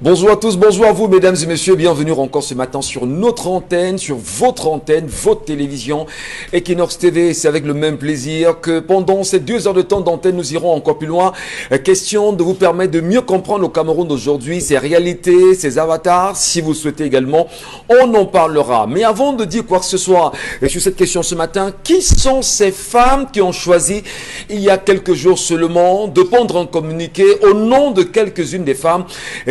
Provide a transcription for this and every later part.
Bonjour à tous, bonjour à vous mesdames et messieurs, bienvenue encore ce matin sur notre antenne, sur votre télévision Equinox TV. C'est avec le même plaisir que pendant ces 2 heures de temps d'antenne, nous irons encore plus loin. Question de vous permettre de mieux comprendre le Cameroun d'aujourd'hui, ses réalités, ses avatars. Si vous souhaitez également, on en parlera. Mais avant de dire quoi que ce soit sur cette question ce matin, qui sont ces femmes qui ont choisi, il y a quelques jours seulement, de prendre un communiqué au nom de quelques-unes des femmes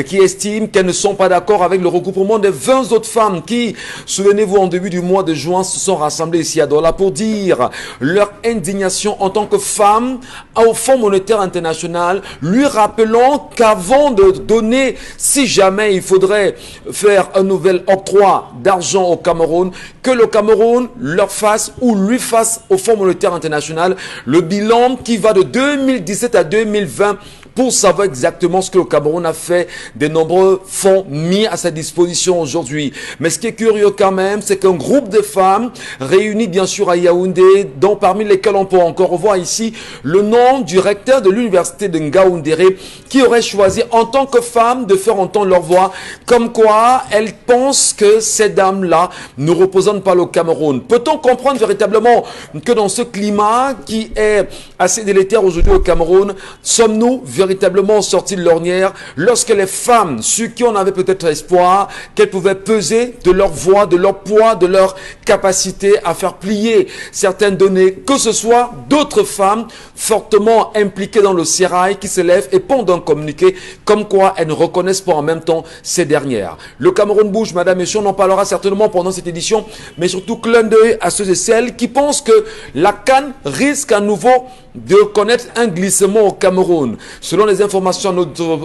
qui estiment qu'elles ne sont pas d'accord avec le regroupement des 20 autres femmes qui, souvenez-vous, en début du mois de juin, se sont rassemblées ici à Douala pour dire leur indignation en tant que femmes au Fonds monétaire international, lui rappelant qu'avant de donner, si jamais il faudrait faire un nouvel octroi d'argent au Cameroun, que le Cameroun leur fasse ou lui fasse au Fonds monétaire international le bilan qui va de 2017 à 2020 pour savoir exactement ce que le Cameroun a fait des nombreux fonds mis à sa disposition aujourd'hui. Mais ce qui est curieux quand même, c'est qu'un groupe de femmes réunies bien sûr à Yaoundé, dont parmi lesquelles on peut encore revoir ici le nom du recteur de l'université de Ngaoundéré, qui aurait choisi en tant que femme de faire entendre leur voix, comme quoi elles pensent que ces dames-là ne représentent pas le Cameroun. Peut-on comprendre véritablement que dans ce climat qui est assez délétère aujourd'hui au Cameroun, sommes-nous véritablement sortis de l'ornière lorsque les femmes, sur qui on avait peut-être espoir qu'elles pouvaient peser de leur voix, de leur poids, de leur capacité à faire plier certaines données, que ce soit d'autres femmes fortement impliquées dans le sérail qui se lèvent et pondent un communiqué comme quoi elles ne reconnaissent pas en même temps ces dernières. Le Cameroun bouge, madame et messieurs, on en parlera certainement pendant cette édition, mais surtout clin d'œil à ceux et celles qui pensent que la CAN risque à nouveau de connaître un glissement au Cameroun. Selon les informations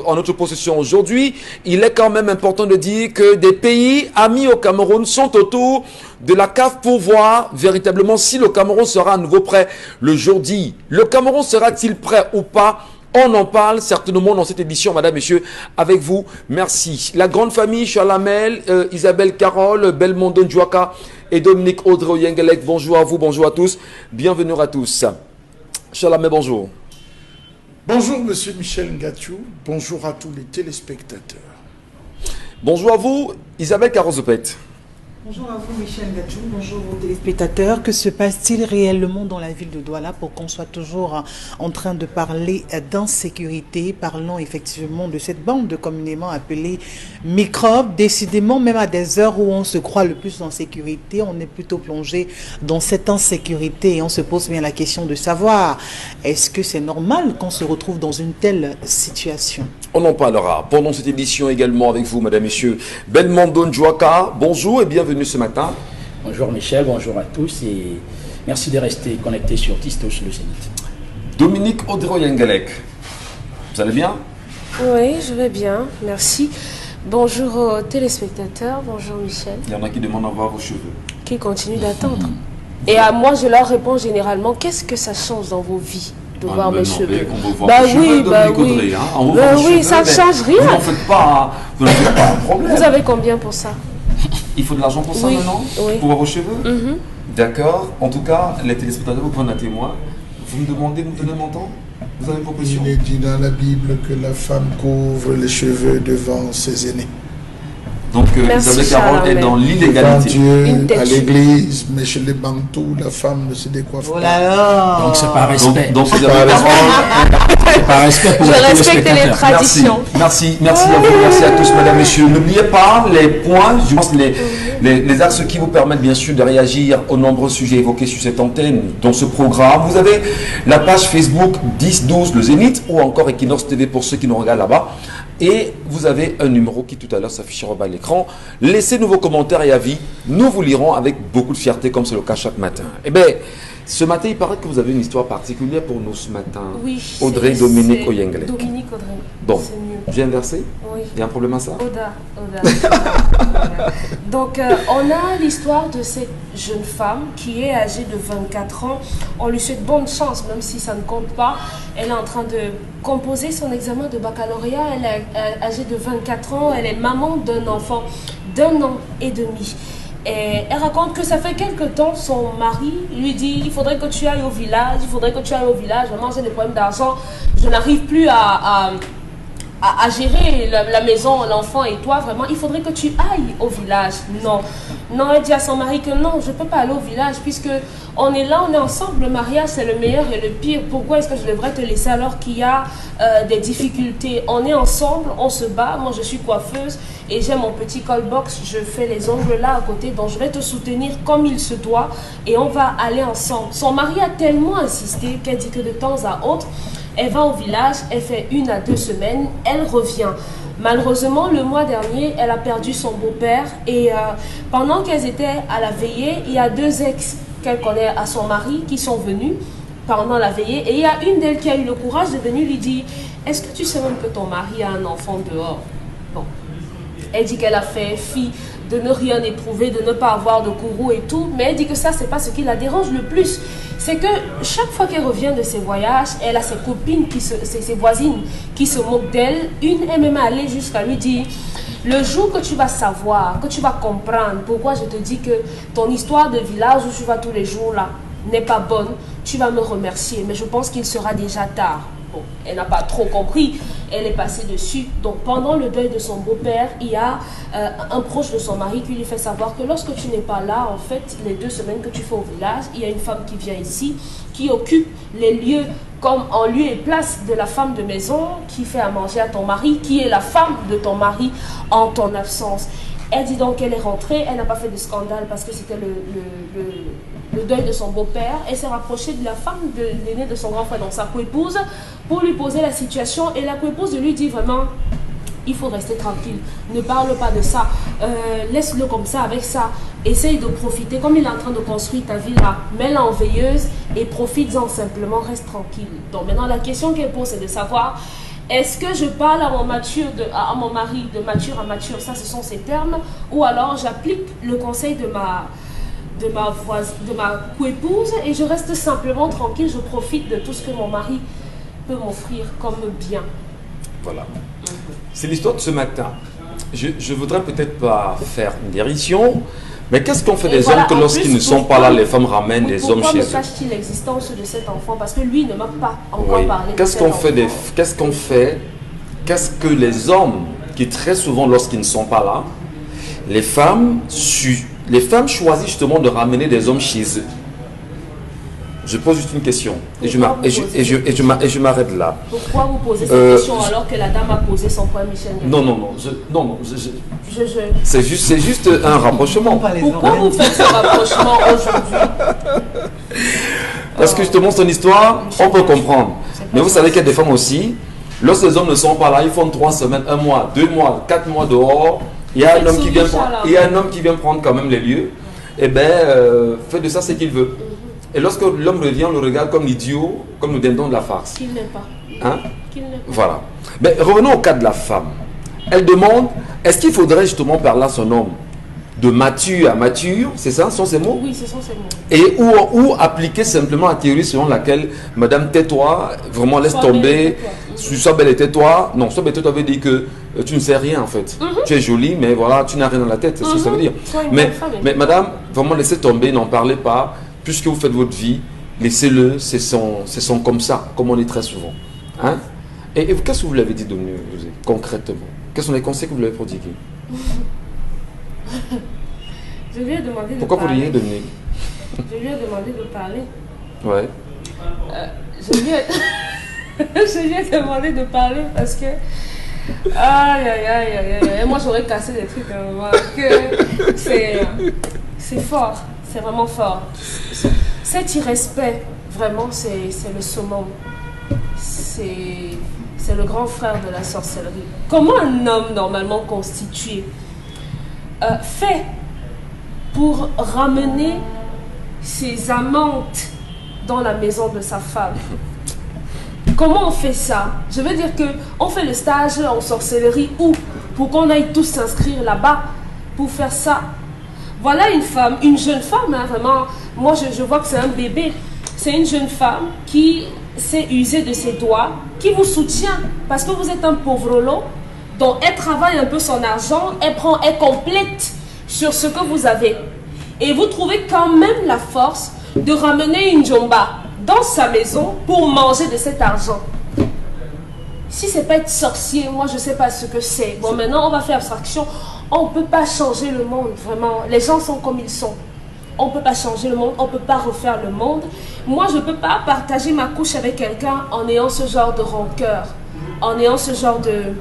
en notre possession aujourd'hui, il est quand même important de dire que des pays amis au Cameroun sont autour de la CAF pour voir véritablement si le Cameroun sera à nouveau prêt le jour dit. Le Cameroun sera-t-il prêt ou pas? On en parle certainement dans cette édition, madame, messieurs, avec vous. Merci. La grande famille, Chalamel, Isabelle Carole, Belmondo Ndjouaka et Dominique Audrey Yengelek. Bonjour à vous, bonjour à tous. Bienvenue à tous. Chalamel, bonjour. Bonjour, monsieur Michel Ngatiou. Bonjour à tous les téléspectateurs. Bonjour à vous, Isabelle Carozopet. Bonjour à vous, Michel Ngatiou. Bonjour aux téléspectateurs. Que se passe-t-il réellement dans la ville de Douala pour qu'on soit toujours en train de parler d'insécurité? Parlons effectivement de cette bande communément appelée microbes. Décidément, même à des heures où on se croit le plus en sécurité, on est plutôt plongé dans cette insécurité et on se pose bien la question de savoir, est-ce que c'est normal qu'on se retrouve dans une telle situation? On en parlera pendant cette édition également avec vous, madame, messieurs. Belmondo Ndjouaka, bonjour et bienvenue ce matin. Bonjour Michel, bonjour à tous et merci de rester connectés sur Tistos le Zénith. Dominique Audrey Yengelek, vous allez bien? Oui, je vais bien, merci. Bonjour aux téléspectateurs, bonjour Michel. Il y en a qui demandent à voir vos cheveux. Qui continuent d'attendre. Et à moi, je leur réponds généralement, qu'est-ce que ça change dans vos vies de voir mes cheveux? Oui, ça ne change rien. Vous n'en faites pas un problème. Vous avez combien pour ça? Il faut de l'argent pour ça maintenant? Oui. Pour voir vos cheveux? D'accord. En tout cas, les téléspectateurs vous prennent un témoin. Vous me demandez, vous me donnez mon temps? Vous avez une proposition? Il est dit dans la Bible que la femme couvre les cheveux devant ses aînés. Donc Isabelle Carole est dans l'illégalité. Dieu, à l'église, mais chez les Bantous, la femme ne se décoiffe pas. Là. Donc c'est par respect. Donc Isabelle Carole, par respect pour je respecte les traditions. Merci à vous, merci à tous, mesdames, messieurs. N'oubliez pas les points, je pense les axes qui vous permettent bien sûr de réagir aux nombreux sujets évoqués sur cette antenne, dans ce programme. Vous avez la page Facebook 10-12 le Zénith ou encore Equinox TV pour ceux qui nous regardent là-bas. Et vous avez un numéro qui tout à l'heure s'affichera au bas de l'écran. Laissez-nous vos commentaires et avis. Nous vous lirons avec beaucoup de fierté comme c'est le cas chaque matin. Eh bien, ce matin, il paraît que vous avez une histoire particulière pour nous ce matin. Oui. Audrey Dominique Oyenglek. Dominique Audrey. Bon, c'est mieux. j'ai inversé? Oui. Il y a un problème à ça? Oda. Donc, on a l'histoire de cette jeune femme qui est âgée de 24 ans. On lui souhaite bonne chance, même si ça ne compte pas. Elle est en train de composer son examen de baccalauréat. Elle est âgée de 24 ans. Elle est maman d'un enfant d'1 an et demi. Et elle raconte que ça fait quelque temps, son mari lui dit il faudrait que tu ailles au village, vraiment j'ai des problèmes d'argent, je n'arrive plus à à gérer la maison, l'enfant et toi, vraiment, il faudrait que tu ailles au village. Non. Non, elle dit à son mari que non, je ne peux pas aller au village puisque on est là, on est ensemble. Le mariage, c'est le meilleur et le pire. Pourquoi est-ce que je devrais te laisser alors qu'il y a des difficultés? On est ensemble, on se bat. Moi, je suis coiffeuse et j'ai mon petit call box. Je fais les ongles là à côté. Donc, je vais te soutenir comme il se doit et on va aller ensemble. Son mari a tellement insisté qu'elle dit que de temps à autre, elle va au village, elle fait 1 à 2 semaines, elle revient. Malheureusement, le mois dernier, elle a perdu son beau-père et pendant qu'elles étaient à la veillée, il y a 2 ex qu'elle connaît à son mari qui sont venus pendant la veillée et il y a une d'elles qui a eu le courage de venir lui dire « Est-ce que tu sais même que ton mari a un enfant dehors ?» Bon, elle dit qu'elle a fait fi de ne rien éprouver, de ne pas avoir de courroux et tout, mais elle dit que ça, c'est pas ce qui la dérange le plus. C'est que chaque fois qu'elle revient de ses voyages, elle a ses copines, ses voisines qui se moquent d'elle. Une est même allée jusqu'à lui dire « Le jour que tu vas savoir, que tu vas comprendre pourquoi je te dis que ton histoire de village où tu vas tous les jours là n'est pas bonne, tu vas me remercier, mais je pense qu'il sera déjà tard. » Bon, elle n'a pas trop compris, elle est passée dessus. Donc pendant le deuil de son beau-père, il y a un proche de son mari qui lui fait savoir que lorsque tu n'es pas là, en fait, les 2 semaines que tu fais au village, il y a une femme qui vient ici, qui occupe les lieux comme en lieu et place de la femme de maison, qui fait à manger à ton mari, qui est la femme de ton mari en ton absence. Elle dit donc qu'elle est rentrée, elle n'a pas fait de scandale parce que c'était le deuil de son beau-père. Elle s'est rapprochée de la femme de l'aîné de son grand frère, donc sa coépouse, pour lui poser la situation. Et la coépouse lui dit vraiment, il faut rester tranquille, ne parle pas de ça, laisse-le comme ça, avec ça. Essaye de profiter, comme il est en train de construire ta vie là, mets-la en veilleuse et profites-en simplement, reste tranquille. Donc maintenant la question qu'elle pose c'est de savoir, est-ce que je parle à mon mari de mature à mature, ça ce sont ses termes, ou alors j'applique le conseil de ma coépouse et je reste simplement tranquille, je profite de tout ce que mon mari peut m'offrir comme bien. Voilà. C'est l'histoire de ce matin. Je voudrais peut-être pas faire une dérision, mais qu'est-ce qu'on fait des hommes que lorsqu'ils ne sont pas là, les femmes ramènent des hommes chez eux? Pourquoi me cache-t-il l'existence de cet enfant? Parce que lui ne m'a pas encore parlé. Qu'est-ce que les hommes qui très souvent lorsqu'ils ne sont pas là, les femmes choisissent justement de ramener des hommes chez eux? Je pose juste une question et je m'arrête là. Pourquoi vous posez cette question alors que la dame a posé son point, Michel? Non, c'est juste un rapprochement. Pourquoi vous faites ce rapprochement aujourd'hui? Parce que justement son histoire, on peut comprendre. Mais vous savez qu'il y a des femmes aussi, lorsque les hommes ne sont pas là, ils font 3 semaines, 1 mois, 2 mois, 4 mois dehors. Il y a un homme qui vient prendre quand même les lieux. Et bien, fait de ça ce qu'il veut. Et lorsque l'homme revient, on le regarde comme l'idiot, comme le dindon de la farce. Qu'il n'est pas. Hein? Qu'il n'est pas. Voilà. Mais revenons au cas de la femme. Elle demande, est-ce qu'il faudrait justement parler à son homme de mature à mature, c'est ça, sont ces mots? Oui, ce sont ces mots. Et ou appliquer simplement la théorie selon laquelle, madame, tais-toi, vraiment laisse tomber, sois belle et tais-toi. Non, sois belle et tais-toi veut dire que tu ne sais rien en fait. Tu es jolie, mais voilà, tu n'as rien dans la tête, c'est ce que ça veut dire. Mais madame, vraiment laissez tomber, n'en parlez pas. Puisque vous faites votre vie, laissez-le, c'est son comme ça, comme on dit très souvent. Hein? Et qu'est-ce que vous lui avez dit de mieux, concrètement? Quels sont les conseils que vous lui avez prodigués? Je lui ai demandé de Pourquoi parler. vous riez, Dominique? Je lui ai demandé de parler. Ouais. Je lui ai demandé de parler parce que... Aïe. Moi, j'aurais cassé des trucs. Que c'est fort. C'est vraiment fort. Cet irrespect, vraiment, c'est le summum. C'est le grand frère de la sorcellerie. Comment un homme normalement constitué fait pour ramener ses amantes dans la maison de sa femme? Comment on fait ça? Je veux dire qu'on fait le stage en sorcellerie où? Pour qu'on aille tous s'inscrire là-bas pour faire ça. Voilà une femme, une jeune femme, hein, vraiment. Moi, je vois que c'est un bébé. C'est une jeune femme qui s'est usée de ses doigts, qui vous soutient parce que vous êtes un pauvre lot. Donc, elle travaille un peu son argent, elle complète sur ce que vous avez. Et vous trouvez quand même la force de ramener une jomba dans sa maison pour manger de cet argent. Si c'est pas être sorcier, moi je sais pas ce que c'est. Bon, maintenant on va faire abstraction. On peut pas changer le monde, vraiment. Les gens sont comme ils sont. On peut pas changer le monde, on peut pas refaire le monde. Moi je peux pas partager ma couche avec quelqu'un en ayant ce genre de rancœur, en ayant ce genre de...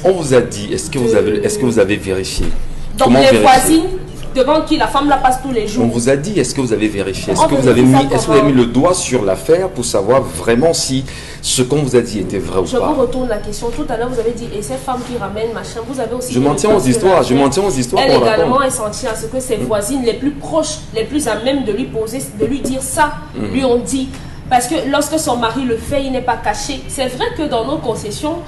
On vous a dit, est-ce que vous avez vérifié? Donc Comment les vérifier? voisines devant qui la femme la passe tous les jours. On vous a dit, est-ce que vous avez vérifié? Est-ce On que vous avez vérifie ça mis, comment? le doigt sur l'affaire pour savoir vraiment si ce qu'on vous a dit était vrai ou Je pas? vous retourne la question. Tout à l'heure, vous avez dit, et ces femmes qui ramènent, machin, vous avez aussi... Je m'en tiens aux histoires, je m'en tiens aux histoires Elle qu'on raconte. également est sentie à ce que ses voisines les plus proches, les plus à même de lui poser, de lui dire ça, lui ont dit. Parce que lorsque son mari le fait, il n'est pas caché. C'est vrai que dans nos concessions,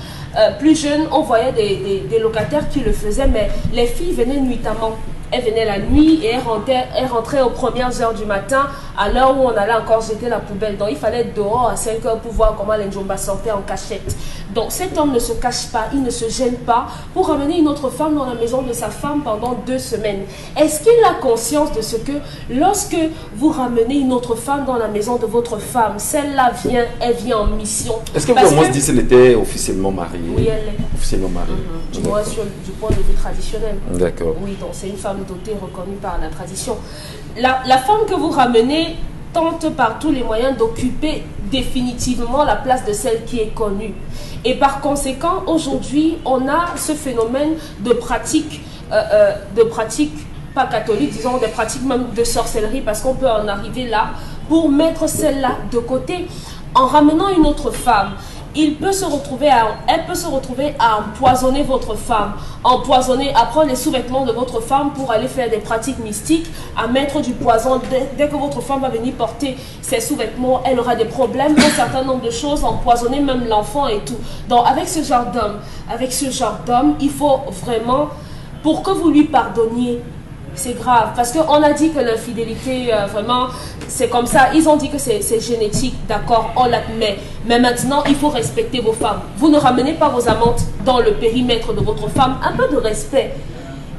plus jeunes, on voyait des locataires qui le faisaient, mais les filles venaient nuitamment. Elles venaient la nuit et elles rentraient aux premières heures du matin, à l'heure où on allait encore jeter la poubelle. Donc il fallait être dehors à 5 heures pour voir comment les Njomba sortaient en cachette. Donc cet homme ne se cache pas, il ne se gêne pas pour ramener une autre femme dans la maison de sa femme pendant 2 semaines. Est-ce qu'il a conscience de ce que lorsque vous ramenez une autre femme dans la maison de votre femme, celle-là vient, elle vient en mission? Est-ce que vous avez dit qu'elle était officiellement mariée? Oui, elle est. Officiellement mariée. Du moins du point de vue traditionnel. D'accord. Oui, donc c'est une femme dotée, reconnue par la tradition. La femme que vous ramenez tente par tous les moyens d'occuper définitivement la place de celle qui est connue. Et par conséquent, aujourd'hui, on a ce phénomène de pratique pas catholique, disons des pratiques même de sorcellerie, parce qu'on peut en arriver là, pour mettre celle-là de côté, en ramenant une autre femme. Elle peut se retrouver à empoisonner votre femme, à prendre les sous-vêtements de votre femme pour aller faire des pratiques mystiques, à mettre du poison. Dès que votre femme va venir porter ses sous-vêtements, elle aura des problèmes, un certain nombre de choses, empoisonner même l'enfant et tout. Donc avec ce genre d'homme, il faut vraiment, pour que vous lui pardonniez, c'est grave, parce qu'on a dit que l'infidélité, vraiment, c'est comme ça. Ils ont dit que c'est génétique, d'accord, on l'admet. Mais maintenant, il faut respecter vos femmes. Vous ne ramenez pas vos amantes dans le périmètre de votre femme. Un peu de respect.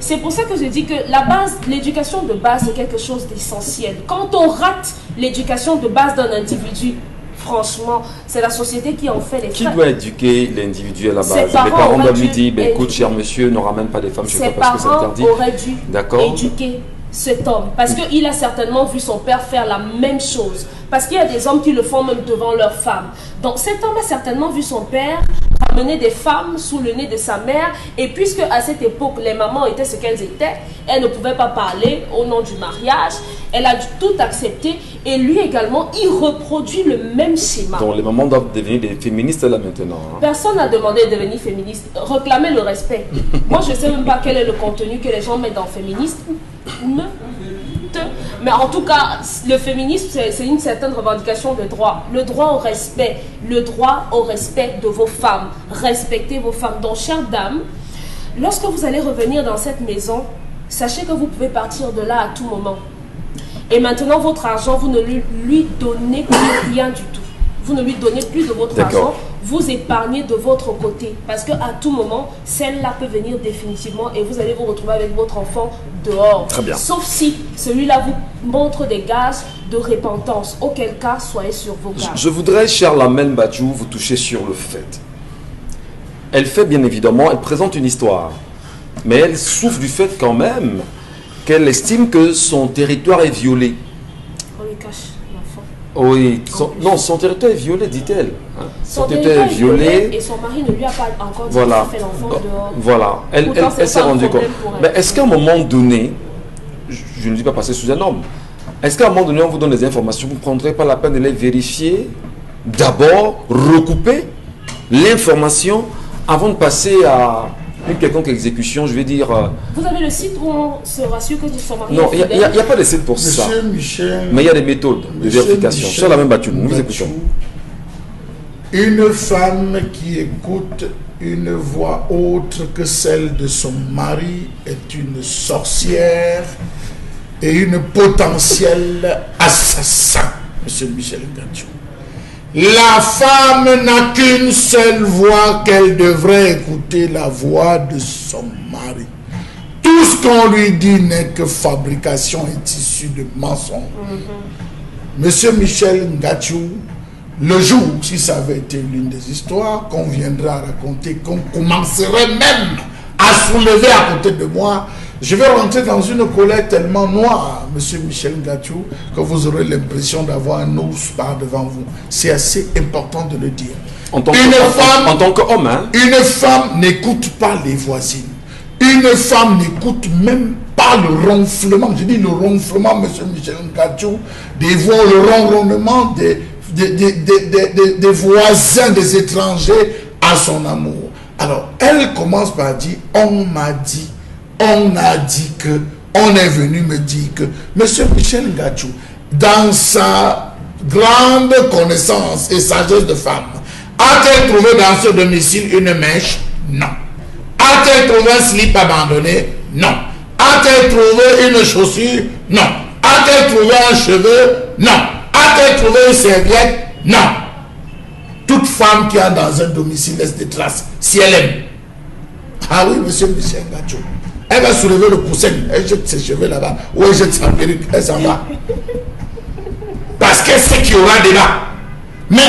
C'est pour ça que je dis que la base, l'éducation de base, c'est quelque chose d'essentiel. Quand on rate l'éducation de base d'un individu, franchement, c'est la société qui en fait les frais. Qui doit éduquer l'individu à la base? Les parents doivent lui dire, écoute, cher monsieur, ne ramène pas des femmes chez toi parce que c'est interdit. Ses parents auraient dû éduquer cet homme. Parce qu'il a certainement vu son père faire la même chose. Parce qu'il y a des hommes qui le font même devant leur femme. Donc cet homme a certainement vu son père ramener des femmes sous le nez de sa mère. Et puisque à cette époque, les mamans étaient ce qu'elles étaient, elles ne pouvaient pas parler au nom du mariage. Elle a dû tout accepter. Et lui également, il reproduit le même schéma. Donc les mamans doivent devenir des féministes là maintenant. Hein. Personne n'a demandé de devenir féministe. Reclamer le respect. Moi, je ne sais même pas quel est le contenu que les gens mettent dans féministe. Mais en tout cas, le féminisme, c'est une certaine revendication de droit. Le droit au respect de vos femmes. Respectez vos femmes. Donc, chère dame, lorsque vous allez revenir dans cette maison, sachez que vous pouvez partir de là à tout moment. Et maintenant, votre argent, vous ne lui donnez plus rien du tout. Vous ne lui donnez plus de votre argent. Vous épargnez de votre côté. Parce qu'à tout moment, celle-là peut venir définitivement et vous allez vous retrouver avec votre enfant dehors. Très bien. Sauf si celui-là vous montre des gages de repentance. Auquel cas, soyez sur vos gardes. Je voudrais, chère Lamel Badjou, vous toucher sur le fait. Elle fait bien évidemment, elle présente une histoire. Mais elle souffre du fait quand même qu'elle estime que son territoire est violé. On lui cache l'enfant. Oui, son territoire est violé, dit-elle. Hein. Son territoire est violé et son mari ne lui a pas encore dit qu'il fait l'enfant dehors. Voilà, elle s'est rendue compte. Mais est-ce qu'à un moment donné, je ne dis pas passer sous un homme, est-ce qu'à un moment donné, on vous donne des informations, vous ne prendrez pas la peine de les vérifier, d'abord recouper l'information avant de passer à une quelconque exécution, je vais dire... Vous avez le site où on se rassure que son mari non, il n'y a pas de site pour ça. Michel, mais il y a des méthodes de vérification. Sur la même battue, nous vous écoutons. Une femme qui écoute une voix autre que celle de son mari est une sorcière et une potentielle assassin, monsieur Michel Ngatiou. La femme n'a qu'une seule voix, qu'elle devrait écouter la voix de son mari. Tout ce qu'on lui dit n'est que fabrication et issue de mensonges. Monsieur Michel Ngatiou, Le jour, si ça avait été l'une des histoires qu'on viendra raconter, qu'on commencerait même à soulever à côté de moi, je vais rentrer dans une colère tellement noire, monsieur Michel Ngatou, que vous aurez l'impression d'avoir un ours par devant vous. C'est assez important de le dire. En tant qu'homme, hein? Une femme n'écoute pas les voisines. Une femme n'écoute même pas le ronflement. Je dis le ronflement, monsieur Michel Ngatou, des voix, le ronronnement des voisins, des étrangers à son amour. Alors, elle commence par dire, on m'a dit, on a dit que, on est venu me dire que, monsieur Michel Ngatou, dans sa grande connaissance et sagesse de femme, a-t-elle trouvé dans ce domicile une mèche? Non. A-t-elle trouvé un slip abandonné? Non. A-t-elle trouvé une chaussure? Non. A-t-elle trouvé un cheveu? Non. A-t-elle trouvé une serviette? Non. Toute femme qui a dans un domicile laisse des traces, si elle aime. Ah oui, monsieur Michel Ngatou. Elle va soulever le coussin, elle jette ses cheveux là-bas, ou elle jette sa perruque, elle s'en va. Parce qu'elle sait qu'il y aura débat. Mais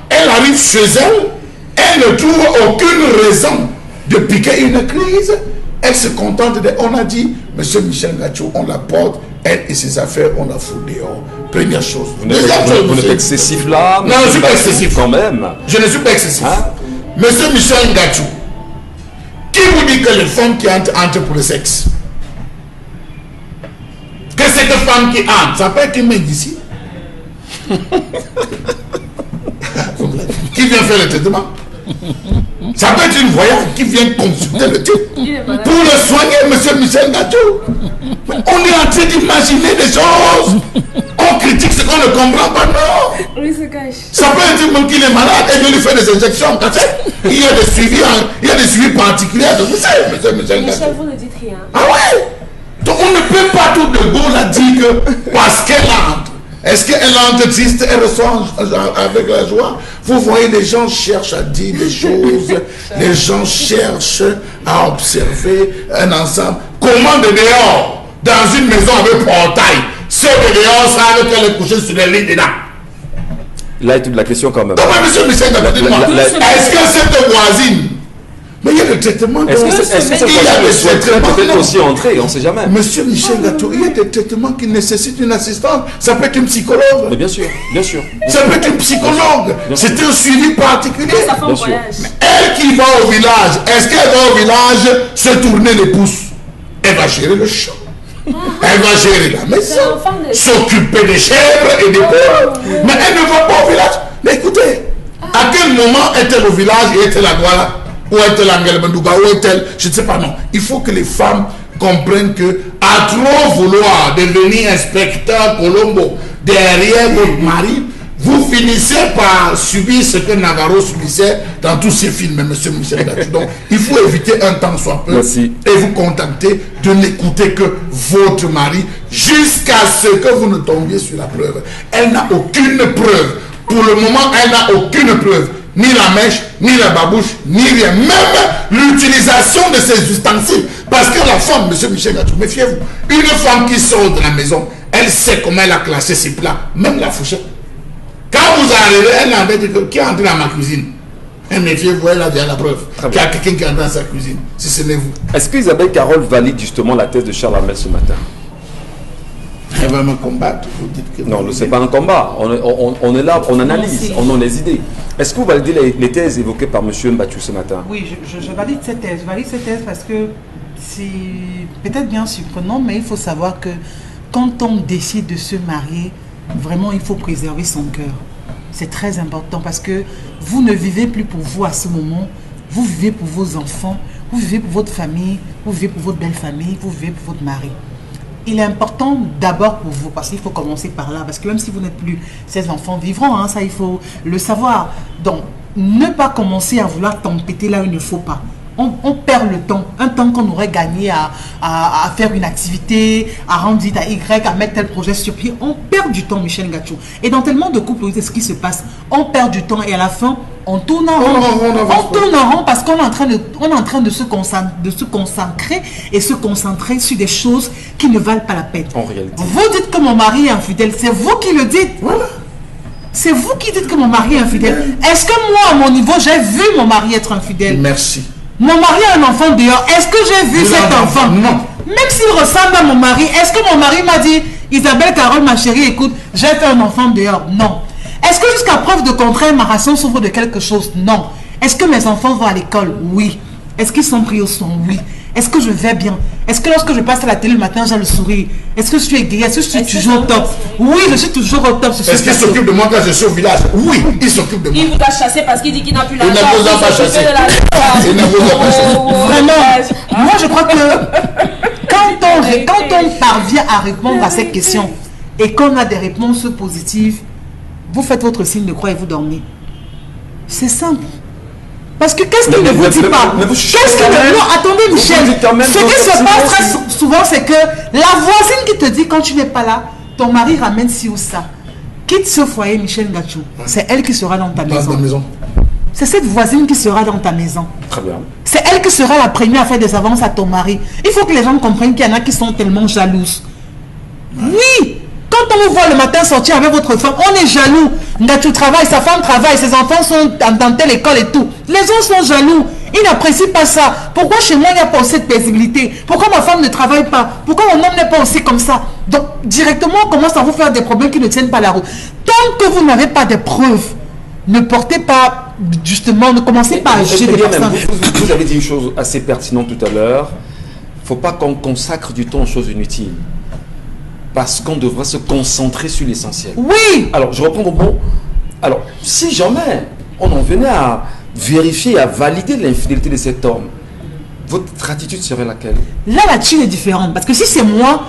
elle arrive chez elle, elle ne trouve aucune raison de piquer une crise. Elle se contente de... On a dit, monsieur Michel Ngatou, on la porte, elle et ses affaires, on la fout dehors. Première chose. Vous n'êtes pas excessif là? Non, je ne suis pas excessif. Quand même. Je ne suis pas excessif. Hein? Monsieur Michel Ngatou, qui vous dit que les femmes qui entrent pour le sexe, que cette femme qui entre, ça peut être une main d'ici qui vient faire le traitement. Ça peut être une voyante qui vient consulter le type pour le soigner, monsieur Michel Ngatou. On est en train d'imaginer des choses. On critique ce qu'on ne comprend pas, non. Oui, se cache. Ça peut être un qui est malade et vient lui faire des injections. Il y a des suivis particuliers. Vous savez, monsieur Michel Ngatou. Michel, vous ne dites rien. Ah ouais. Donc on ne peut pas tout de go la dire que parce qu'elle entre. Est-ce qu'elle entre triste, elle reçoit avec la joie? Vous voyez, les gens cherchent à dire des choses, les gens cherchent à observer un ensemble. Comment de dehors, dans une maison avec portail, ceux de dehors savent qu'elle est couchée sur les lits dedans? Là est toute la question quand même. Donc, monsieur Michel, est-ce que cette voisine... Mais il y a des traitements. Est-ce que cette voisine peut être aussi entrée? On ne sait jamais. Monsieur Michel Ngatou, il y a des traitements qui nécessitent une assistante. Ça peut être une psychologue. Mais bien sûr, bien sûr. Ça peut être une psychologue. C'est un suivi particulier. Bien sûr. Elle qui va au village, est-ce qu'elle va au village se tourner les pouces? Elle va gérer le champ. Elle va gérer la maison, s'occuper des chèvres et des poules. Mais elle ne va pas au village. Mais écoutez, à quel moment est-elle au village et est-elle à Douala? Où est-elle à Ngelbendouga? Où est-elle? Je ne sais pas, non. Il faut que les femmes comprennent que, à trop vouloir devenir inspecteur Colombo derrière votre mari, vous finissez par subir ce que Navarro subissait dans tous ses films, monsieur Michel Ngatou. Donc, il faut éviter un temps soit peu. Merci. Et vous contenter de n'écouter que votre mari jusqu'à ce que vous ne tombiez sur la preuve. Elle n'a aucune preuve. Pour le moment, elle n'a aucune preuve. Ni la mèche, ni la babouche, ni rien. Même l'utilisation de ces ustensiles. Parce que la femme, monsieur Michel Ngatou, méfiez-vous. Une femme qui sort de la maison, elle sait comment elle a classé ses plats. Même la fourchette. Quand vous arrivez, elle a dit qui est entré dans ma cuisine. Et méfiez-vous, elle a bien la preuve. Qu'il y a quelqu'un qui est entré dans sa cuisine. Si ce n'est vous. Est-ce que Isabelle Carole valide justement la thèse de Charles Hamel ce matin? Elle va me combattre. Vous dites que non, ce n'est pas un combat. On est là, on analyse, on a les idées. Est-ce que vous validez les thèses évoquées par M. Mbathio ce matin? Oui, je valide cette thèse. Je valide cette thèse parce que c'est peut-être bien surprenant, mais il faut savoir que quand on décide de se marier, vraiment, il faut préserver son cœur. C'est très important parce que vous ne vivez plus pour vous à ce moment. Vous vivez pour vos enfants, vous vivez pour votre famille, vous vivez pour votre belle famille, vous vivez pour votre mari. Il est important d'abord pour vous, parce qu'il faut commencer par là, parce que même si vous n'êtes plus, ces enfants vivront, hein, ça il faut le savoir. Donc, ne pas commencer à vouloir tempêter là où il ne faut pas. On perd le temps, un temps qu'on aurait gagné à faire une activité, à rendre visite à Y, à mettre tel projet sur pied. On perd du temps, Michel Ngatou. Et dans tellement de couples, c'est ce qui se passe. On perd du temps et à la fin, on tourne en rond. On tourne en rond parce qu'on est en train de se concentrer et se concentrer sur des choses qui ne valent pas la peine. En réalité. Vous dites que mon mari est infidèle, c'est vous qui le dites. Voilà. C'est vous qui dites que mon mari est infidèle. Est-ce que moi, à mon niveau, j'ai vu mon mari être infidèle? Merci. Mon mari a un enfant dehors. Est-ce que j'ai vu cet enfant? Non. Même s'il ressemble à mon mari, est-ce que mon mari m'a dit, Isabelle Carole, ma chérie, écoute, j'ai fait un enfant dehors? Non. Est-ce que jusqu'à preuve de contraire, ma ration souffre de quelque chose? Non. Est-ce que mes enfants vont à l'école? Oui. Est-ce qu'ils sont pris au son? Oui. Est-ce que je vais bien? Est-ce que lorsque je passe à la télé le matin, j'ai le sourire? Est-ce que je suis égayée? Est-ce que je suis toujours au top? Oui, je suis toujours au top. Est-ce qu'il s'occupe de moi quand je suis au village? Oui, il s'occupe de moi. Il vous a chassé parce qu'il dit qu'il n'a plus l'argent. Il ne vous a pas chassé. Il ne vous a pas chassé. Vraiment. Moi, je crois que quand on parvient à répondre à cette question et qu'on a des réponses positives, vous faites votre signe de croix et vous dormez. C'est simple. Parce que qu'est-ce qu'il ne vous dit pas? Qu'est-ce que non, attendez Michel. Ce qui se passe très souvent, c'est que la voisine qui te dit quand tu n'es pas là, ton mari ramène ci ou ça. Quitte ce foyer, Michel Gachou. C'est elle qui sera dans ta maison. C'est cette voisine qui sera dans ta maison. Très bien. C'est elle qui sera la première à faire des avances à ton mari. Il faut que les gens comprennent qu'il y en a qui sont tellement jalouses. Oui. Quand on vous voit le matin sortir avec votre femme, on est jaloux. Gachou travaille, sa femme travaille, ses enfants sont dans telle école et tout. Les gens sont jaloux. Ils n'apprécient pas ça. Pourquoi chez moi il n'y a pas aussi de paisibilité? Pourquoi ma femme ne travaille pas? Pourquoi mon homme n'est pas aussi comme ça? Donc directement on commence à vous faire des problèmes qui ne tiennent pas la route. Tant que vous n'avez pas de preuves, ne portez pas, justement, ne commencez pas à juger des personnes. Vous avez dit une chose assez pertinente tout à l'heure. Il ne faut pas qu'on consacre du temps aux choses inutiles. Parce qu'on devrait se concentrer sur l'essentiel. Oui. Alors, je reprends vos mots. Alors, si jamais on en venait à vérifier, à valider l'infidélité de cet homme, votre attitude serait laquelle? Là, l'attitude est différente. Parce que si c'est moi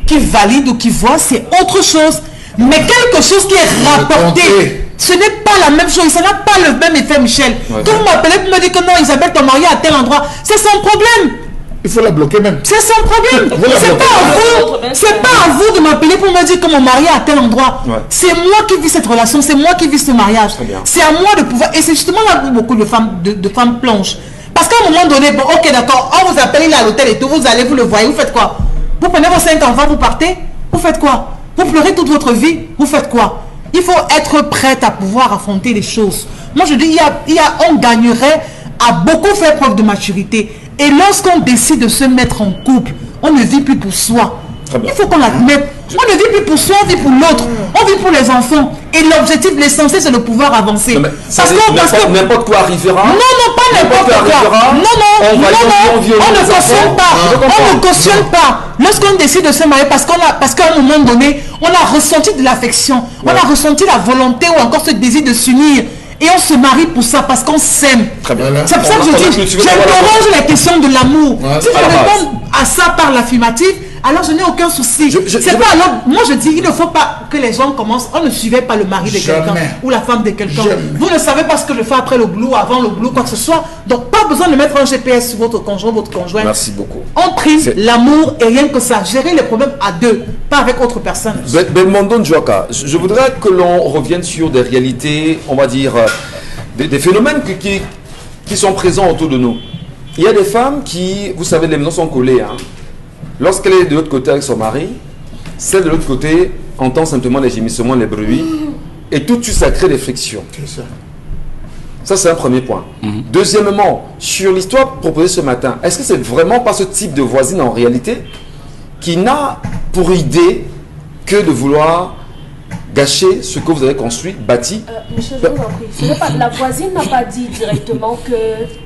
qui valide ou qui voit, c'est autre chose. Mais quelque chose qui est rapporté, ce n'est pas la même chose. Ça n'a pas le même effet, Michel. Ouais. Quand vous m'appelez pour me dire que non, Isabelle, ton mari est à tel endroit, c'est son problème. Il faut la bloquer même. C'est son problème. C'est pas à vous. C'est pas à vous de m'appeler pour me dire que mon mari est à tel endroit. Ouais. C'est moi qui vis cette relation. C'est moi qui vis ce mariage. C'est à moi de pouvoir. Et c'est justement là où beaucoup de femmes plongent. Parce qu'à un moment donné, bon, ok, d'accord, on vous appelle, il est à l'hôtel et tout, vous allez, vous le voyez, vous faites quoi? Vous prenez vos 5 enfants, vous partez, vous faites quoi? Vous pleurez toute votre vie, vous faites quoi? Il faut être prête à pouvoir affronter les choses. Moi, je dis, on gagnerait à beaucoup faire preuve de maturité. Et lorsqu'on décide de se mettre en couple, on ne vit plus pour soi. Il faut qu'on l'admette. On ne vit plus pour soi, on vit pour l'autre. On vit pour les enfants. Et l'objectif, l'essentiel, c'est de pouvoir avancer. Parce que n'importe quoi arrivera. Non, pas n'importe quoi. Non, on ne cautionne pas. On ne cautionne pas. Lorsqu'on décide de se marier, parce qu'à un moment donné, on a ressenti de l'affection, on a ressenti la volonté ou encore ce désir de s'unir. Et on se marie pour ça, parce qu'on s'aime. C'est pour ça que je dis, j'interroge la question de l'amour. Si je réponds à ça par l'affirmative, alors je n'ai aucun souci. Moi je dis, il ne faut pas que les gens commencent, on ne suivait pas le mari de quelqu'un ou la femme de quelqu'un. Vous ne savez pas ce que je fais après le boulot, avant le boulot, quoi que ce soit. Donc pas besoin de mettre un GPS sur votre conjoint, votre conjointe. Merci beaucoup. On prise l'amour et rien que ça. Gérer les problèmes à deux, pas avec autre personne. Belmondo Ndjouaka, je voudrais que l'on revienne sur des réalités, on va dire, des phénomènes qui sont présents autour de nous. Il y a des femmes qui, vous savez, les maisons sont collées. Hein. Lorsqu'elle est de l'autre côté avec son mari, celle de l'autre côté entend simplement les gémissements, les bruits, et tout de suite ça crée des frictions. Ça, c'est un premier point. Deuxièmement, sur l'histoire proposée ce matin, est-ce que c'est vraiment pas ce type de voisine en réalité qui n'a pour idée que de vouloir gâcher ce que vous avez construit, bâti? Monsieur, je vous en prie. La voisine n'a pas dit directement que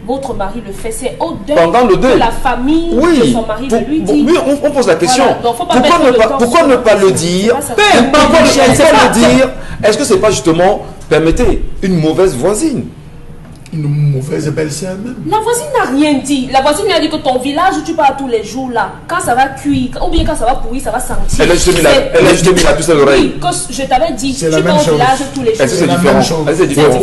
votre mari le fait. C'est au deuil pendant le deuil. Que la famille de son mari lui dit. Oui, on pose la question. Voilà. Pourquoi ne pas le dire? Pourquoi le dire? Est-ce que c'est pas justement, permettez, une mauvaise voisine? Une mauvaise belle-sœur même. La voisine n'a rien dit. La voisine lui a dit que ton village où tu pars tous les jours là, quand ça va cuire, ou bien quand ça va pourrir, ça va sentir. Elle a juste mis la puce à l'oreille. Oui, je t'avais dit, tu pars au village tous les jours. Est-ce que c'est différent? C'est différent.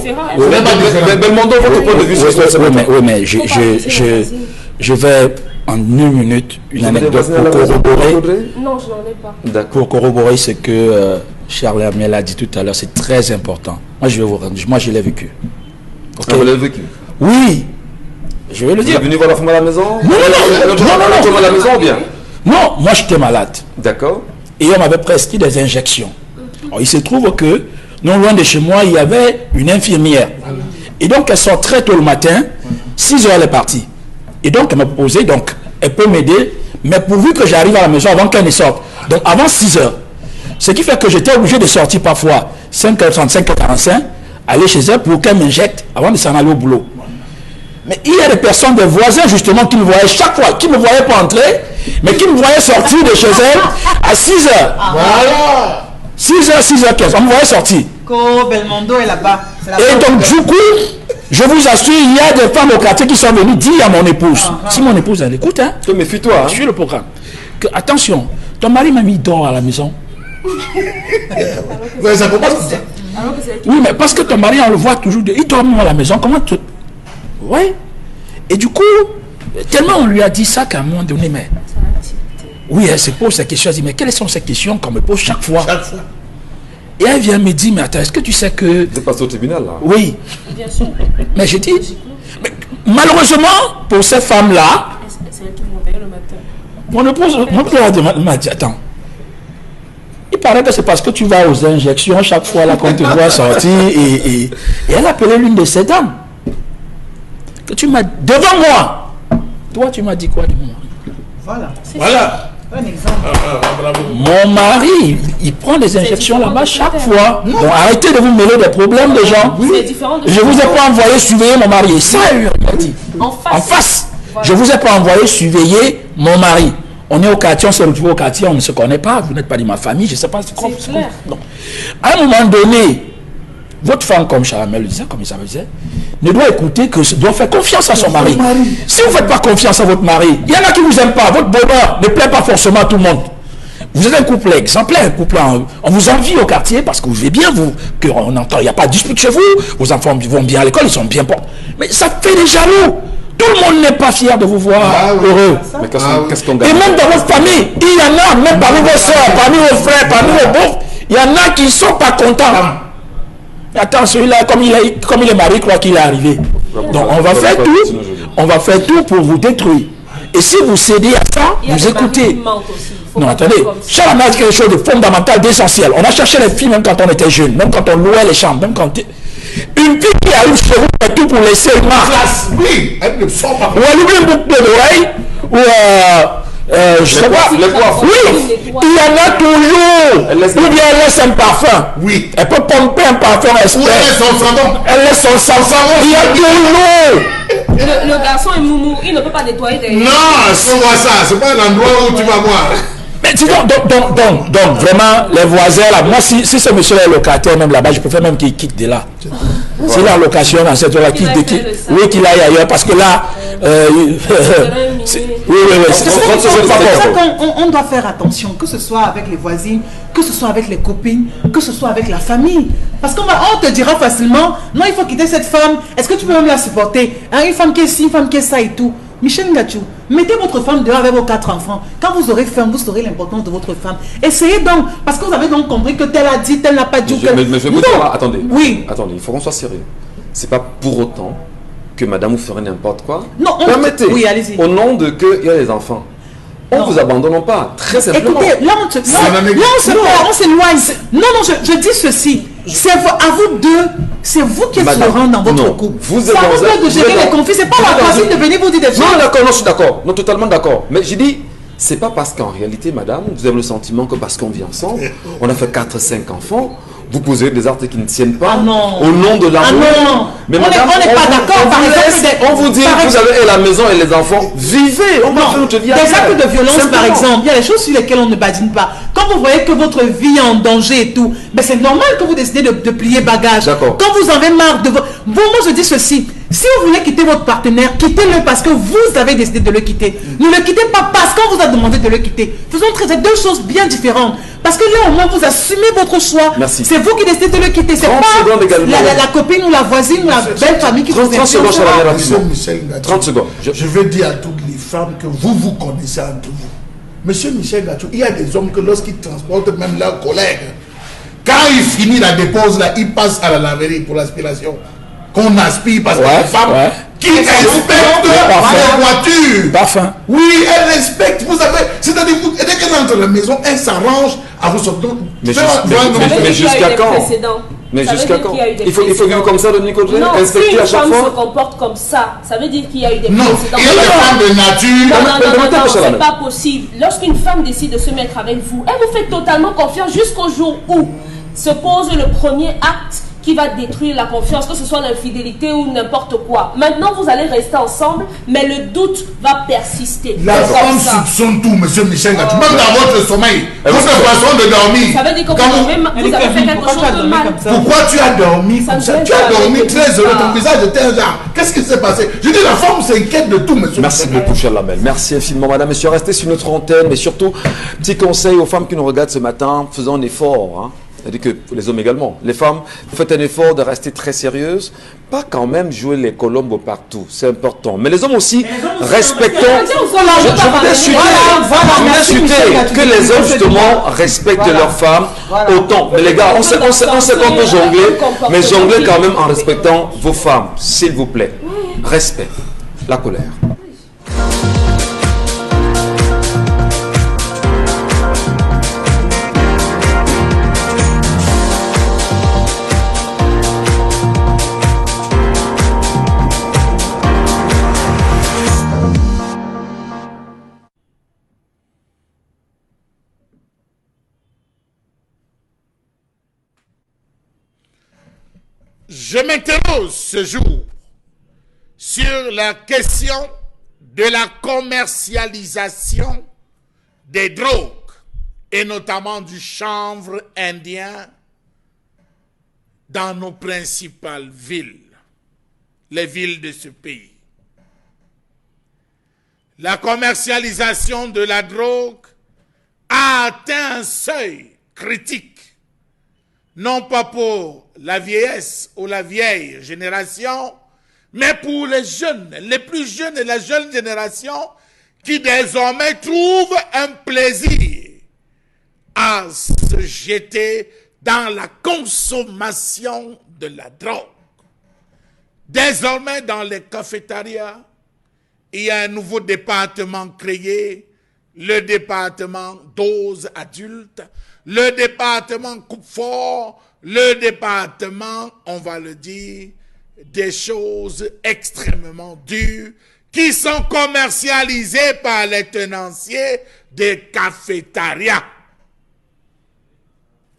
Belmondo, votre point de vue sur ça. Oui, mais je vais en une minute, une anecdote pour corroborer. Non, je n'en ai pas. Pour corroborer ce que Charles Amiel a dit tout à l'heure, c'est très important. Moi, je vais vous rendre. Moi, je l'ai vécu. Okay. Vous l'avez vécu? Oui, je vais le dire. Vous êtes venu voir la femme à la maison? Non, à la maison ou bien? Non, moi j'étais malade. D'accord. Et on m'avait prescrit des injections. Alors, il se trouve que non loin de chez moi, il y avait une infirmière. Et donc, elle sort très tôt le matin, 6 heures, elle est partie. Et donc, elle m'a proposé, donc, elle peut m'aider, mais pourvu que j'arrive à la maison avant qu'elle ne sorte. Donc, avant 6 heures. Ce qui fait que j'étais obligé de sortir parfois 5h30, 5h45, aller chez elle pour qu'elle m'injecte avant de s'en aller au boulot. Mais il y a des personnes, des voisins justement, qui me voyaient chaque fois, qui ne me voyaient pas entrer, mais qui me voyaient sortir de chez elle à 6h. Voilà. 6h, 6h15, on me voyait sortir. Belmondo est là-bas. Et donc, du coup, je vous assure, il y a des femmes au quartier qui sont venues dire à mon épouse, si mon épouse elle écoute, hein, méfie-toi. Hein. je suis le programme, que attention, ton mari m'a mis dehors à la maison. Ouais, ça commence comme ça. Oui, mais parce que ton mari, on le voit toujours, il dort à la maison, comment tu... Oui. Et du coup, tellement on lui a dit ça qu'à un moment donné, mais... Oui, elle se pose ces questions, elle dit, mais quelles sont ces questions qu'on me pose chaque fois? Chaque fois. Et elle vient me dire, mais attends, est-ce que tu sais que... Vous êtes passé au tribunal, là. Bien Oui. sûr. Mais j'ai dit, mais malheureusement, pour ces femmes-là, C'est elle qui vous réveille le matin. mon épouse m'a dit, attends, il paraît que c'est parce que tu vas aux injections chaque fois là qu'on te voit sortir et elle a appelé l'une de ces dames. Que tu m'as, devant moi, toi tu m'as dit quoi de mon mari? Voilà. Voilà. Un exemple. Bravo. Mon mari, il prend des injections là-bas chaque fois. Donc arrêtez de vous mêler des problèmes des gens. C'est différent de... Je vous ai pas envoyé surveiller mon mari. Et ça, il m'a dit. En face. En face. Voilà. Je vous ai pas envoyé surveiller mon mari. On est au quartier, on s'est retrouvé au quartier, on ne se connaît pas. Vous n'êtes pas de ma famille, je ne sais pas. C'est clair. Non. À un moment donné, votre femme, comme Charamel le disait, comme il disait, ne doit écouter que doit faire confiance à son mari. Si vous ne faites pas confiance à votre mari, il y en a qui ne vous aiment pas. Votre bonheur ne plaît pas forcément à tout le monde. Vous êtes un couple exemplaire, un couple, on vous envie au quartier parce que vous vivez bien, qu'on entend, il n'y a pas de dispute chez vous, vos enfants vont bien à l'école, ils sont bien portés. Mais ça fait des jaloux. Tout le monde n'est pas fier de vous voir heureux. Mais qu'est-ce qu'on gagne? Et même dans votre famille, il y en a, même parmi vos soeurs, parmi vos frères, parmi vos beaux, il y en a qui ne sont pas contents. Attends, celui-là, comme il est marié, croit qu'il est arrivé. Donc on va faire tout pour vous détruire. Et si vous cédez à ça, vous écoutez. Non, attendez, Charles a dit quelque chose de fondamental, d'essentiel. On a cherché les filles même quand on était jeune, même quand on louait les chambres, même quand... Une fille qui arrive chez vous fait tout pour laisser une marque. Oui, elle ne sort pas. Ou elle oublie une boucle d'oreille, ou je sais pas. Les coiffes. Oui, il y en a toujours. Ou bien elle laisse un parfum. Oui. Elle peut pomper un parfum Où exprès. elle est son savon? Elle laisse son savon. Il y a toujours. Le garçon est moumou, il ne peut pas nettoyer derrière. Non, c'est pas ça. C'est pas l'endroit où tu vas voir. Mais donc, vraiment, les voisins là, moi si ce monsieur est locataire même là-bas, je préfère même qu'il quitte de là. S'il est en location dans cette zone-là, qu'il aille ailleurs, parce que là, oui, C'est ça qu'on doit faire attention, que ce soit avec les voisines, que ce soit avec les copines, que ce soit avec la famille. Parce qu'on te dira facilement, non, il faut quitter cette femme, est-ce que tu peux même la supporter, hein, une femme qui est ci, une femme qui est ça et tout. Michel Ngachou, mettez votre femme dehors avec vos 4 enfants. Quand vous aurez faim, vous saurez l'importance de votre femme. Essayez donc, parce que vous avez donc compris que tel a dit, tel n'a pas dit. Mais je vais vous dire, attendez. Oui. Attendez, il faut qu'on soit sérieux. C'est pas pour autant que madame vous ferait n'importe quoi. Non, permettez. Oui, allez-y. Au nom de que il y a les enfants. On ne vous abandonne pas, très simplement. Écoutez, là on s'éloigne. Non, je dis ceci. C'est à vous deux, c'est vous qui êtes serein dans votre couple. Vous êtes ça vous plaît de gérer les conflits, c'est pas la voisine de venir vous dire des choses. Non, d'accord, non, je suis d'accord. Non, totalement d'accord. Mais j'ai dit, c'est pas parce qu'en réalité, madame, vous avez le sentiment que parce qu'on vit ensemble, on a fait 4-5 enfants, vous posez des actes qui ne tiennent pas au nom de l'amour. Non, mais on madame, n'est pas d'accord. Par exemple, on vous dit, vous avez la maison et les enfants, vivez. On va faire notre vie. Des actes de violence, par exemple, il y a des choses sur lesquelles on ne badine pas. Quand vous voyez que votre vie est en danger et tout, ben c'est normal que vous décidez de plier bagage. Quand vous en avez marre de votre... Bon, moi je dis ceci. Si vous voulez quitter votre partenaire, quittez-le parce que vous avez décidé de le quitter. Ne le quittez pas parce qu'on vous a demandé de le quitter. Faisons c'est deux choses bien différentes. Parce que là, au moins, vous assumez votre choix. C'est vous qui décidez de le quitter. C'est pas la copine ou la voisine ou la belle famille qui vous fait 30 secondes, Michel Ngachou. 30 secondes. Je veux dire à toutes les femmes que vous connaissez entre vous. Monsieur Michel Ngachou, il y a des hommes que lorsqu'ils transportent même leurs collègues, quand il finit la dépose, là, ils passent à la laverie pour l'aspiration. Qu'on aspire parce que les femmes qui respectent la voiture. Parfum. Oui, elles respectent. Vous avez, c'est-à-dire, dès qu'elles entrent dans la maison, elles s'arrangent à vous sortir. Mais jusqu'à quand? Mais ça veut jusqu'à dire quand qu'il y a eu des il faut vivre précédents. comme ça, Dominique Audrey? Non, si Inspecter une à chaque femme se fois? comporte comme ça veut dire qu'il y a eu des Non, précédents. il y a des femmes de nature. Non, Salamé. c'est pas possible. Lorsqu'une femme décide de se mettre avec vous, elle vous fait totalement confiance jusqu'au jour où se pose le premier acte qui va détruire la confiance, que ce soit l'infidélité ou n'importe quoi. Maintenant, vous allez rester ensemble, mais le doute va persister. La C'est femme comme ça. soupçonne tout, monsieur Michel Gatou. Même dans votre sommeil, votre façon de dormir. Ça veut dire que Quand vous avez fait quelque chose de mal. Pourquoi tu as dormi Ça comme ça? ne Tu as vient pas dormi avec très heureux, ça. ton visage était un genre. Qu'est-ce qui s'est passé? Je dis, la femme s'inquiète de tout, monsieur. Merci beaucoup, cher Lamel. Merci infiniment, madame. Monsieur, restez sur notre antenne, mais surtout, petit conseil aux femmes qui nous regardent ce matin, faisons un effort. Hein. C'est-à-dire que pour les hommes également. Les femmes, faites un effort de rester très sérieuses, pas quand même jouer les colombes partout. C'est important. Mais les hommes aussi, respectons. Je voudrais insulter que les hommes, justement, respectent leurs femmes autant. Mais les gars, on sait qu'on peut jongler, mais jongler quand même en respectant vos femmes, s'il vous plaît. Respect. La colère. Je m'interroge ce jour sur la question de la commercialisation des drogues et notamment du chanvre indien dans nos principales villes, les villes de ce pays. La commercialisation de la drogue a atteint un seuil critique, non pas pour la vieillesse ou la vieille génération, mais pour les jeunes, les plus jeunes et la jeune génération qui désormais trouvent un plaisir à se jeter dans la consommation de la drogue. Désormais, dans les cafétérias, il y a un nouveau département créé, le département doses adultes, le département coupe-fort, le département, on va le dire, des choses extrêmement dures qui sont commercialisées par les tenanciers des cafétérias.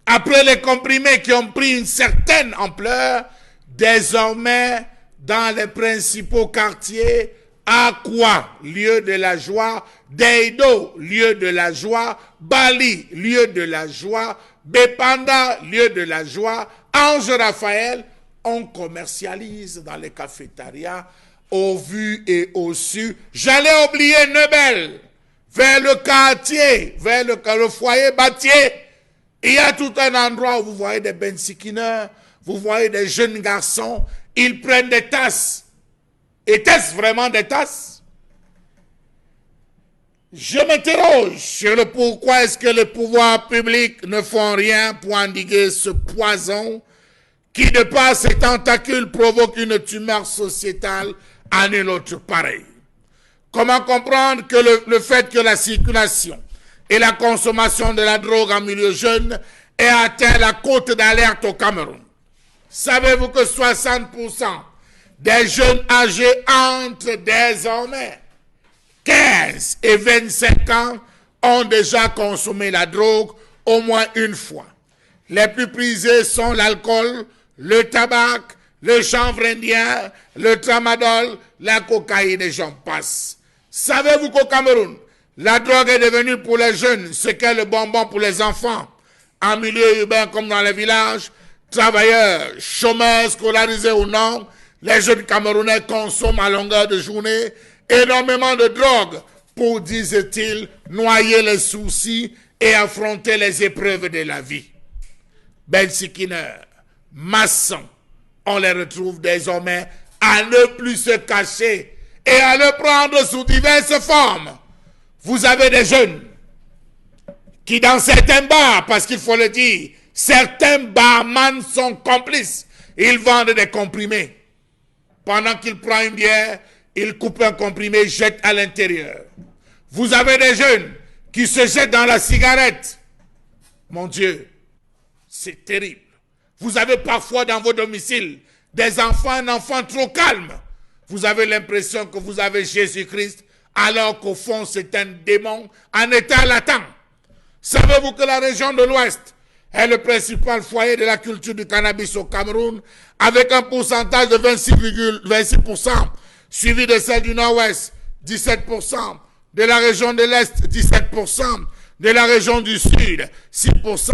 Après les comprimés qui ont pris une certaine ampleur, désormais, dans les principaux quartiers, Aqua, lieu de la joie, Deido, lieu de la joie, Bali, lieu de la joie, Bepanda, lieu de la joie, Ange Raphaël, on commercialise dans les cafétérias au vu et au su. J'allais oublier Nebel, vers le quartier, vers le foyer Batier. Il y a tout un endroit où vous voyez des bensikineurs, vous voyez des jeunes garçons, ils prennent des tasses. Était-ce vraiment des tasses? Je m'interroge sur le pourquoi est-ce que les pouvoirs publics ne font rien pour endiguer ce poison qui, de par ses tentacules, provoque une tumeur sociétale à nul autre pareil. Comment comprendre que le fait que la circulation et la consommation de la drogue en milieu jeune ait atteint la cote d'alerte au Cameroun? Savez-vous que 60% des jeunes âgés entre désormais 15 et 25 ans ont déjà consommé la drogue au moins une fois. Les plus prisés sont l'alcool, le tabac, le chanvre indien, le tramadol, la cocaïne et j'en passe. Savez-vous qu'au Cameroun, la drogue est devenue pour les jeunes ce qu'est le bonbon pour les enfants, en milieu urbain comme dans les villages, travailleurs, chômeurs, scolarisés ou non, les jeunes Camerounais consomment à longueur de journée énormément de drogue pour, disent-ils, noyer les soucis et affronter les épreuves de la vie. Bensikineurs, maçons, on les retrouve désormais à ne plus se cacher et à le prendre sous diverses formes. Vous avez des jeunes qui, dans certains bars, parce qu'il faut le dire, certains barman sont complices. Ils vendent des comprimés. Pendant qu'il prend une bière, il coupe un comprimé, jette à l'intérieur. Vous avez des jeunes qui se jettent dans la cigarette. Mon Dieu, c'est terrible. Vous avez parfois dans vos domiciles des enfants, un enfant trop calme. Vous avez l'impression que vous avez Jésus-Christ, alors qu'au fond, c'est un démon en état latent. Savez-vous que la région de l'Ouest est le principal foyer de la culture du cannabis au Cameroun, avec un pourcentage de 26,26%, suivi de celle du Nord-Ouest, 17%, de la région de l'Est, 17%, de la région du Sud, 6%,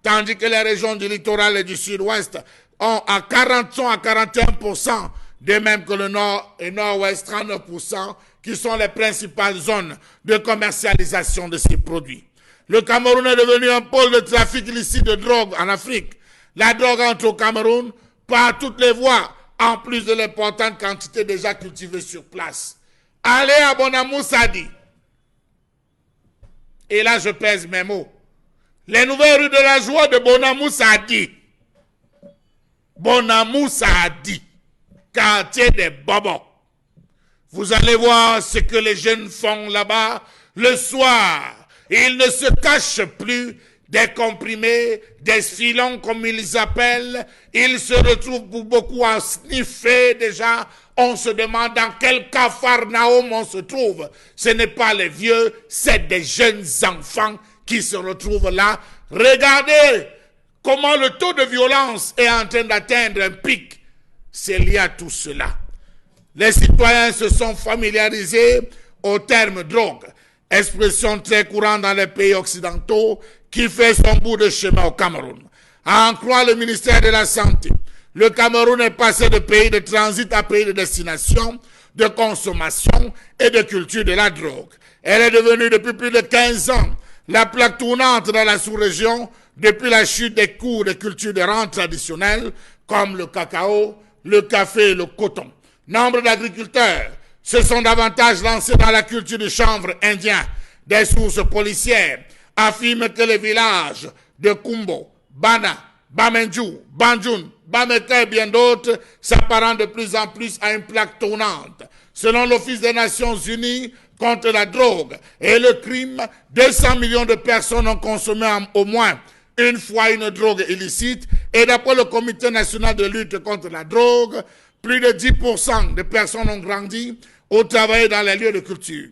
tandis que les régions du littoral et du Sud-Ouest sont à 41%, de même que le Nord et Nord-Ouest, 39%, qui sont les principales zones de commercialisation de ces produits. Le Cameroun est devenu un pôle de trafic illicite de drogue en Afrique. La drogue entre au Cameroun par toutes les voies, en plus de l'importante quantité déjà cultivée sur place. Allez à Bonamou Sadi. Et là, je pèse mes mots. Les nouvelles rues de la joie de Bonamou Sadi. Bonamou Sadi, quartier des Bobos. Vous allez voir ce que les jeunes font là-bas le soir. Ils ne se cachent plus des comprimés, des filons comme ils les appellent. Ils se retrouvent pour beaucoup à sniffer déjà. On se demande dans quel capharnaüm on se trouve. Ce n'est pas les vieux, c'est des jeunes enfants qui se retrouvent là. Regardez comment le taux de violence est en train d'atteindre un pic. C'est lié à tout cela. Les citoyens se sont familiarisés au terme drogue, expression très courante dans les pays occidentaux qui fait son bout de chemin au Cameroun. À en croire le ministère de la Santé, le Cameroun est passé de pays de transit à pays de destination, de consommation et de culture de la drogue. Elle est devenue depuis plus de 15 ans la plaque tournante dans la sous-région depuis la chute des cours de culture de rente traditionnelles comme le cacao, le café et le coton. Nombre d'agriculteurs se sont davantage lancés dans la culture du chanvre indien. Des sources policières affirment que les villages de Kumbo, Bana, Bamenju, Banjun, Bameka et bien d'autres s'apparentent de plus en plus à une plaque tournante. Selon l'Office des Nations Unies contre la drogue et le crime, 200 millions de personnes ont consommé au moins une fois une drogue illicite et d'après le Comité national de lutte contre la drogue, plus de 10% de personnes ont grandi ou travaillé dans les lieux de culture.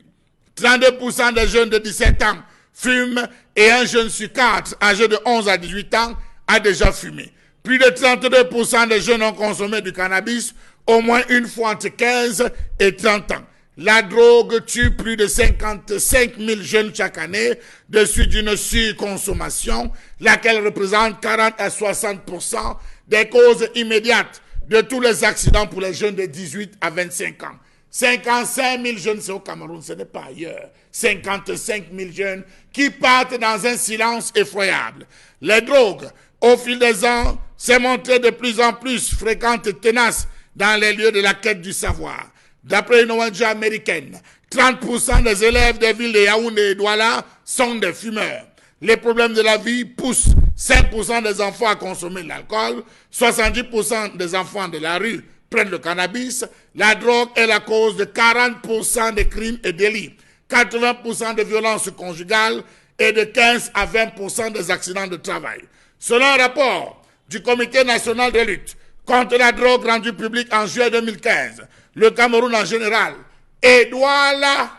32% des jeunes de 17 ans fument et un jeune sur 4 âgé de 11 à 18 ans a déjà fumé. Plus de 32% des jeunes ont consommé du cannabis au moins une fois entre 15 et 30 ans. La drogue tue plus de 55 000 jeunes chaque année de suite d'une surconsommation, laquelle représente 40 à 60% des causes immédiates de tous les accidents pour les jeunes de 18 à 25 ans. 55 000 jeunes, c'est au Cameroun, ce n'est pas ailleurs. 55 000 jeunes qui partent dans un silence effroyable. Les drogues, au fil des ans, s'est montré de plus en plus fréquentes et tenaces dans les lieux de la quête du savoir. D'après une ONG américaine, 30% des élèves des villes de Yaoundé et Douala sont des fumeurs. Les problèmes de la vie poussent 5% des enfants à consommer de l'alcool, 70% des enfants de la rue prennent le cannabis. La drogue est la cause de 40% des crimes et délits, 80% de violences conjugales et de 15 à 20% des accidents de travail. Selon un rapport du Comité national de lutte contre la drogue rendu public en juillet 2015, le Cameroun en général et Douala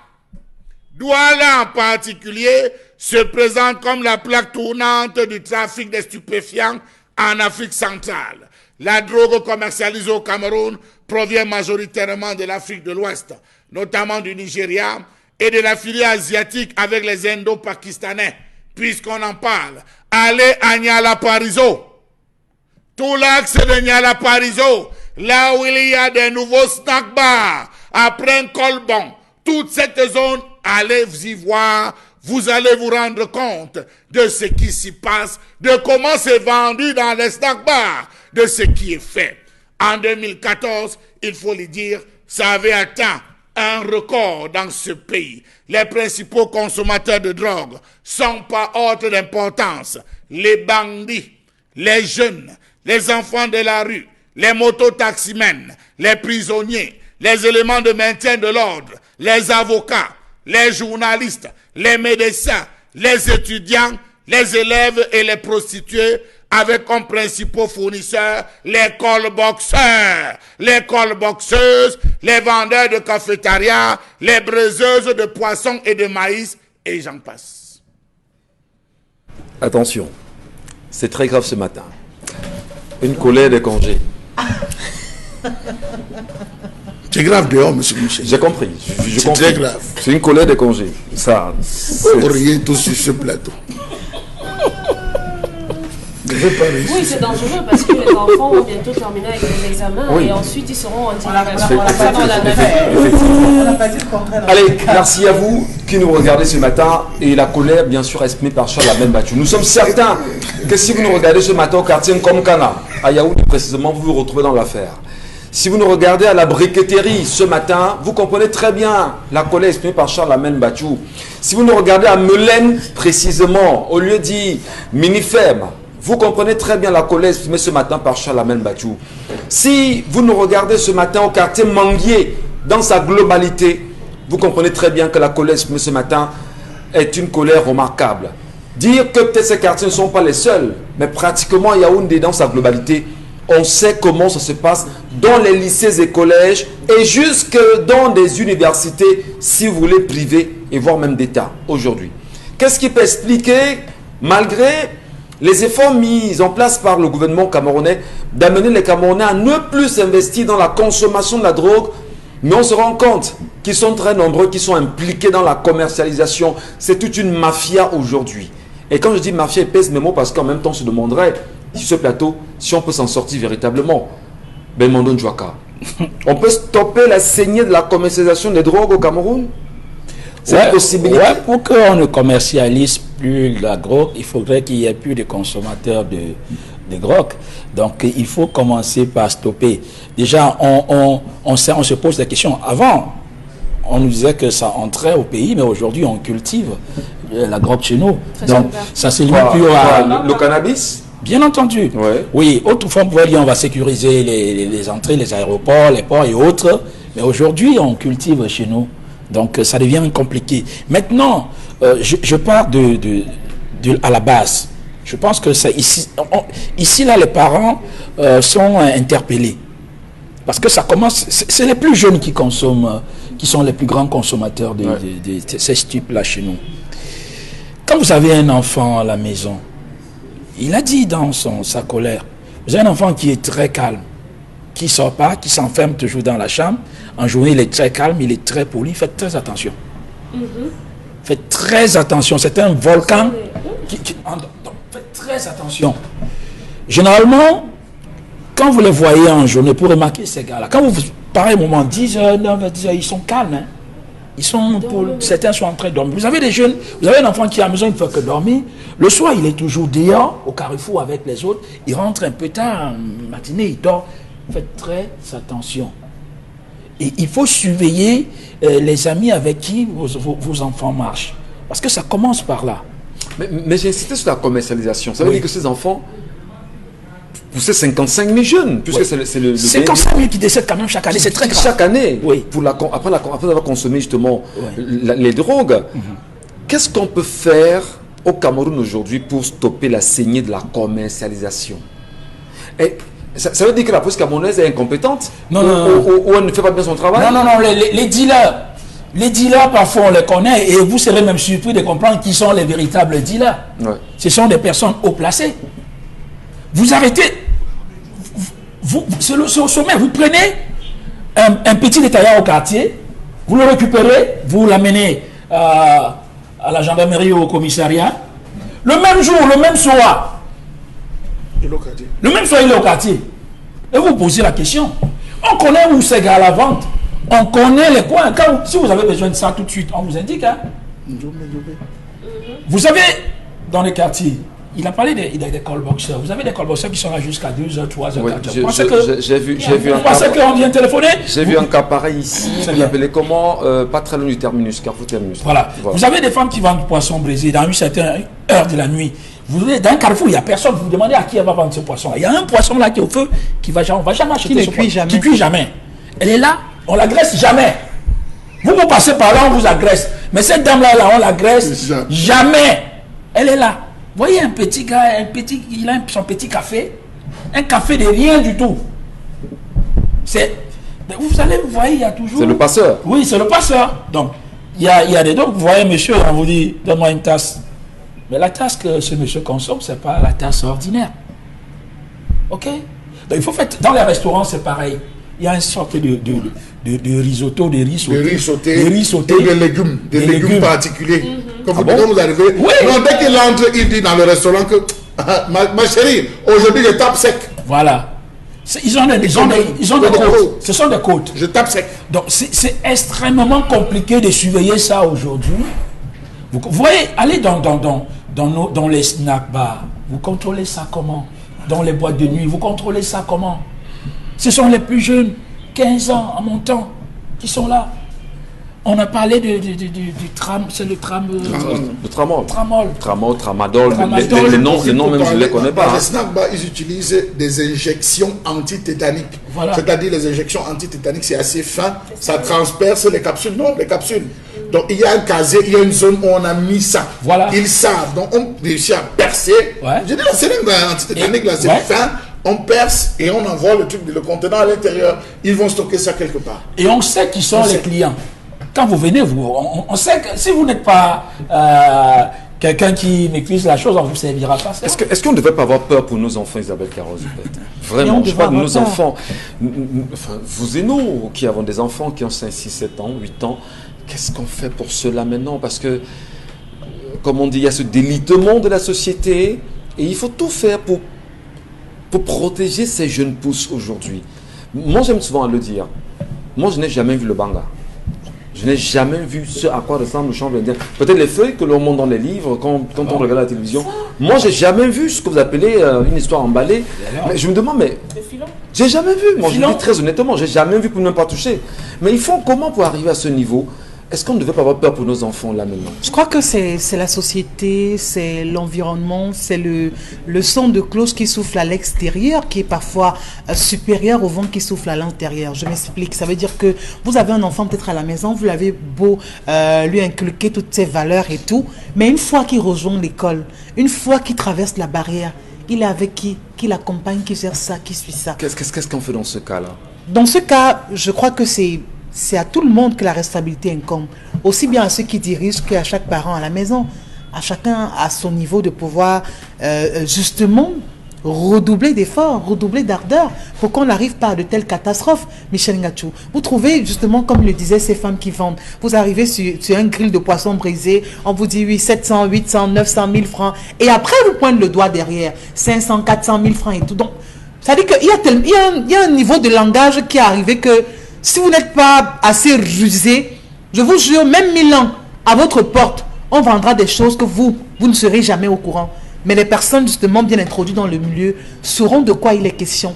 en particulier se présente comme la plaque tournante du trafic des stupéfiants en Afrique centrale. La drogue commercialisée au Cameroun provient majoritairement de l'Afrique de l'Ouest, notamment du Nigeria et de la filière asiatique avec les Indo-Pakistanais. Puisqu'on en parle, allez à Niala-Parizo. Tout l'axe de Niala-Parizo, là où il y a des nouveaux snack bars, après un colbon, toute cette zone, allez vous y voir, vous allez vous rendre compte de ce qui s'y passe, de comment c'est vendu dans les snack bars, de ce qui est fait. En 2014, il faut le dire, ça avait atteint un record dans ce pays. Les principaux consommateurs de drogue sont pas autres d'importance. Les bandits, les jeunes, les enfants de la rue, les mototaximens, les prisonniers, les éléments de maintien de l'ordre, les avocats, les journalistes, les médecins, les étudiants, les élèves et les prostituées avec comme principaux fournisseurs les colboxeurs, les colboxeuses, les vendeurs de cafétéria, les braiseuses de poissons et de maïs, et j'en passe. Attention, c'est très grave ce matin. Une colère de congé. C'est grave dehors, monsieur Michel. J'ai compris. C'est très grave. C'est une colère de congé. Ça. Vous riez tous sur ce plateau. Oui, c'est dangereux parce que les enfants vont bientôt terminer avec les examens et ensuite ils seront en direction. Allez, merci à vous qui nous regardez ce matin. Et la colère, bien sûr, exprimée par Charles Lamine Bachou. Nous sommes certains que si vous nous regardez ce matin au quartier Nkomkana, à Yaoundé précisément, vous vous retrouvez dans l'affaire. Si vous nous regardez à la briqueterie ce matin, vous comprenez très bien la colère exprimée par Charles Lamine Bachou. Si vous nous regardez à Melaine précisément, au lieu dit Minifem, vous comprenez très bien la colère exprimée ce matin par Charles Lamine Bachou. Si vous nous regardez ce matin au quartier Manguier, dans sa globalité, vous comprenez très bien que la colère exprimée ce matin est une colère remarquable. Dire que peut-être ces quartiers ne sont pas les seuls, mais pratiquement Yaoundé dans sa globalité, on sait comment ça se passe dans les lycées et collèges et jusque dans des universités, si vous voulez, privées et voire même d'État aujourd'hui. Qu'est-ce qui peut expliquer, malgré les efforts mis en place par le gouvernement camerounais, d'amener les Camerounais à ne plus investir dans la consommation de la drogue, mais on se rend compte qu'ils sont très nombreux, qui sont impliqués dans la commercialisation. C'est toute une mafia aujourd'hui. Et quand je dis mafia, je pèse mes mots parce qu'en même temps, on se demanderait sur ce plateau si on peut s'en sortir véritablement. Belmondo Njouaka. On peut stopper la saignée de la commercialisation des drogues au Cameroun? C'est une possibilité. Ouais, pour qu'on ne commercialise plus la drogue, il faudrait qu'il n'y ait plus de consommateurs de drogue. Donc il faut commencer par stopper. Déjà, on se pose des questions. Avant, on nous disait que ça entrait au pays, mais aujourd'hui, on cultive la drogue chez nous. Donc ça se limite plus à... Le cannabis? Bien entendu. Ouais. Oui, autrefois, on pouvait dire on va sécuriser les entrées, les aéroports, les ports et autres. Mais aujourd'hui, on cultive chez nous. Donc, ça devient compliqué. Maintenant, je pars à la base. Je pense que c'est ici, là, les parents sont interpellés. Parce que ça commence... C'est les plus jeunes qui consomment, qui sont les plus grands consommateurs de ces types-là chez nous. Quand vous avez un enfant à la maison, il a dit dans sa colère, vous avez un enfant qui est très calme, qui ne sort pas, qui s'enferme toujours dans la chambre. En journée, il est très calme, il est très poli. Faites très attention. Faites très attention. C'est un volcan. Donc, faites très attention. Généralement, quand vous les voyez en journée, pour remarquer ces gars-là, quand vous, pareil moment, 10h, 9h, 10h, ils sont calmes. Hein. Certains sont en train de dormir. Vous avez des jeunes, vous avez un enfant qui à la maison, il ne fait que dormir. Le soir, il est toujours dehors, au carrefour avec les autres. Il rentre un peu tard, en matinée, il dort. Faites très attention. Et il faut surveiller les amis avec qui vos enfants marchent. Parce que ça commence par là. Mais j'ai insisté sur la commercialisation. Ça veut dire que ces enfants poussaient 55 000 jeunes. Puisque c'est le 55 000 qui décèdent quand même chaque année. C'est très grave. Chaque année. Oui. Après avoir consommé justement les drogues. Qu'est-ce qu'on peut faire au Cameroun aujourd'hui pour stopper la saignée de la commercialisation? Et ça veut dire que la police camerounaise est incompétente? Non. Ou elle ne fait pas bien son travail? Non. Les dealers, parfois on les connaît et vous serez même surpris de comprendre qui sont les véritables dealers. Ouais. Ce sont des personnes haut placées. Vous arrêtez, c'est au sommet, vous prenez un petit détaillant au quartier, vous le récupérez, vous l'amenez à la gendarmerie ou au commissariat. Le même jour, le même soir, il est au quartier. Et vous posez la question. On connaît où ces gars à la vente. On connaît les coins. Si vous avez besoin de ça tout de suite, on vous indique. Hein? Vous avez dans les quartiers, il a parlé des callboxers. Vous avez des callboxers qui sont là jusqu'à 2h, 3h, 4h. J'ai vu un cas. Vous pensez qu'on vient téléphoner? J'ai vu un cas pareil ici. Il appelé comment? Pas très loin du terminus, Carrefour Terminus. Voilà. Vous avez des femmes qui vendent du poisson brisé dans une certaine heure de la nuit. Vous êtes dans un carrefour, il n'y a personne. Vous demandez à qui elle va vendre ce poisson. Il y a un poisson là qui est au feu, on ne va jamais acheter ce poisson. Qui ne cuit jamais. Elle est là, on l'agresse jamais. Vous passez par là, on vous agresse. Mais cette dame-là, on l'agresse jamais. Elle est là. voyez un petit gars, il a son petit café, un café de rien du tout. Vous allez, vous voyez, il y a toujours... C'est le passeur. Oui, c'est le passeur. Donc, il y a des... Donc, vous voyez, monsieur, on vous dit, donne-moi une tasse. Mais la tasse que ce monsieur consomme, c'est pas la tasse ordinaire. Ok? Donc, il faut faire... Dans les restaurants, c'est pareil. Il y a une sorte de risotto, de riz sauté. De riz sauté. Et des légumes particuliers. Quand vous arrivez... Oui. Non, dès qu'il entre, il dit dans le restaurant que... ma chérie, aujourd'hui, je tape sec. Voilà. Ils ont des côtes. Ce sont des côtes. Je tape sec. Donc, c'est extrêmement compliqué de surveiller ça aujourd'hui. Vous voyez, allez dans les snack bars. Vous contrôlez ça comment? Dans les boîtes de nuit, vous contrôlez ça comment? Ce sont les plus jeunes, 15 ans en montant, qui sont là. On a parlé du tram, c'est le tram... Le tramol. Tramol, tramadol, les noms même je ne les connais pas. Dans les snack bars, ils utilisent des injections antitétaniques. Voilà. C'est-à-dire les injections antitétaniques, c'est assez fin, ça transperce les capsules. Non, les capsules. Donc il y a un casier, il y a une zone où on a mis ça. Voilà. Ils savent. Donc on réussit à percer. Ouais. Je dis la seringue antitétanique, là, c'est fin. On perce et on envoie le contenant à l'intérieur. Ils vont stocker ça quelque part. Et on sait qui sont les clients. Quand vous venez, on sait que si vous n'êtes pas quelqu'un qui maîtrise la chose, on ne vous servira pas. Est-ce qu'on ne devrait pas avoir peur pour nos enfants, Isabelle Carroz? Vraiment, je crois que nos enfants, enfin, vous et nous qui avons des enfants qui ont 5, 6, 7 ans, 8 ans, qu'est-ce qu'on fait pour cela maintenant? Parce que, comme on dit, il y a ce délitement de la société et il faut tout faire pour protéger ces jeunes pousses aujourd'hui. Moi, j'aime souvent le dire. Moi, je n'ai jamais vu le banga. Je n'ai jamais vu ce à quoi ressemble le chanvre indien. Peut-être les feuilles que l'on montre dans les livres, quand on regarde la télévision. Moi, j'ai jamais vu ce que vous appelez une histoire emballée. Mais je me demande, mais... J'ai jamais vu. Moi, je dis très honnêtement, j'ai jamais vu pour ne pas toucher. Mais ils font comment pour arriver à ce niveau? Est-ce qu'on ne devait pas avoir peur pour nos enfants là maintenant? Je crois que c'est la société, c'est l'environnement, c'est le son de cloche qui souffle à l'extérieur qui est parfois supérieur au vent qui souffle à l'intérieur. Je m'explique. Ça veut dire que vous avez un enfant peut-être à la maison, vous l'avez beau lui inculquer toutes ses valeurs et tout, mais une fois qu'il rejoint l'école, une fois qu'il traverse la barrière, il est avec qui l'accompagne, qui gère ça, qui suit ça. Qu'est-ce qu'on fait dans ce cas-là? Dans ce cas, je crois que c'est à tout le monde que la responsabilité incombe. Aussi bien à ceux qui dirigent qu'à chaque parent à la maison. À chacun à son niveau de pouvoir justement redoubler d'efforts, redoubler d'ardeur pour qu'on n'arrive pas à de telles catastrophes. Michel Ngachou, vous trouvez justement, comme le disaient ces femmes qui vendent, vous arrivez sur un grill de poisson brisé, on vous dit oui, 700, 800, 900 000 francs, et après vous pointez le doigt derrière, 500, 400 000 francs et tout. Donc, ça veut dire qu'il y a un niveau de langage qui est arrivé que si vous n'êtes pas assez rusé, je vous jure, même 1000 ans, à votre porte, on vendra des choses que vous ne serez jamais au courant. Mais les personnes justement bien introduites dans le milieu sauront de quoi il est question.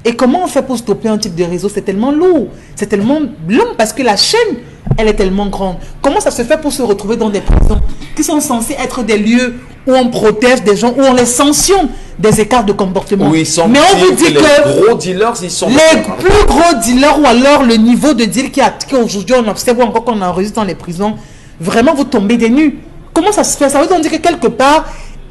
Et comment on fait pour stopper un type de réseau? C'est tellement lourd, c'est tellement long parce que la chaîne, elle est tellement grande. Comment ça se fait pour se retrouver dans des prisons qui sont censées être des lieux où on protège des gens, où on les sanctionne des écarts de comportement? Oui, mais on vous dit que les gros dealers, ils sont... Les plus gros dealers ou alors le niveau de deal qu'aujourd'hui on observe ou encore qu'on enregistre dans les prisons, vraiment vous tombez des nues. Comment ça se fait? Ça veut dire que quelque part,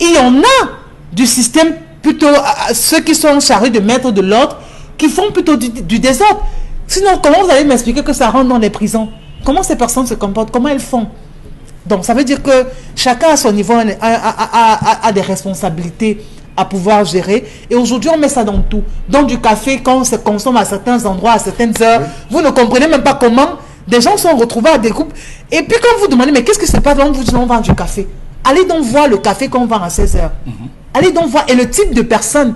il y en a du système, plutôt ceux qui sont chargés de mettre de l'ordre, qui font plutôt du désordre. Sinon, comment vous allez m'expliquer que ça rentre dans les prisons? Comment ces personnes se comportent? Comment elles font? Donc, ça veut dire que chacun à son niveau a des responsabilités à pouvoir gérer. Et aujourd'hui, on met ça dans tout. Dans du café, quand on se consomme à certains endroits, à certaines heures, vous ne comprenez même pas comment des gens sont retrouvés à des groupes. Et puis, quand vous demandez, mais qu'est-ce qui se passe? On vous dit, on vend du café. Allez donc voir le café qu'on vend à 16 heures. Allez donc voir. Et le type de personnes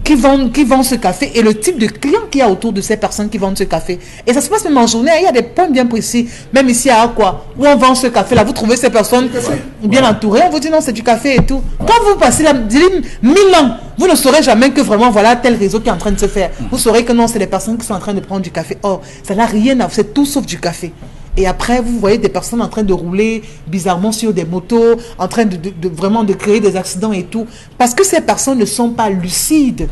qui vendent ce café et le type de clients qu'il y a autour de ces personnes qui vendent ce café. Et ça se passe même en journée. Il y a des points bien précis. Même ici à Aqua, où on vend ce café-là, vous trouvez ces personnes bien entourées. On vous dit non, c'est du café et tout. Quand vous passez là, 1000 ans, vous ne saurez jamais que vraiment, voilà tel réseau qui est en train de se faire. Vous saurez que non, c'est les personnes qui sont en train de prendre du café. Or, ça n'a rien à voir. C'est tout sauf du café. Et après, vous voyez des personnes en train de rouler bizarrement sur des motos, en train de vraiment de créer des accidents et tout. Parce que ces personnes ne sont pas lucides.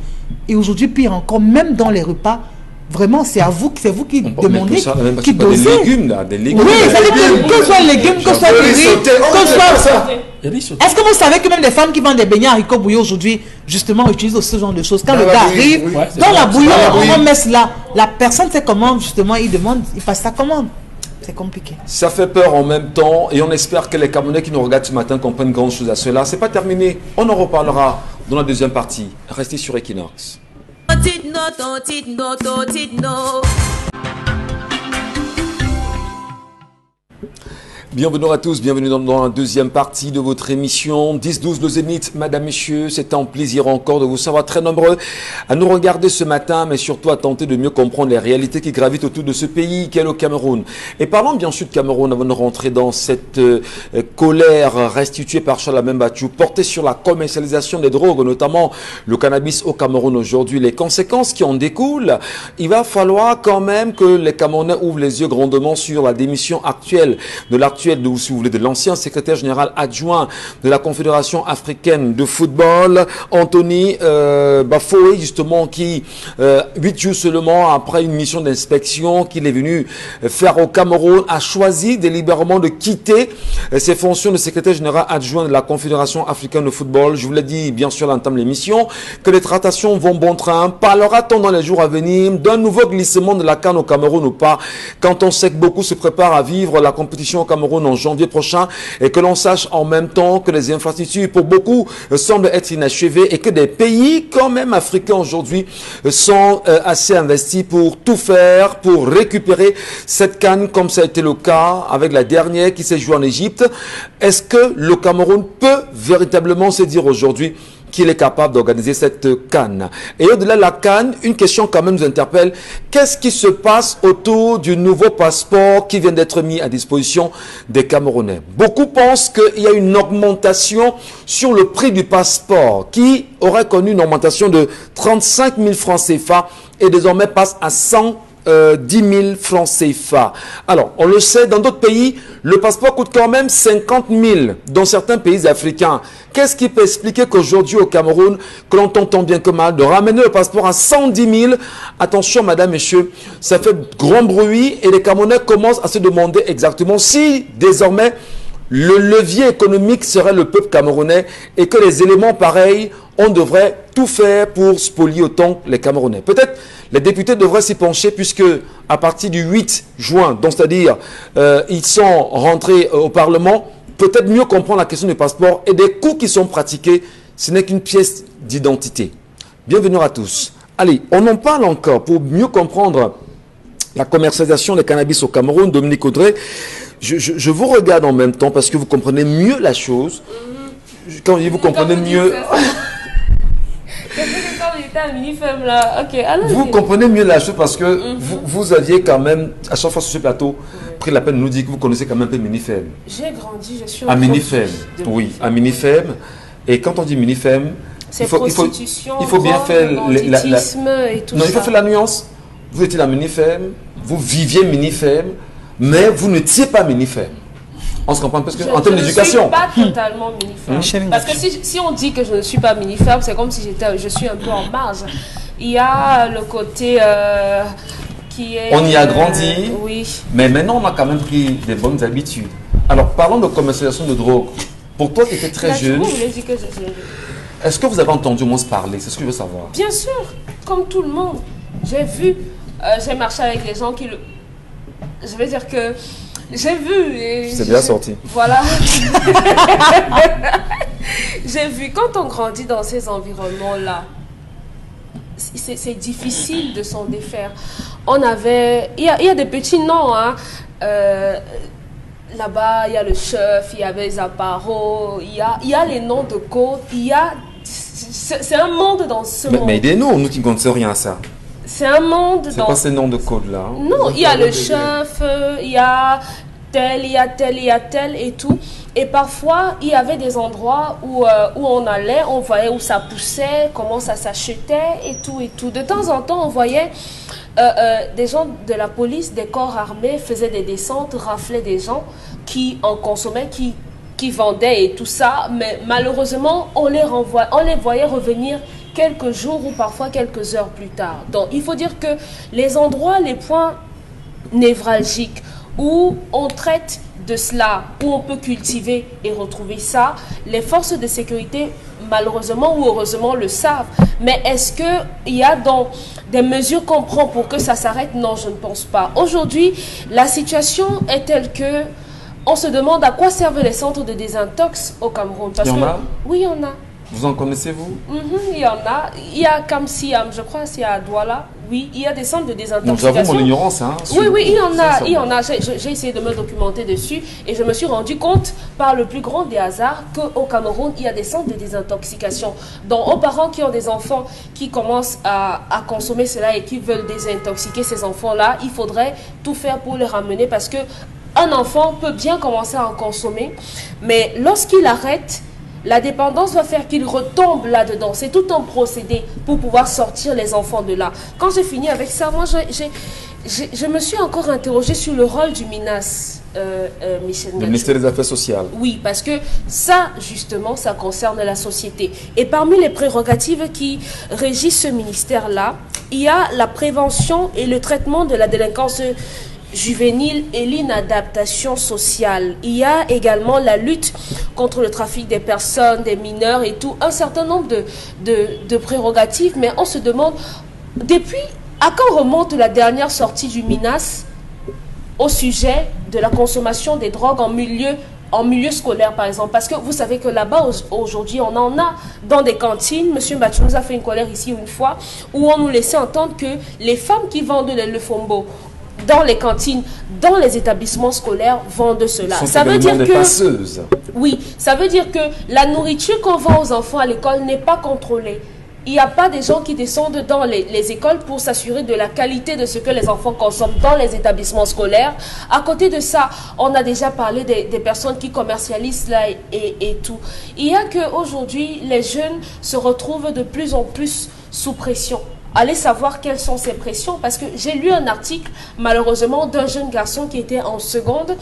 Et aujourd'hui, pire encore, même dans les repas, vraiment, c'est vous qui demandez, qui dosez. Des légumes, là, des légumes. Oui, ça veut dire que ce soit légumes, que ce soit des riz, que ce soit... Est-ce que vous savez que même les femmes qui vendent des beignets haricots bouillis aujourd'hui, justement, utilisent ce genre de choses? Quand le gars arrive, dans la bouillon, on remet cela. La personne sait comment, justement, il demande, il passe sa commande. C'est compliqué. Ça fait peur en même temps et on espère que les Camerounais qui nous regardent ce matin comprennent grand chose à cela. C'est pas terminé. On en reparlera dans la deuxième partie. Restez sur Equinox. Bienvenue à tous, bienvenue dans la deuxième partie de votre émission 10-12 le Zénith. Madame, Messieurs, c'est un plaisir encore de vous savoir très nombreux à nous regarder ce matin, mais surtout à tenter de mieux comprendre les réalités qui gravitent autour de ce pays qu'est le Cameroun. Et parlons bien sûr de Cameroun avant de rentrer dans cette colère restituée par Charles Membachou, portée sur la commercialisation des drogues, notamment le cannabis au Cameroun aujourd'hui. Les conséquences qui en découlent, il va falloir quand même que les Camerounais ouvrent les yeux grandement sur la démission actuelle si vous voulez, de l'ancien secrétaire général adjoint de la Confédération africaine de football, Anthony Bafoué, justement, qui, 8 jours seulement après une mission d'inspection qu'il est venu faire au Cameroun, a choisi délibérément de quitter ses fonctions de secrétaire général adjoint de la Confédération africaine de football. Je vous l'ai dit, bien sûr, à l'entame de l'émission, que les tractations vont bon train. Parlera-t-on dans les jours à venir d'un nouveau glissement de la CAN au Cameroun ou pas, quand on sait que beaucoup se préparent à vivre la compétition au Cameroun en janvier prochain et que l'on sache en même temps que les infrastructures pour beaucoup semblent être inachevées et que des pays quand même africains aujourd'hui sont assez investis pour tout faire pour récupérer cette CAN comme ça a été le cas avec la dernière qui s'est jouée en Égypte. Est-ce que le Cameroun peut véritablement se dire aujourd'hui qu'il est capable d'organiser cette CAN? Et au-delà de la CAN, une question quand même nous interpelle. Qu'est-ce qui se passe autour du nouveau passeport qui vient d'être mis à disposition des Camerounais? Beaucoup pensent qu'il y a une augmentation sur le prix du passeport qui aurait connu une augmentation de 35 000 francs CFA et désormais passe à 10 000 francs CFA. Alors, on le sait, dans d'autres pays, le passeport coûte quand même 50 000 dans certains pays africains. Qu'est-ce qui peut expliquer qu'aujourd'hui au Cameroun, que l'on entend bien que mal, de ramener le passeport à 110 000? Attention, madame, messieurs, ça fait grand bruit et les Camerounais commencent à se demander exactement si désormais le levier économique serait le peuple camerounais et que les éléments pareils, on devrait tout faire pour spolier autant les Camerounais. Peut-être les députés devraient s'y pencher puisque à partir du 8 juin, donc c'est-à-dire ils sont rentrés au Parlement, peut-être mieux comprendre la question du passeport et des coûts qui sont pratiqués, ce n'est qu'une pièce d'identité. Bienvenue à tous. Allez, on en parle encore pour mieux comprendre la commercialisation des cannabis au Cameroun. Dominique Audrey, je vous regarde en même temps parce que vous comprenez mieux la chose. Quand je dis vous comprenez mieux... Vous comprenez mieux la chose parce que vous aviez quand même, à chaque fois sur ce plateau, pris la peine de nous dire que vous connaissez quand même un peu Minifem. J'ai grandi, je suis à Minifem. Oui, à Minifem. Et quand on dit Minifem, il faut bien faire et tout non, ça. il faut faire la nuance. Vous étiez à Minifem, vous viviez Minifem, mais vous ne tiez pas Minifem. On se comprend parce que en termes d'éducation. Je ne suis pas totalement Minifem. Parce que si on dit que je ne suis pas Minifem, c'est comme si je suis un peu en marge. Il y a le côté qui est... On y a grandi, oui. Mais maintenant on a quand même pris des bonnes habitudes. Alors parlons de commercialisation de drogue. Pour toi qui étais très jeune, est-ce que vous avez entendu au moins se parler? C'est ce que je veux savoir. Bien sûr, comme tout le monde. J'ai vu, j'ai marché avec les gens qui le... Je vais dire que... J'ai vu. C'est bien sorti. Voilà. J'ai vu, quand on grandit dans ces environnements-là, c'est difficile de s'en défaire. On avait... Il y a des petits noms, hein. Là-bas, il y a le chef, il y avait Zaparo, il y a les noms de code, il y a... C'est un monde dans ce monde. Mais aidez-nous, nous qui ne connaissons rien à ça. C'est un monde c'est pas ces noms de code-là. Non, il y a le chef, il y a tel, il y a tel, il y a tel et tout. Et parfois, il y avait des endroits où on allait, on voyait où ça poussait, comment ça s'achetait et tout et tout. De temps en temps, on voyait des gens de la police, des corps armés faisaient des descentes, raflaient des gens qui en consommaient, qui vendaient et tout ça. Mais malheureusement, on les voyait revenir quelques jours ou parfois quelques heures plus tard. Donc, il faut dire que les endroits, les points névralgiques où on traite de cela, où on peut cultiver et retrouver ça, les forces de sécurité, malheureusement ou heureusement, le savent. Mais est-ce qu'il y a donc des mesures qu'on prend pour que ça s'arrête? Non, je ne pense pas. Aujourd'hui, la situation est telle que on se demande à quoi servent les centres de désintox au Cameroun. Parce Il y en a? Oui, il y en a. Vous en connaissez-vous? Il y en a. Il y a Kamsiam, je crois, c'est à Douala. Oui, il y a des centres de désintoxication. J'avoue mon ignorance. Hein, Oui, il y en a. Il y en a. J'ai essayé de me documenter dessus et je me suis rendu compte, par le plus grand des hasards, qu'au Cameroun, il y a des centres de désintoxication. Donc, aux parents qui ont des enfants qui commencent à consommer cela et qui veulent désintoxiquer ces enfants-là, il faudrait tout faire pour les ramener parce que un enfant peut bien commencer à en consommer, mais lorsqu'il arrête, la dépendance va faire qu'il retombe là-dedans. C'est tout un procédé pour pouvoir sortir les enfants de là. Quand j'ai fini avec ça, moi, je me suis encore interrogée sur le rôle du MINAS, Michel Gadjou. Le ministère des Affaires sociales. Oui, parce que ça, justement, ça concerne la société. Et parmi les prérogatives qui régissent ce ministère-là, il y a la prévention et le traitement de la délinquance juvénile et l'inadaptation sociale. Il y a également la lutte contre le trafic des personnes, des mineurs et tout, un certain nombre de prérogatives, mais on se demande, depuis, à quand remonte la dernière sortie du MINAS au sujet de la consommation des drogues en milieu scolaire, par exemple, parce que vous savez que là-bas, aujourd'hui, on en a dans des cantines. Monsieur Mbachou nous a fait une colère ici une fois, où on nous laissait entendre que les femmes qui vendent le fombo dans les cantines, dans les établissements scolaires, vendent cela. Ça veut dire que passeuses. Oui, ça veut dire que la nourriture qu'on vend aux enfants à l'école n'est pas contrôlée. Il n'y a pas des gens qui descendent dans les écoles pour s'assurer de la qualité de ce que les enfants consomment dans les établissements scolaires. À côté de ça, on a déjà parlé des personnes qui commercialisent là et tout. Il y a qu'aujourd'hui, les jeunes se retrouvent de plus en plus sous pression. Allez savoir quelles sont ces pressions, parce que j'ai lu un article, malheureusement, d'un jeune garçon qui était en seconde,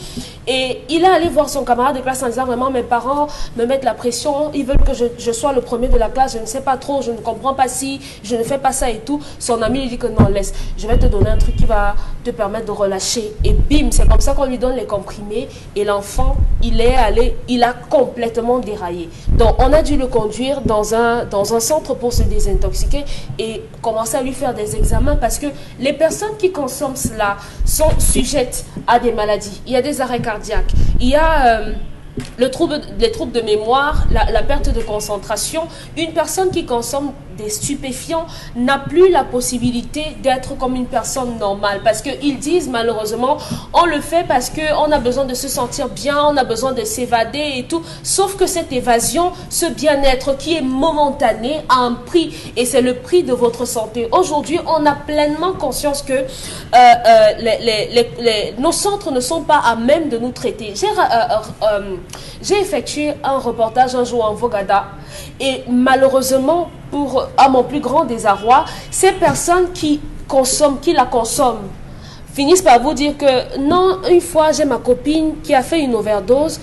et il est allé voir son camarade de classe en disant vraiment, mes parents me mettent la pression, ils veulent que je sois le premier de la classe, je ne sais pas trop, je ne comprends pas si, je ne fais pas ça et tout. Son ami lui dit que non, laisse, je vais te donner un truc qui va te permettre de relâcher. Et bim, c'est comme ça qu'on lui donne les comprimés, et l'enfant, il a complètement déraillé. Donc, on a dû le conduire dans un centre pour se désintoxiquer, et commencer à lui faire des examens, parce que les personnes qui consomment cela sont sujettes à des maladies. Il y a des arrêts cardiaques, il y a les troubles de mémoire, la perte de concentration. Une personne qui consomme des stupéfiants n'a plus la possibilité d'être comme une personne normale, parce qu'ils disent malheureusement on le fait parce qu'on a besoin de se sentir bien, on a besoin de s'évader et tout, sauf que cette évasion, ce bien-être qui est momentané a un prix, et c'est le prix de votre santé. Aujourd'hui, on a pleinement conscience que nos centres ne sont pas à même de nous traiter. J'ai effectué un reportage un jour en Vogada, et malheureusement, à mon plus grand désarroi, ces personnes qui la consomment finissent par vous dire que non, une fois j'ai ma copine qui a fait une overdose,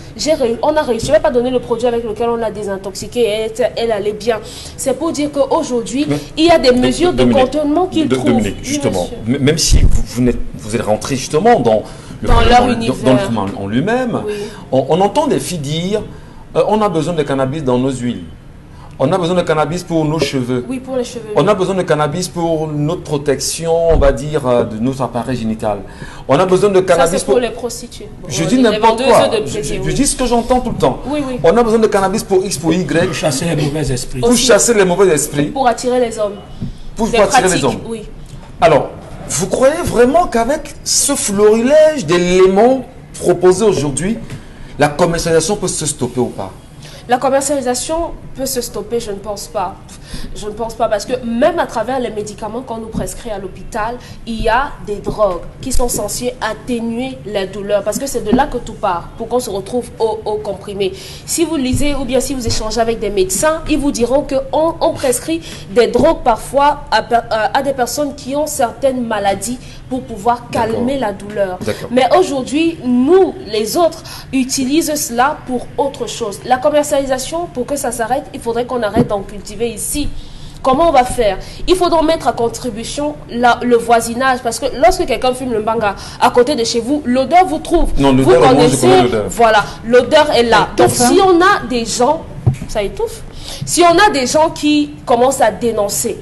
on a réussi, je ne vais pas donner le produit avec lequel on l'a désintoxiqué, et elle allait bien. C'est pour dire qu'aujourd'hui, il y a des mesures de contournement qu'ils trouvent. Dominique, justement, même si vous êtes rentré justement dans leur univers en lui-même, oui. On entend des filles dire on a besoin de cannabis dans nos huiles. On a besoin de cannabis pour nos cheveux. Oui, pour les cheveux. On a besoin de cannabis pour notre protection, on va dire, de notre appareil génital. On a besoin de cannabis. Ça, c'est pour les prostituées. Je dis n'importe quoi. Je dis ce que j'entends tout le temps. Oui. On a besoin de cannabis pour X, pour Y. Pour chasser les mauvais esprits. Pour chasser les mauvais esprits. Pour attirer les hommes. Pour attirer les hommes. Oui. Alors, vous croyez vraiment qu'avec ce florilège d'éléments proposés aujourd'hui, la commercialisation peut se stopper ou pas? La commercialisation peut se stopper, je ne pense pas. Je ne pense pas, parce que même à travers les médicaments qu'on nous prescrit à l'hôpital, il y a des drogues qui sont censées atténuer la douleur, parce que c'est de là que tout part, pour qu'on se retrouve au comprimé. Si vous lisez ou bien si vous échangez avec des médecins, ils vous diront qu'on prescrit des drogues parfois à des personnes qui ont certaines maladies pour pouvoir calmer la douleur. Mais aujourd'hui, nous, les autres, utilisent cela pour autre chose. La commercialisation, pour que ça s'arrête, il faudrait qu'on arrête d'en cultiver ici. Comment on va faire? Il faudra mettre à contribution le voisinage, parce que lorsque quelqu'un fume le mbanga à côté de chez vous, l'odeur vous trouve. Non, vous l'odeur, connaissez, moi, je connais l'odeur. voilà, l'odeur est là. Donc si on a des gens, ça étouffe, si on a des gens qui commencent à dénoncer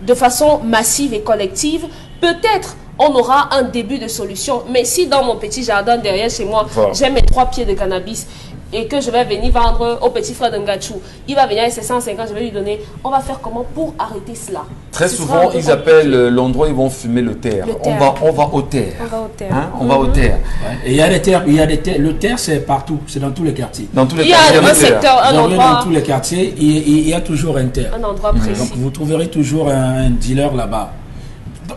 de façon massive et collective, peut-être on aura un début de solution. Mais si dans mon petit jardin derrière chez moi, j'ai mes 3 pieds de cannabis et que je vais venir vendre au petit frère de Ngachou, il va venir avec ses 150, je vais lui donner. On va faire comment pour arrêter cela? Très souvent, ils appellent l'endroit où ils vont fumer le terre. On va au terre. On va au terre. Hein? On va au terre. Ouais. Et il y a des terres, le terre c'est partout, c'est dans tous les quartiers. Dans tous les Il y a quartiers, un secteur, un endroit. Dans tous les quartiers, il y a toujours un terre. Un endroit précis. Donc vous trouverez toujours un dealer là-bas.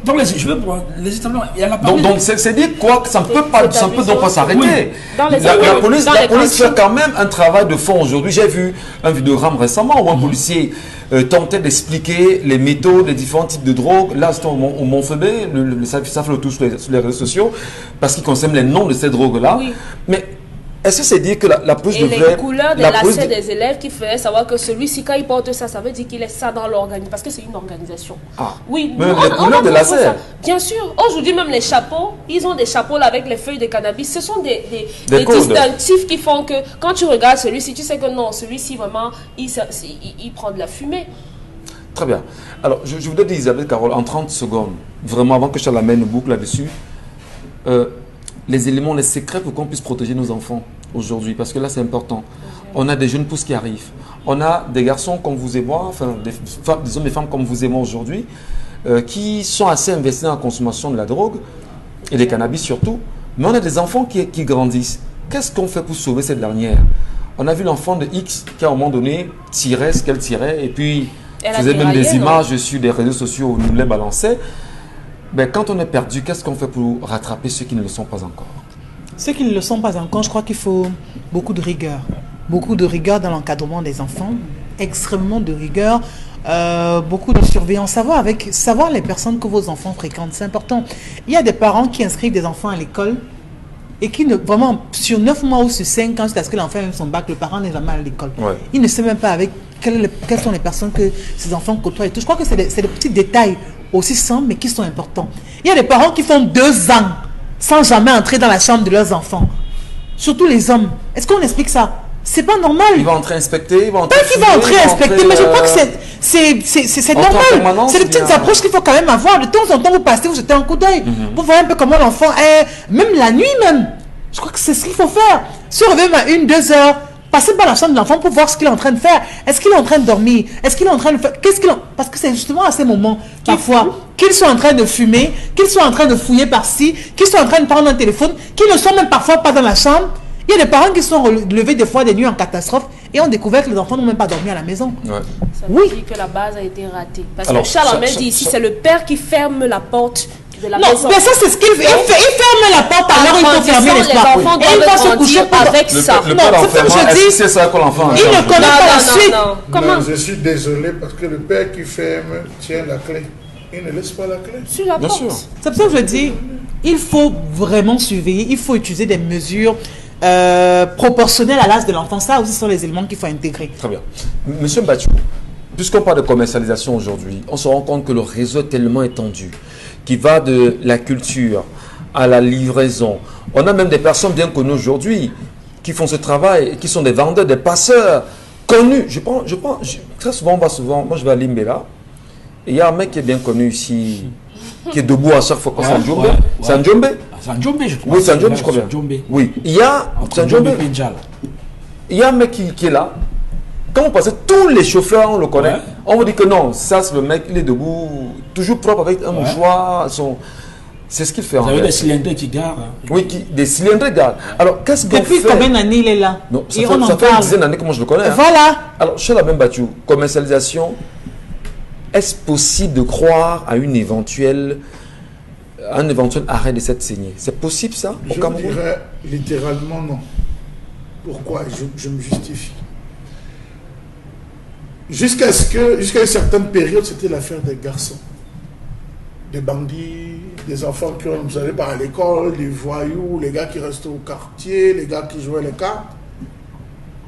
Dans les établissements, il y a la donc c'est dire quoi que ça ne peut pas, donc pas s'arrêter. Oui. La police fait quand même un travail de fond aujourd'hui. J'ai vu un vidéogramme récemment où un policier tentait d'expliquer les méthodes, les différents types de drogues. Là, c'est au Montfebé, ça fait le tour sur les réseaux sociaux parce qu'ils consomment les noms de ces drogues-là. Oui. Mais est-ce que c'est dire que la police et devrait... les couleurs des lacets des élèves qui faisaient savoir que celui-ci, quand il porte ça, ça veut dire qu'il est ça dans l'organisation. Parce que c'est une organisation. Ah. Oui, même les couleurs des lacets. Bien sûr. Aujourd'hui, même les chapeaux, ils ont des chapeaux là avec les feuilles de cannabis. Ce sont des distinctifs qui font que quand tu regardes celui-ci, tu sais que non, celui-ci vraiment, il prend de la fumée. Très bien. Alors, je voudrais dire, Isabelle Carole, en 30 secondes, vraiment avant que je te l'amène boucle là-dessus, les éléments, les secrets pour qu'on puisse protéger nos enfants aujourd'hui, parce que là c'est important. On a des jeunes pousses qui arrivent, on a des garçons comme vous et moi, enfin des hommes et femmes comme vous et moi aujourd'hui, qui sont assez investis dans la consommation de la drogue et des cannabis surtout, mais on a des enfants qui grandissent. Qu'est-ce qu'on fait pour sauver cette dernière? On a vu l'enfant de X qui à un moment donné tirait ce qu'elle tirait et puis faisait même des images sur des réseaux sociaux où nous les balançait. Ben, quand on est perdu, qu'est-ce qu'on fait pour rattraper ceux qui ne le sont pas encore? Ceux qui ne le sont pas encore, je crois qu'il faut beaucoup de rigueur. Beaucoup de rigueur dans l'encadrement des enfants, extrêmement de rigueur, beaucoup de surveillance, savoir les personnes que vos enfants fréquentent, c'est important. Il y a des parents qui inscrivent des enfants à l'école et qui, vraiment, sur 9 mois ou sur 5 ans, jusqu'à ce que l'enfant ait son bac, le parent n'est jamais à l'école. Ouais. Il ne sait même pas avec quelles sont les personnes que ses enfants côtoient et tout. Je crois que c'est des petits détails aussi simples, mais qui sont importants. Il y a des parents qui font 2 ans sans jamais entrer dans la chambre de leurs enfants. Surtout les hommes. Est-ce qu'on explique ça? C'est pas normal. Ils vont entrer inspecter, ils vont entrer... Pas qu'ils vont entrer inspecter, mais je crois que c'est normal. C'est des petites approches qu'il faut quand même avoir. De temps en temps, vous passez, vous jetez un coup d'œil. Pour voir un peu comment l'enfant est, même la nuit même. Je crois que c'est ce qu'il faut faire. Si on revient à 1-2 heures, passez par la chambre de l'enfant pour voir ce qu'il est en train de faire. Est-ce qu'il est en train de dormir? Est-ce qu'il est en train de faire... Parce que c'est justement à ces moments, parfois, qu'ils soient en train de fumer, qu'ils soient en train de fouiller par-ci, qu'ils soient en train de prendre un téléphone, qu'ils ne sont même parfois pas dans la chambre. Il y a des parents qui sont levés des fois des nuits en catastrophe et ont découvert que les enfants n'ont même pas dormi à la maison. Ouais. Ça veut dire que la base a été ratée. Parce que Charles a même dit ici, c'est le père qui ferme la porte de la maison. Non, mais ça c'est ce qu'il fait. Il ferme la porte, alors il faut fermer les portes. Et il va se coucher avec ça. Non, c'est comme je dis. C'est ça que l'enfant. Il ne connaît pas la suite. Non, je suis désolé parce que le père qui ferme tient la clé. Il ne laisse pas la clé. Sur la porte. C'est pour ça que je dis, il faut vraiment surveiller, il faut utiliser des mesures proportionnelles à l'âge de l'enfant. Ça aussi sont les éléments qu'il faut intégrer. Très bien. Monsieur Mbachou, puisqu'on parle de commercialisation aujourd'hui, on se rend compte que le réseau est tellement étendu, qui va de la culture à la livraison. On a même des personnes bien connues aujourd'hui qui font ce travail, qui sont des vendeurs, des passeurs connus. Très souvent, moi je vais à Limbela, et il y a un mec qui est bien connu ici, qui est debout à chaque fois quand c'est un Djombe. C'est un Djombe? C'est un Djombe, je crois. Oui, c'est un Djombe, je crois bien. Oui, il y a un Djombe. Il y a un mec qui est là. Quand vous passez, tous les chauffeurs, on le connaît. Ouais. On vous dit que non, ça c'est le mec, il est debout, toujours propre avec un mouchoir. C'est ce qu'il fait. Vous avez des cylindres qui gardent. Oui, des cylindres gardent. Alors, qu'est-ce qu'on fait? Depuis combien d'années il est là? Non, ça fait une dizaine d'années que moi je le connais. Voilà. Alors, chez la même battue, commercialisation, est-ce possible de croire à un éventuel arrêt de cette saignée? C'est possible ça au Cameroun? Je dirais littéralement non. Pourquoi? Je me justifie. Jusqu'à une certaine période, c'était l'affaire des garçons. Des bandits, des enfants qui vous savez pas à l'école, des voyous, les gars qui restaient au quartier, les gars qui jouaient les cartes.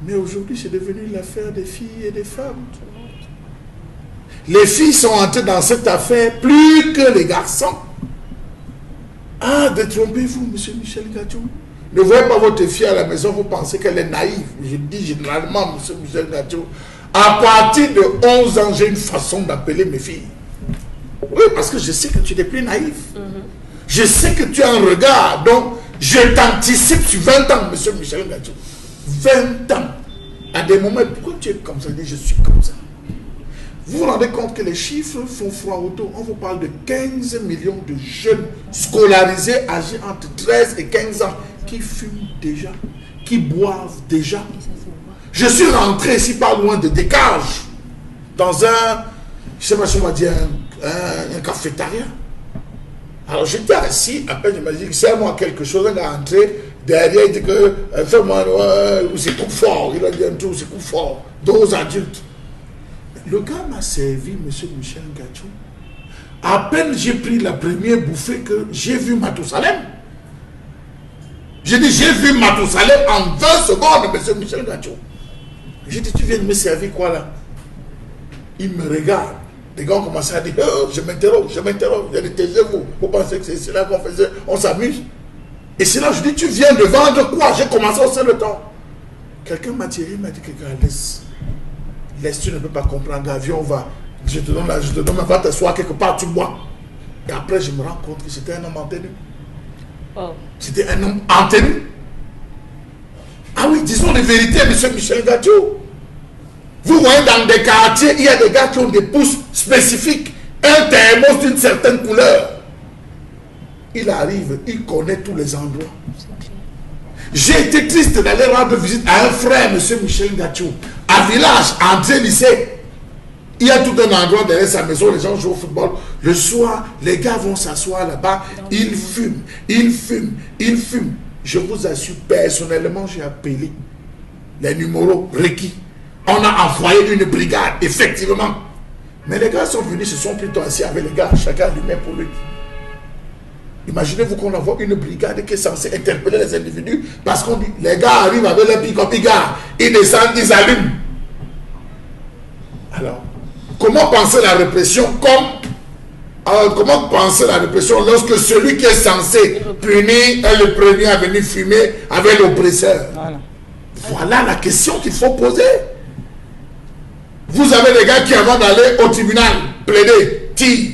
Mais aujourd'hui, c'est devenu l'affaire des filles et des femmes. Les filles sont entrées dans cette affaire plus que les garçons. Ah, détrompez-vous, monsieur Michel Gadjou. Ne voyez pas votre fille à la maison, vous pensez qu'elle est naïve. Je dis généralement, monsieur Michel Gadjou, à partir de 11 ans, j'ai une façon d'appeler mes filles. Oui, parce que je sais que tu n'es plus naïf. Je sais que tu as un regard. Donc, je t'anticipe sur 20 ans, monsieur Michel Gadjou. 20 ans. À des moments, pourquoi tu es comme ça? Je suis comme ça. Vous vous rendez compte que les chiffres font froid autour. On vous parle de 15 millions de jeunes scolarisés âgés entre 13 et 15 ans qui fument déjà, qui boivent déjà. Je suis rentré ici pas loin de Descartes, dans un, je sais pas si on va dire, un cafétéria. Alors j'étais assis, après je me dis, c'est moi quelque chose, on est entré, derrière il dit que, fais-moi, c'est coup fort, il a dit un truc, c'est coup fort, 12 adultes. Le gars m'a servi, monsieur Michel Gadjou. À peine j'ai pris la première bouffée que j'ai vu Mathusalem. J'ai dit, j'ai vu Mathusalem en 20 secondes, monsieur Michel Gadjou. J'ai dit, tu viens de me servir quoi là? Il me regarde. Les gars ont commencé à dire, oh, je m'interroge. J'ai dit, taisez-vous. Vous pensez que c'est là qu'on faisait, on s'amuse? Et c'est là, je dis, tu viens de vendre quoi? J'ai commencé au sein le temps. Quelqu'un m'a tiré, il m'a dit, quelqu'un laisse. Laisse, tu ne peux pas comprendre, Gavion, va. Je te donne, va t'asseoir quelque part, tu bois. Et après, je me rends compte que c'était un homme en tenue. Oh. C'était un homme en tenue. Ah oui, disons les vérités, monsieur Michel Gadjou. Vous voyez dans des quartiers, il y a des gars qui ont des pouces spécifiques, un thermos d'une certaine couleur. Il arrive, il connaît tous les endroits. J'ai été triste d'aller rendre visite à un frère, monsieur Michel Gadjou, à village, entrée lycée. Il y a tout un endroit derrière sa maison, les gens jouent au football. Le soir, les gars vont s'asseoir là-bas, ils fument. Je vous assure, personnellement, j'ai appelé les numéros requis. On a envoyé une brigade, effectivement. Mais les gars sont venus, se sont plutôt assis avec les gars, chacun lui-même pour lui. Imaginez-vous qu'on envoie une brigade qui est censée interpeller les individus parce qu'on dit, les gars arrivent avec leur pick-up, ils descendent, ils allument. Alors, comment penser la répression comment penser la répression lorsque celui qui est censé punir est le premier à venir fumer avec l'oppresseur? Voilà la question qu'il faut poser. Vous avez des gars qui, avant d'aller au tribunal, plaider, tirent.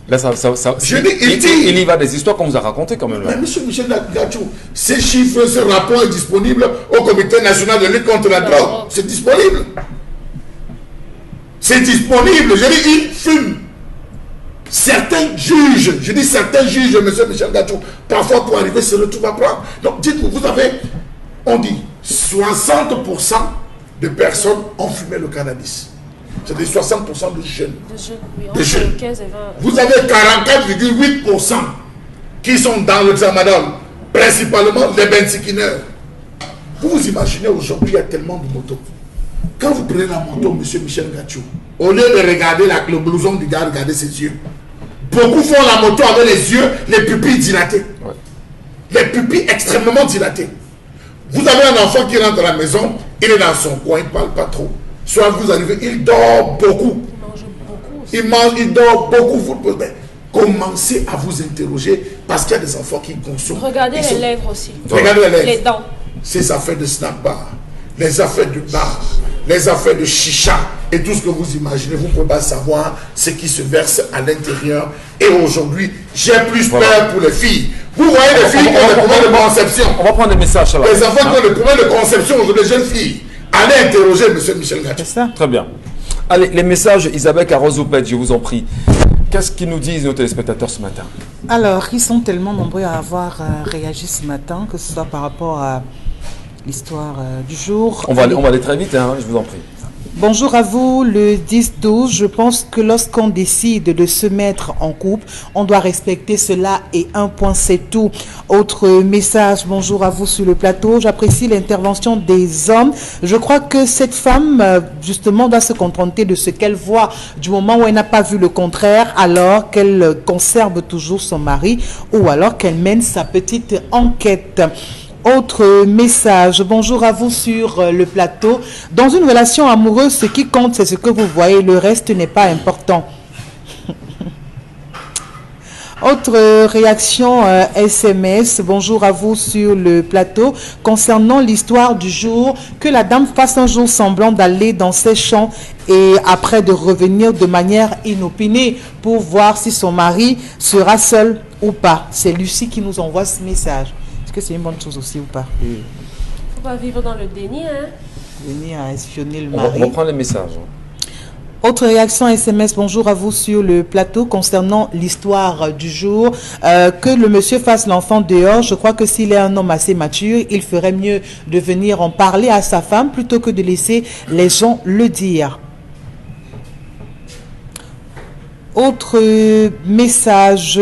Là, il y va des histoires qu'on vous a racontées quand même. Mais monsieur Michel Gadjou, ces chiffres, ce rapport est disponible au Comité national de lutte contre la drogue. C'est disponible. C'est disponible. Je dis, ils fument. Certains juges, je dis certains juges, monsieur Michel Gadjou, parfois pour arriver, se retrouvent à prendre. Donc, dites-vous, vous avez, on dit, 60% de personnes ont fumé le cannabis. C'est-à-dire 60% de jeunes. De jeunes. 15 et 20. Vous avez 44,8% qui sont dans le tramadol, principalement les benzikineurs. Vous vous imaginez, aujourd'hui, il y a tellement de motos. Quand vous prenez la moto, monsieur Michel Gadjou, au lieu de regarder le blouson du gars, regardez ses yeux. Beaucoup font la moto avec les yeux, les pupilles dilatées. Ouais. Les pupilles extrêmement dilatées. Vous avez un enfant qui rentre à la maison, il est dans son coin, il ne parle pas trop. Soit vous arrivez, il dort beaucoup. Il mange, il dort beaucoup. Vous commencez à vous interroger parce qu'il y a des enfants qui consomment. Regardez les lèvres aussi. Regardez les lèvres. Les dents. Ces affaires de snack bar, les affaires de bar, les affaires de chicha et tout ce que vous imaginez, vous ne pouvez pas savoir ce qui se verse à l'intérieur. Et aujourd'hui, j'ai plus peur pour les filles. Vous voyez les filles qui ont des problèmes de conception. On va prendre des messages. Ça va. Les enfants qui ont des problèmes de conception aujourd'hui, les jeunes filles. Allez interroger M. Michel Gadjou. C'est ça. Très bien. Allez, les messages, Isabelle Carozopet, je vous en prie. Qu'est-ce qu'ils nous disent nos téléspectateurs ce matin? Alors, ils sont tellement nombreux à avoir réagi ce matin, que ce soit par rapport à l'histoire du jour. On va aller très vite, hein, je vous en prie. Bonjour à vous, le 10-12. Je pense que lorsqu'on décide de se mettre en couple, on doit respecter cela et un point, c'est tout. Autre message, bonjour à vous sur le plateau. J'apprécie l'intervention des hommes. Je crois que cette femme, justement, doit se contenter de ce qu'elle voit. Du moment où elle n'a pas vu le contraire, alors qu'elle conserve toujours son mari ou alors qu'elle mène sa petite enquête. Autre message, bonjour à vous sur le plateau. Dans une relation amoureuse, ce qui compte, c'est ce que vous voyez, le reste n'est pas important. Autre réaction SMS, bonjour à vous sur le plateau. Concernant l'histoire du jour, que la dame fasse un jour semblant d'aller dans ses champs et après de revenir de manière inopinée pour voir si son mari sera seul ou pas. C'est Lucie qui nous envoie ce message. Est-ce que c'est une bonne chose aussi ou pas? Il ne faut pas vivre dans le déni. Hein? Venir à espionner le On mari. reprend les messages. Autre réaction SMS, bonjour à vous sur le plateau concernant l'histoire du jour. Que le monsieur fasse l'enfant dehors, je crois que s'il est un homme assez mature, il ferait mieux de venir en parler à sa femme plutôt que de laisser les gens le dire. Autre message.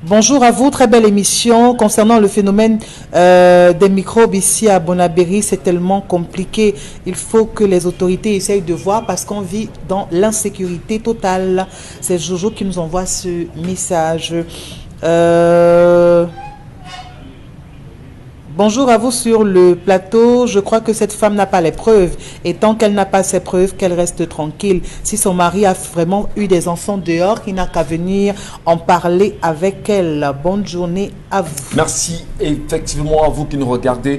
Bonjour à vous, très belle émission. Concernant le phénomène des microbes ici à Bonabéry, c'est tellement compliqué. Il faut que les autorités essayent de voir parce qu'on vit dans l'insécurité totale. C'est Jojo qui nous envoie ce message. Bonjour à vous sur le plateau. Je crois que cette femme n'a pas les preuves. Et tant qu'elle n'a pas ses preuves, qu'elle reste tranquille. Si son mari a vraiment eu des enfants dehors, il n'a qu'à venir en parler avec elle. Bonne journée à vous. Merci effectivement à vous qui nous regardez.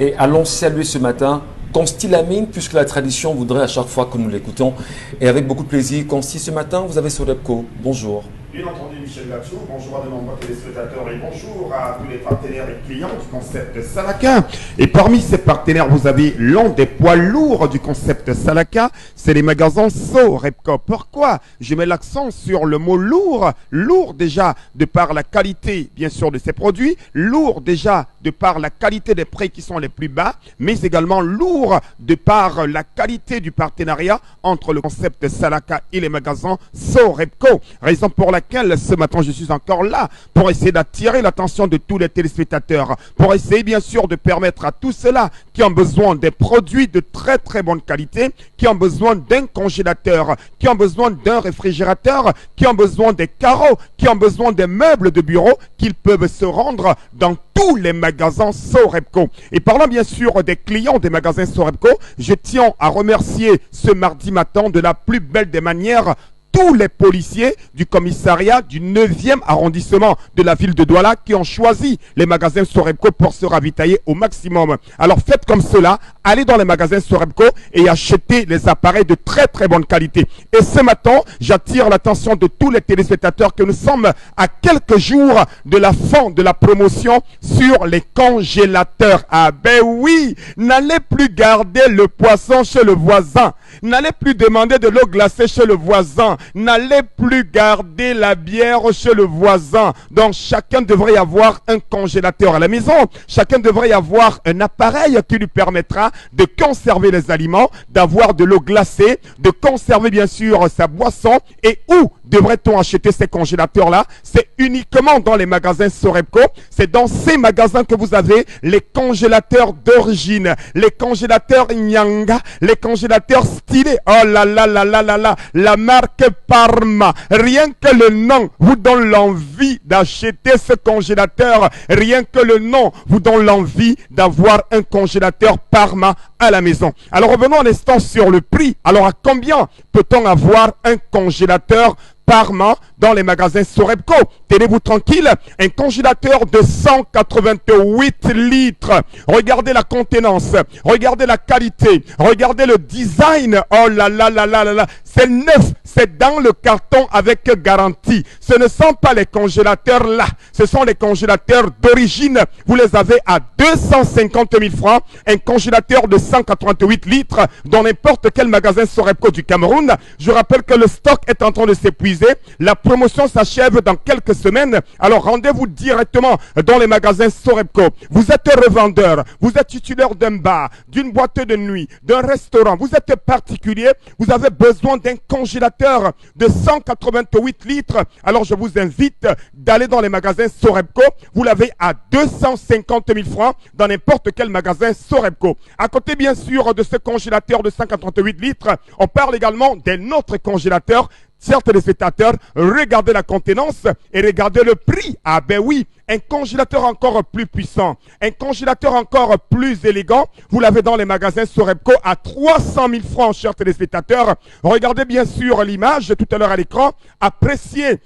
Et allons saluer ce matin Consti Lamine, puisque la tradition voudrait à chaque fois que nous l'écoutons. Et avec beaucoup de plaisir, Consti, ce matin, vous avez Sodepco. Bonjour. Bien entendu, Michel Gachou, bonjour à de nombreux téléspectateurs et bonjour à tous les partenaires et clients du concept Salaka. Et parmi ces partenaires, vous avez l'un des poids lourds du concept Salaka, c'est les magasins Sorepco. Pourquoi je mets l'accent sur le mot lourd? Lourd déjà de par la qualité, bien sûr, de ces produits, lourd déjà de par la qualité des prix qui sont les plus bas, mais également lourd de par la qualité du partenariat entre le concept Salaka et les magasins Sorepco. Raison pour laquelle ce matin je suis encore là pour essayer d'attirer l'attention de tous les téléspectateurs, pour essayer bien sûr de permettre à tous ceux-là qui ont besoin des produits de très très bonne qualité, qui ont besoin d'un congélateur, qui ont besoin d'un réfrigérateur, qui ont besoin des carreaux, qui ont besoin des meubles de bureau, qu'ils peuvent se rendre dans tous les magasins Sorepco. Et parlant bien sûr des clients des magasins Sorepco, je tiens à remercier ce mardi matin de la plus belle des manières tous les policiers du commissariat du 9e arrondissement de la ville de Douala qui ont choisi les magasins Sorepco pour se ravitailler au maximum. Alors faites comme cela, allez dans les magasins Sorepco et achetez les appareils de très très bonne qualité. Et ce matin, j'attire l'attention de tous les téléspectateurs que nous sommes à quelques jours de la fin de la promotion sur les congélateurs. Ah ben oui, n'allez plus garder le poisson chez le voisin, n'allez plus demander de l'eau glacée chez le voisin, n'allez plus garder la bière chez le voisin. Donc chacun devrait avoir un congélateur à la maison. Chacun devrait avoir un appareil qui lui permettra de conserver les aliments, d'avoir de l'eau glacée, de conserver bien sûr sa boisson. Et où devrait-on acheter ces congélateurs-là? C'est uniquement dans les magasins Sorepco. C'est dans ces magasins que vous avez les congélateurs d'origine, les congélateurs Nyanga, les congélateurs stylés. Oh là là là là là là, la marque Parma. Rien que le nom vous donne l'envie d'acheter ce congélateur. Rien que le nom vous donne l'envie d'avoir un congélateur Parma à la maison. Alors revenons un instant sur le prix. Alors à combien peut-on avoir un congélateur Parma dans les magasins Sorepco? Tenez-vous tranquille, un congélateur de 188 litres. Regardez la contenance, regardez la qualité, regardez le design. Oh là là là là là là, c'est neuf, c'est dans le carton avec garantie. Ce ne sont pas les congélateurs là, ce sont les congélateurs d'origine. Vous les avez à 250 000 francs. Un congélateur de 188 litres dans n'importe quel magasin Sorepco du Cameroun. Je rappelle que le stock est en train de s'épuiser. La promotion s'achève dans quelques semaines. Alors rendez-vous directement dans les magasins Sorepco. Vous êtes revendeur, vous êtes titulaire d'un bar, d'une boîte de nuit, d'un restaurant, vous êtes particulier, vous avez besoin d'un congélateur de 188 litres. Alors je vous invite d'aller dans les magasins Sorepco. Vous l'avez à 250 000 francs dans n'importe quel magasin Sorepco. À côté bien sûr de ce congélateur de 188 litres, on parle également d'un autre congélateur chers téléspectateurs, regardez la contenance et regardez le prix. Ah ben oui, un congélateur encore plus puissant, un congélateur encore plus élégant. Vous l'avez dans les magasins Sorebco à 300 000 francs, chers téléspectateurs. Regardez bien sûr l'image tout à l'heure à l'écran. Appréciez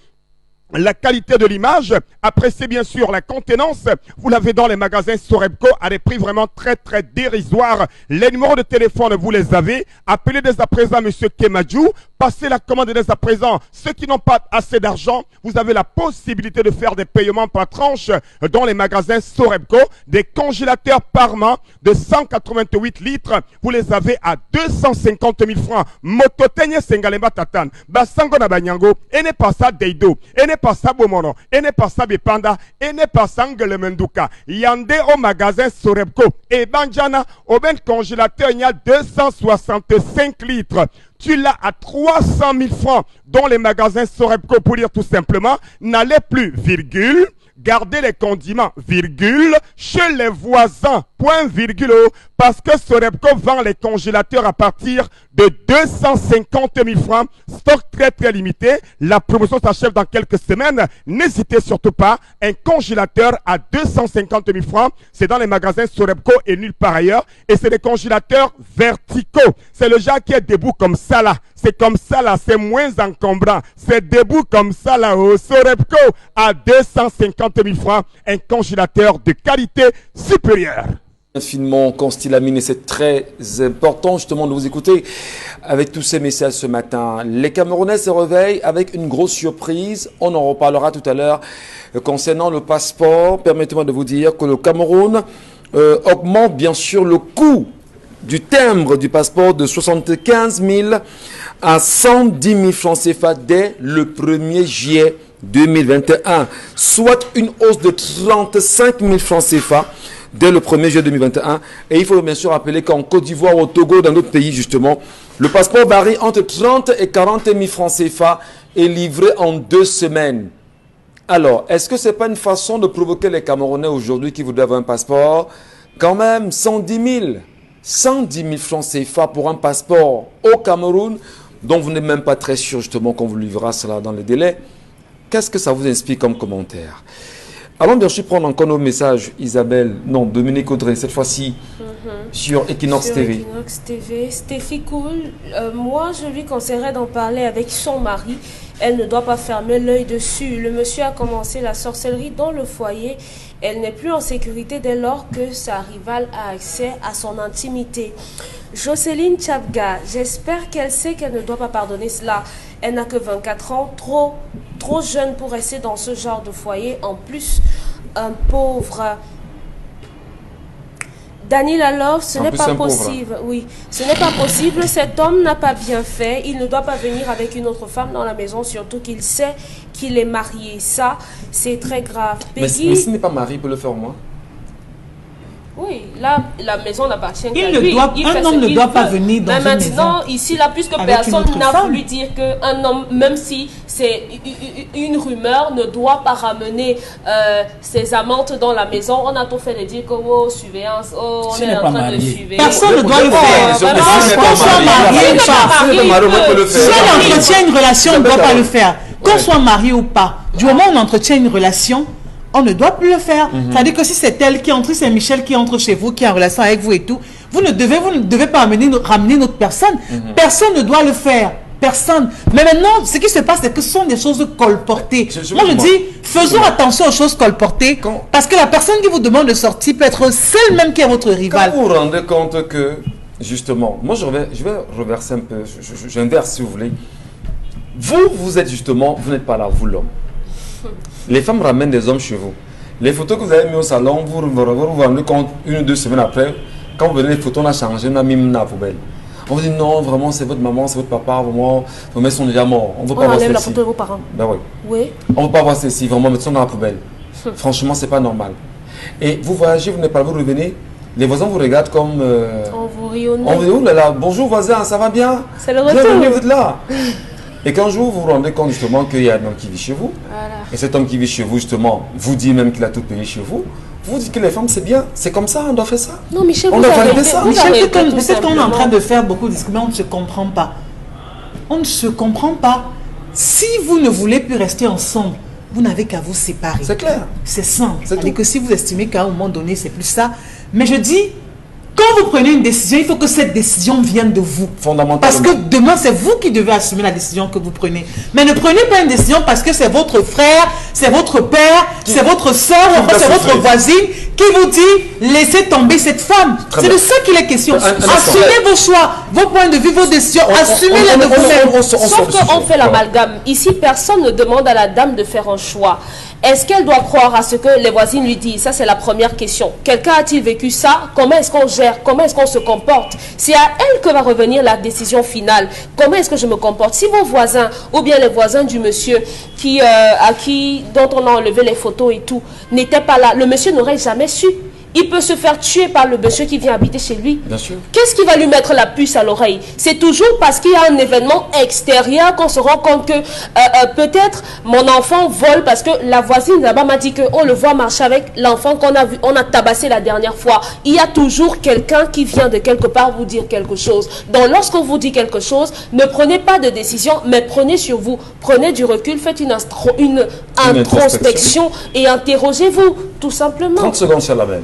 la qualité de l'image, appréciez bien sûr la contenance. Vous l'avez dans les magasins Sorebco à des prix vraiment très très dérisoires. Les numéros de téléphone, vous les avez. Appelez dès à présent Monsieur Kemadjou. Passez la commande dès à présent. Ceux qui n'ont pas assez d'argent, vous avez la possibilité de faire des paiements par tranche dans les magasins Sorebco. Des congélateurs Parma de 188 litres, vous les avez à 250 000 francs. Mototenye Sengalemba Tatan, Basango na Banyango, et n'est pas ça Deido, et n'est pas ça Bomono, et n'est pas ça Bepanda, et n'est pas ça Ngelemenduka. Yande au magasin Sorebco. Et Banjana, au ben congélateur, il y a 265 litres. Tu l'as à 300 000 francs dans les magasins Sorebco pour dire tout simplement, n'allez plus, virgule, gardez les condiments, virgule, chez les voisins, point virgule, parce que Sorebco vend les congélateurs à partir de 250 000 francs, stock très très limité. La promotion s'achève dans quelques semaines. N'hésitez surtout pas, un congélateur à 250 000 francs, c'est dans les magasins Sorebco et nulle part ailleurs, et c'est des congélateurs verticaux. C'est le genre qui est debout comme ça là, c'est comme ça là, c'est moins encombrant, c'est debout comme ça là, au Sorebco à 250 000 francs, un congélateur de qualité supérieure. Infiniment, Constilamine, et c'est très important justement de vous écouter avec tous ces messages ce matin. Les Camerounais se réveillent avec une grosse surprise. On en reparlera tout à l'heure concernant le passeport. Permettez-moi de vous dire que le Cameroun augmente bien sûr le coût du timbre du passeport de 75 000 à 110 000 francs CFA dès le 1er juillet 2021, soit une hausse de 35 000 francs CFA dès le 1er juillet 2021. Et il faut bien sûr rappeler qu'en Côte d'Ivoire, au Togo, dans d'autres pays justement, le passeport varie entre 30 et 40 000 francs CFA et livré en 2 semaines. Alors, est-ce que ce n'est pas une façon de provoquer les Camerounais aujourd'hui qui voudraient avoir un passeport? Quand même, 110 000 francs CFA pour un passeport au Cameroun, dont vous n'êtes même pas très sûr justement qu'on vous livrera cela dans les délais. Qu'est-ce que ça vous inspire comme commentaire? Allons bien sûr prendre encore nos messages, Isabelle, non, Dominique Audrey, cette fois-ci, sur Equinox TV. Equinox TV, Stéphie Cool, moi je lui conseillerais d'en parler avec son mari. Elle ne doit pas fermer l'œil dessus. Le monsieur a commencé la sorcellerie dans le foyer. Elle n'est plus en sécurité dès lors que sa rivale a accès à son intimité. Jocelyne Tchabga, j'espère qu'elle sait qu'elle ne doit pas pardonner cela. Elle n'a que 24 ans, trop jeune pour rester dans ce genre de foyer. En plus, un pauvre... Daniel Lalove, ce n'est pas possible. Oui, ce n'est pas possible. Cet homme n'a pas bien fait. Il ne doit pas venir avec une autre femme dans la maison, surtout qu'il sait qu'il est marié. Ça, c'est très grave. Peggy... Mais s'il n'est pas marié, il peut le faire au moins. Oui, là, la maison n'appartient qu'à lui. Un homme ne doit pas venir dans une maison. Mais maintenant, ici, là, puisque personne n'a voulu dire qu'un homme, même si c'est une rumeur, ne doit pas ramener ses amantes dans la maison. On a tout fait de dire que, oh, surveillance, oh, on est en train de suivre. Personne ne doit le faire. Qu'on soit marié ou pas. Si on entretient une relation, on ne doit pas le faire. Qu'on soit marié ou pas. Du moment où on entretient une relation, on ne doit plus le faire. C'est-à-dire que si c'est elle qui entre, c'est Michel qui entre chez vous, qui est en relation avec vous et tout, vous ne devez pas ramener notre personne. Personne ne doit le faire. Personne. Mais maintenant, ce qui se passe, c'est que ce sont des choses colportées. Moi, je dis, faisons attention aux choses colportées, parce que la personne qui vous demande de sortir peut être celle même qui est votre rival. Quand vous vous rendez compte que, justement, moi, je vais reverser un peu, j'inverse si vous voulez. Vous êtes justement, vous n'êtes pas là, vous l'homme. Les femmes ramènent des hommes chez vous. Les photos que vous avez mis au salon, vous vous rendez compte 1 ou 2 semaines après, quand vous venez, les photos, on a changé, on a mis dans la poubelle. On vous dit non, vraiment, c'est votre maman, c'est votre papa, vraiment, vos mères sont déjà morts. On ne veut pas voir celle-ci. On enlève la photo de vos parents. Ben oui. Oui. On ne veut pas voir celle-ci, vraiment, mettez ça dans la poubelle. Franchement, c'est pas normal. Et vous voyagez, vous n'êtes pas là, vous revenez, les voisins vous regardent comme... On vous rionne. On vous dit, oh là là, bonjour voisin, ça va bien? C'est le retour. Bienvenue, vous êtes là. Et qu'un jour, vous vous rendez compte justement qu'il y a un homme qui vit chez vous. Voilà. Et cet homme qui vit chez vous, justement, vous dit même qu'il a tout payé chez vous. Vous dites que les femmes, c'est bien. C'est comme ça, on doit faire ça. Non, Michel, on doit valider ça. Michel, peut-être qu'on est en train de faire beaucoup de discours, mais on ne se comprend pas. On ne se comprend pas. Si vous ne voulez plus rester ensemble, vous n'avez qu'à vous séparer. C'est clair. C'est simple. C'est C'est-à-dire tout. que si vous estimez qu'à un moment donné, c'est plus ça. Mais je dis, quand vous prenez une décision, il faut que cette décision vienne de vous. Fondamentalement. Parce que demain, c'est vous qui devez assumer la décision que vous prenez. Mais ne prenez pas une décision parce que c'est votre frère, c'est votre père, c'est votre soeur, ou enfin c'est votre voisine qui vous dit laissez tomber cette femme. Très C'est bien. de ça qu'il est question. instant. Assumez vos choix, vos points de vue, vos décisions. Assumez-les de vous-même. Sauf qu'on fait l'amalgame. Ici, personne ne demande à la dame de faire un choix. Est-ce qu'elle doit croire à ce que les voisines lui disent? Ça, c'est la première question. Quelqu'un a-t-il vécu ça? Comment est-ce qu'on gère? Comment est-ce qu'on se comporte? C'est à elle que va revenir la décision finale. Comment est-ce que je me comporte? Si vos voisins, ou bien les voisins du monsieur dont on a enlevé les photos et tout, n'étaient pas là, le monsieur n'aurait jamais su. Il peut se faire tuer par le monsieur qui vient habiter chez lui. Bien sûr. Qu'est-ce qui va lui mettre la puce à l'oreille? C'est toujours parce qu'il y a un événement extérieur qu'on se rend compte que peut-être mon enfant vole parce que la voisine là-bas m'a dit qu'on le voit marcher avec l'enfant on a tabassé la dernière fois. Il y a toujours quelqu'un qui vient de quelque part vous dire quelque chose. Donc lorsqu'on vous dit quelque chose, ne prenez pas de décision, mais prenez sur vous. Prenez du recul, faites une introspection et interrogez-vous, tout simplement. 30 secondes, cher Label.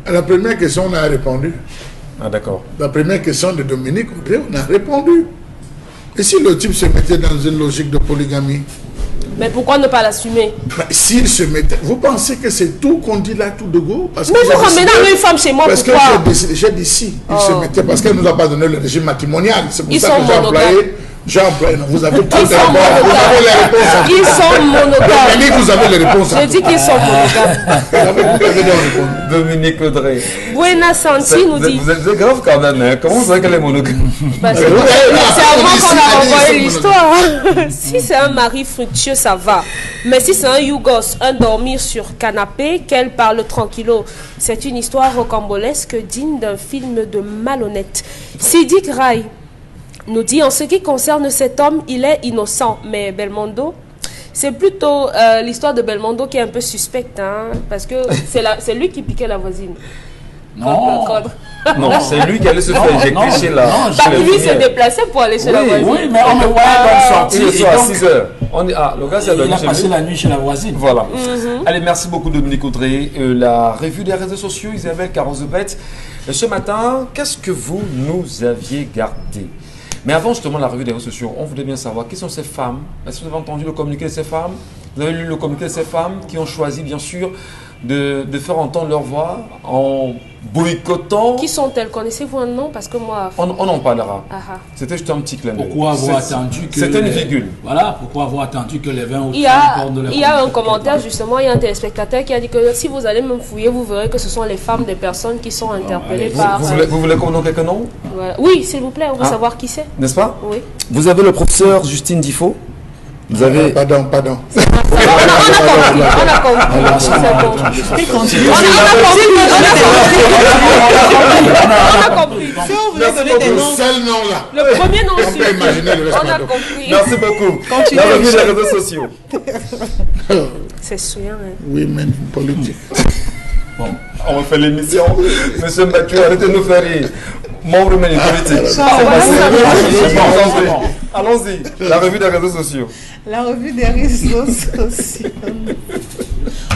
À la première question, on a répondu. Ah, d'accord. La première question de Dominique Audrey, on a répondu. Et si le type se mettait dans une logique de polygamie? Mais pourquoi ne pas l'assumer? Mais s'il se mettait... Vous pensez que c'est tout qu'on dit là, tout de go? Parce Mais que vous j'ai ramenez décidé- une femme chez moi, Parce que pourquoi? j'ai dit si, il se mettait, parce qu'elle ne nous a pas donné le régime matrimonial. C'est pour Ils ça sont que j'ai employé... monogames. J'ai employé... non, vous avez tout Ils sont d'abord, vous avez les réponses. Ils sont monogames. Dominique, vous avez les réponses. Je dis qu'ils sont monogames. Vous avez les réponses. Dominique Audrey. Buena Santi nous dit. Vous êtes grave quand même, hein? Comment vous savez qu'elle est monogame? Bah, c'est Ouais, avant qu'on a ici, renvoyé ici, l'histoire. Si c'est un mari fructueux, ça va. Mais si c'est un yougos, un dormir sur canapé, qu'elle parle tranquillo, c'est une histoire rocambolesque digne d'un film de malhonnête. Sidik Rai nous dit, en ce qui concerne cet homme, il est innocent. Mais Belmondo, c'est plutôt l'histoire de Belmondo qui est un peu suspecte, hein, parce que c'est lui qui piquait la voisine. Non. Non, c'est lui qui allait se faire éjecter chez la... non, chez Bah, les lui s'est premières. déplacé pour aller chez la voisine. Oui, mais on me voyait donc sortir. Ce soir et à donc, 6 h. Le gars, c'est il a passé la nuit chez la voisine. Voilà. Allez, merci beaucoup Dominique Audrey. La revue des réseaux sociaux, Isabelle Carozebet. Ce matin, qu'est-ce que vous nous aviez gardé? Mais avant justement la revue des réseaux sociaux, on voulait bien savoir qui sont ces femmes. Est-ce que vous avez entendu le communiqué de ces femmes? Vous avez lu le communiqué de ces femmes qui ont choisi bien sûr de faire entendre leur voix en boycottant? Qui sont-elles? Connaissez-vous un nom? Parce que moi... On en parlera. Ah, ah. C'était juste un petit clin d'œil. Pourquoi avoir attendu que... C'était une virgule. Voilà, pourquoi avoir attendu que les 20 ou 30 Il y a un communiquent commentaire justement, il y a un téléspectateur qui a dit que si vous allez me fouiller, vous verrez que ce sont les femmes des personnes qui sont interpellées par... Vous voulez qu'on donne quelques noms? Voilà. Oui, s'il vous plaît, on veut savoir qui c'est. N'est-ce pas? Oui. Vous avez le professeur Justine Difo. Vous avez... Pardon. On a compris. C'est bon. Et continue. On a compris. Si on voulait donner des Le noms, seul nom là. Le premier nom On peut imaginer le reste. on a pardon. compris. Merci beaucoup. Continuez, La revue des Michel. réseaux sociaux. C'est souillant. Hein. Oui, mais politique. Bon, on va faire l'émission. Monsieur Mathieu, arrêtez de nous faire rire. Membre politique. Ça, C'est voilà, passé. ça va. C'est bon. Allons-y. La revue des réseaux sociaux. la revue des réseaux sociaux.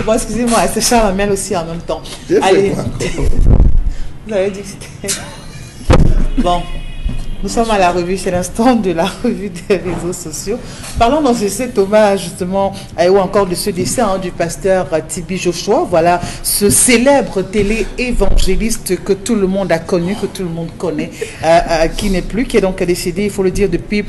Bon, excusez-moi, c'est Charles Amel aussi en même temps. J'ai fait Allez, quoi vous avez dit que c'était... Bon, nous sommes à la revue, c'est l'instant de la revue des réseaux sociaux. Parlons dans cet hommage justement, ou encore de ce dessin du pasteur Tibi Joshua. Voilà, ce célèbre télé-évangéliste que tout le monde a connu, que tout le monde connaît, qui n'est plus, qui est donc décédé, il faut le dire, depuis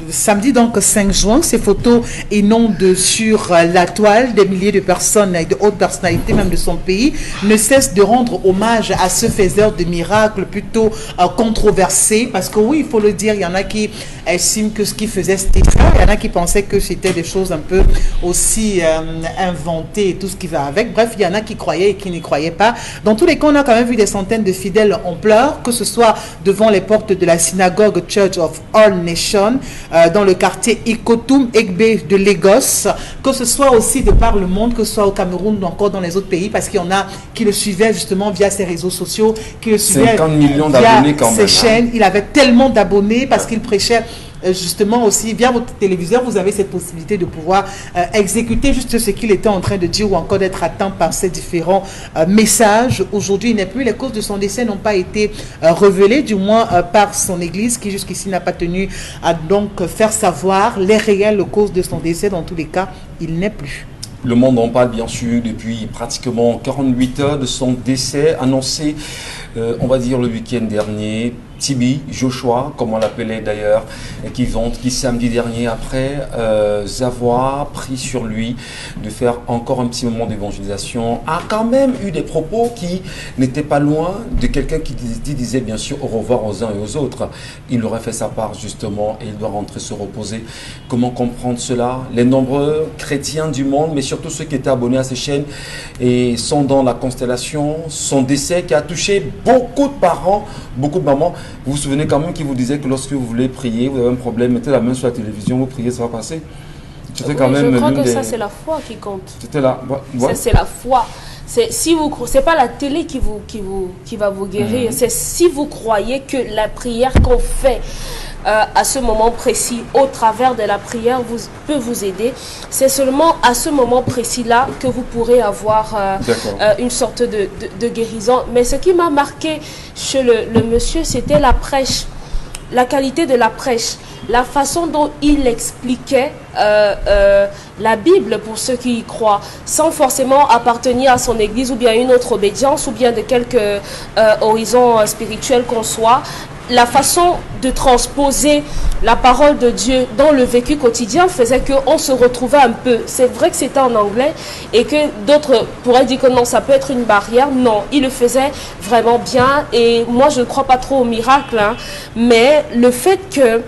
samedi, donc 5 juin. Ces photos inondent sur la toile. Des milliers de personnes, de hautes personnalités, même de son pays, ne cessent de rendre hommage à ce faiseur de miracles plutôt controversé. Parce que oui, il faut le dire, il y en a qui estiment que ce qu'il faisait c'était ça, il y en a qui pensaient que c'était des choses un peu aussi inventées et tout ce qui va avec. Bref, il y en a qui croyaient et qui n'y croyaient pas. Dans tous les cas, on a quand même vu des centaines de fidèles en pleurs, que ce soit devant les portes de la synagogue Church of All Nations, dans le quartier Ikotum, Egbe de Lagos, que ce soit aussi de par le monde, que ce soit au Cameroun ou encore dans les autres pays, parce qu'il y en a qui le suivaient justement via ses réseaux sociaux, qui le suivaient 50 millions via d'abonnés quand même. ses chaînes. Il avait tellement d'abonnés parce qu'il prêchait justement aussi, via votre téléviseur, vous avez cette possibilité de pouvoir exécuter juste ce qu'il était en train de dire ou encore d'être atteint par ces différents messages. Aujourd'hui, il n'est plus. Les causes de son décès n'ont pas été révélées, du moins par son église, qui jusqu'ici n'a pas tenu à donc faire savoir les réelles causes de son décès. Dans tous les cas, il n'est plus. Le monde en parle bien sûr depuis pratiquement 48 heures de son décès annoncé, on va dire le week-end dernier. Tibi Joshua, comme on l'appelait d'ailleurs, qui samedi dernier, après avoir pris sur lui de faire encore un petit moment d'évangélisation, a quand même eu des propos qui n'étaient pas loin de quelqu'un qui disait bien sûr au revoir aux uns et aux autres. Il aurait fait sa part justement et il doit rentrer se reposer. Comment comprendre cela? Les nombreux chrétiens du monde, mais surtout ceux qui étaient abonnés à ces chaînes et sont dans la constellation, son décès qui a touché beaucoup de parents, beaucoup de mamans. Vous vous souvenez quand même qu'il vous disait que lorsque vous voulez prier, vous avez un problème, mettez la main sur la télévision, vous priez, ça va passer. C'était quand même. Je crois que ça, c'est la foi qui compte. C'était là. Ça, c'est la foi. C'est pas la télé qui va vous guérir. C'est si vous croyez que la prière qu'on fait à ce moment précis, au travers de la prière, peut vous aider. C'est seulement à ce moment précis-là que vous pourrez avoir une sorte de guérison. Mais ce qui m'a marqué chez le monsieur, c'était la prêche, la qualité de la prêche, la façon dont il expliquait la Bible pour ceux qui y croient, sans forcément appartenir à son église ou bien à une autre obédience ou bien de quelque horizon spirituel qu'on soit. La façon de transposer la parole de Dieu dans le vécu quotidien faisait qu'on se retrouvait un peu. C'est vrai que c'était en anglais et que d'autres pourraient dire que non, ça peut être une barrière. Non, il le faisait vraiment bien et moi je ne crois pas trop au miracle, hein, mais le fait que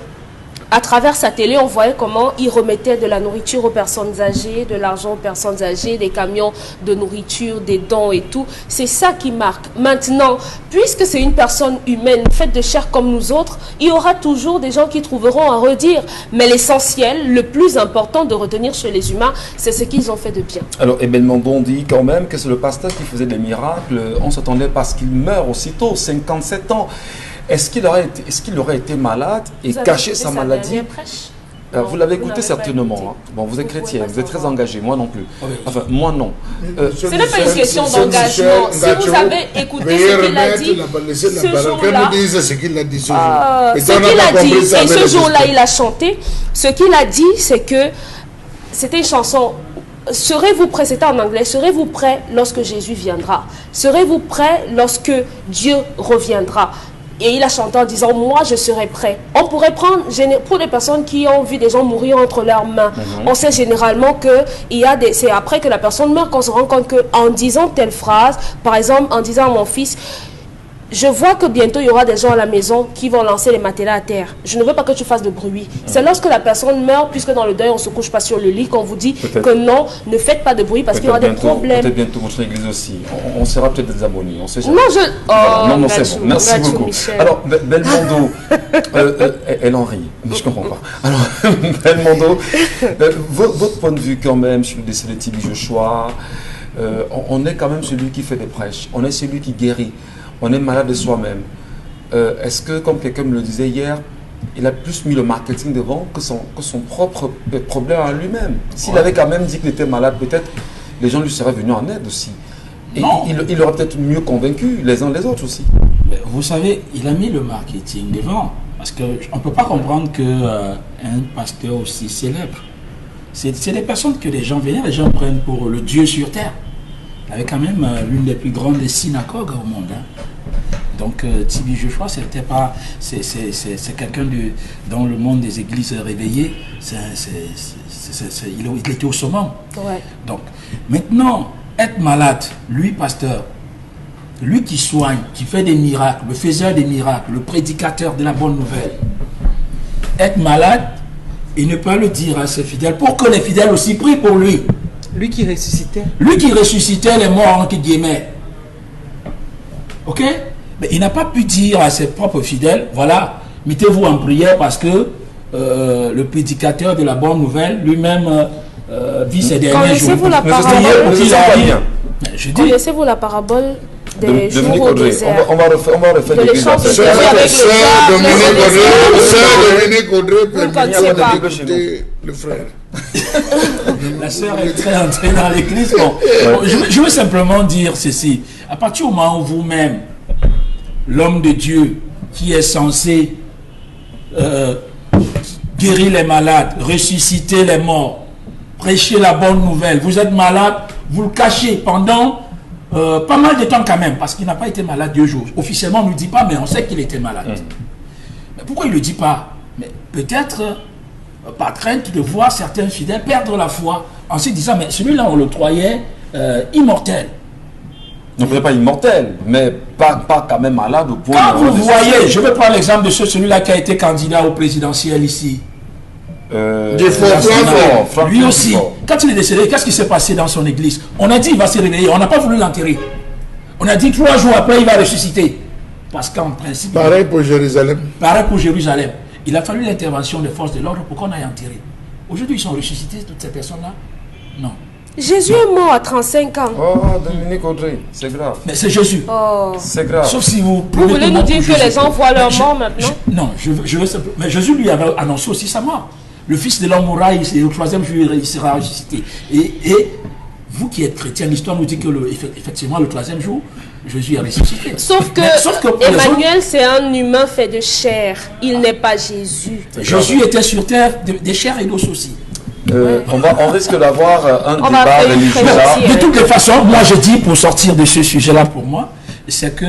à travers sa télé, on voyait comment il remettait de la nourriture aux personnes âgées, de l'argent aux personnes âgées, des camions de nourriture, des dons et tout. C'est ça qui marque. Maintenant, puisque c'est une personne humaine, faite de chair comme nous autres, il y aura toujours des gens qui trouveront à redire. Mais l'essentiel, le plus important de retenir chez les humains, c'est ce qu'ils ont fait de bien. Alors, Ebel Mandon dit quand même que c'est le pasteur qui faisait des miracles. On s'attendait parce qu'il meurt aussitôt, 57 ans. Est-ce qu'il aurait été malade et caché sa maladie? Vous l'avez écouté certainement. Hein. Bon, vous êtes chrétien, vous êtes très engagé, moi non plus. Enfin, moi non. Ce n'est pas une question d'engagement. Si vous avez écouté ce qu'il a dit, ce jour-là, ce qu'il a dit, et ce jour-là, il a chanté, ce qu'il a dit, c'est que c'était une chanson. Serez-vous prêts, c'était en anglais, serez-vous prêts lorsque Jésus viendra? Serez-vous prêts lorsque Dieu reviendra? Et il a chanté en disant, moi je serai prêt. On pourrait prendre, pour les personnes qui ont vu des gens mourir entre leurs mains, on sait généralement que c'est après que la personne meurt qu'on se rend compte qu'en disant telle phrase, par exemple en disant à mon fils, je vois que bientôt il y aura des gens à la maison qui vont lancer les matelas à terre. Je ne veux pas que tu fasses de bruit. C'est lorsque la personne meurt, puisque dans le deuil on ne se couche pas sur le lit, qu'on vous dit que non, ne faites pas de bruit parce qu'il y aura des problèmes. Peut-être bientôt votre église aussi. On sera peut-être des abonnés. On sait non, non, c'est bon. Merci beaucoup. Michel. Alors, Belmondo, elle en rit. Je comprends pas. Alors, Belmondo, votre point de vue quand même sur le décès de Tibi Joshua, on est quand même celui qui fait des prêches. On est celui qui guérit. On est malade de soi-même. Est-ce que, comme quelqu'un me le disait hier, il a plus mis le marketing devant que son propre problème à lui-même? S'il avait quand même dit qu'il était malade, peut-être les gens lui seraient venus en aide aussi. Et il aurait peut-être mieux convaincu les uns les autres aussi. Mais vous savez, il a mis le marketing devant. Parce qu'on ne peut pas comprendre qu'un pasteur aussi célèbre, c'est des personnes que les gens venaient, les gens prennent pour le Dieu sur terre. Il avait quand même l'une des plus grandes synagogues au monde. Hein. Donc Tibi Joshua, c'est quelqu'un dans le monde des églises réveillées, il était au summum. Ouais. Donc maintenant, être malade, lui pasteur, lui qui soigne, qui fait des miracles, le faiseur des miracles, le prédicateur de la bonne nouvelle, être malade, il ne peut le dire à ses fidèles pour que les fidèles aussi prient pour lui. Lui qui ressuscitait. Lui qui ressuscitait les morts en qui guillemets. Ok? Mais il n'a pas pu dire à ses propres fidèles, voilà, mettez-vous en prière parce que le prédicateur de la bonne nouvelle lui-même vit ses derniers jours. Connaissez-vous la parabole? Connaissez-vous la parabole des jours Dominique au Audrey, désert. on va refaire De des l'échange de Bibles. Dieu avec le Sœur diable, Dominique Audrey, Vous ne permettez connaissez pas. d'écouter le frère. La sœur est très entrée dans l'église. Bon, je veux simplement dire ceci. À partir du moment où vous-même, l'homme de Dieu qui est censé guérir les malades, ressusciter les morts, prêcher la bonne nouvelle, vous êtes malade, vous le cachez pendant pas mal de temps quand même, parce qu'il n'a pas été malade 2 jours. Officiellement, on ne nous dit pas, mais on sait qu'il était malade. Mais pourquoi il ne le dit pas? Mais peut-être par crainte de voir certains fidèles perdre la foi en se disant, mais celui-là, on le croyait immortel. Non, peut-être pas immortel, mais pas quand même malade au point Quand de... vous voyez, je vais prendre l'exemple de celui-là qui a été candidat au présidentiel ici. Lui aussi, quand il est décédé, qu'est-ce qui s'est passé dans son église? On a dit il va se réveiller, on n'a pas voulu l'enterrer. On a dit 3 jours après il va ressusciter. Parce qu'en principe... Pareil pour Jérusalem. Pareil pour Jérusalem. Il a fallu l'intervention des forces de l'ordre pour qu'on aille enterrer. Aujourd'hui, ils sont ressuscités, toutes ces personnes-là? Non. Jésus est mort à 35 ans. Oh, Dominique Audrey, c'est grave. Mais c'est Jésus. Oh. C'est grave. Sauf si vous... Vous voulez nous dire que les gens voient leur mort maintenant? Non, je veux simplement... Mais Jésus lui avait annoncé aussi sa mort. Le Fils de l'homme mourra, et au 3e jour, il sera ressuscité. Et vous qui êtes chrétien, l'histoire nous dit que effectivement, le 3e jour, Jésus est ressuscité. Sauf que Emmanuel, c'est un humain fait de chair. Il n'est pas Jésus. Jésus était sur terre de chair et d'os aussi. On risque d'avoir un débat religieux là. De toutes les façons, moi je dis, pour sortir de ce sujet-là pour moi, c'est que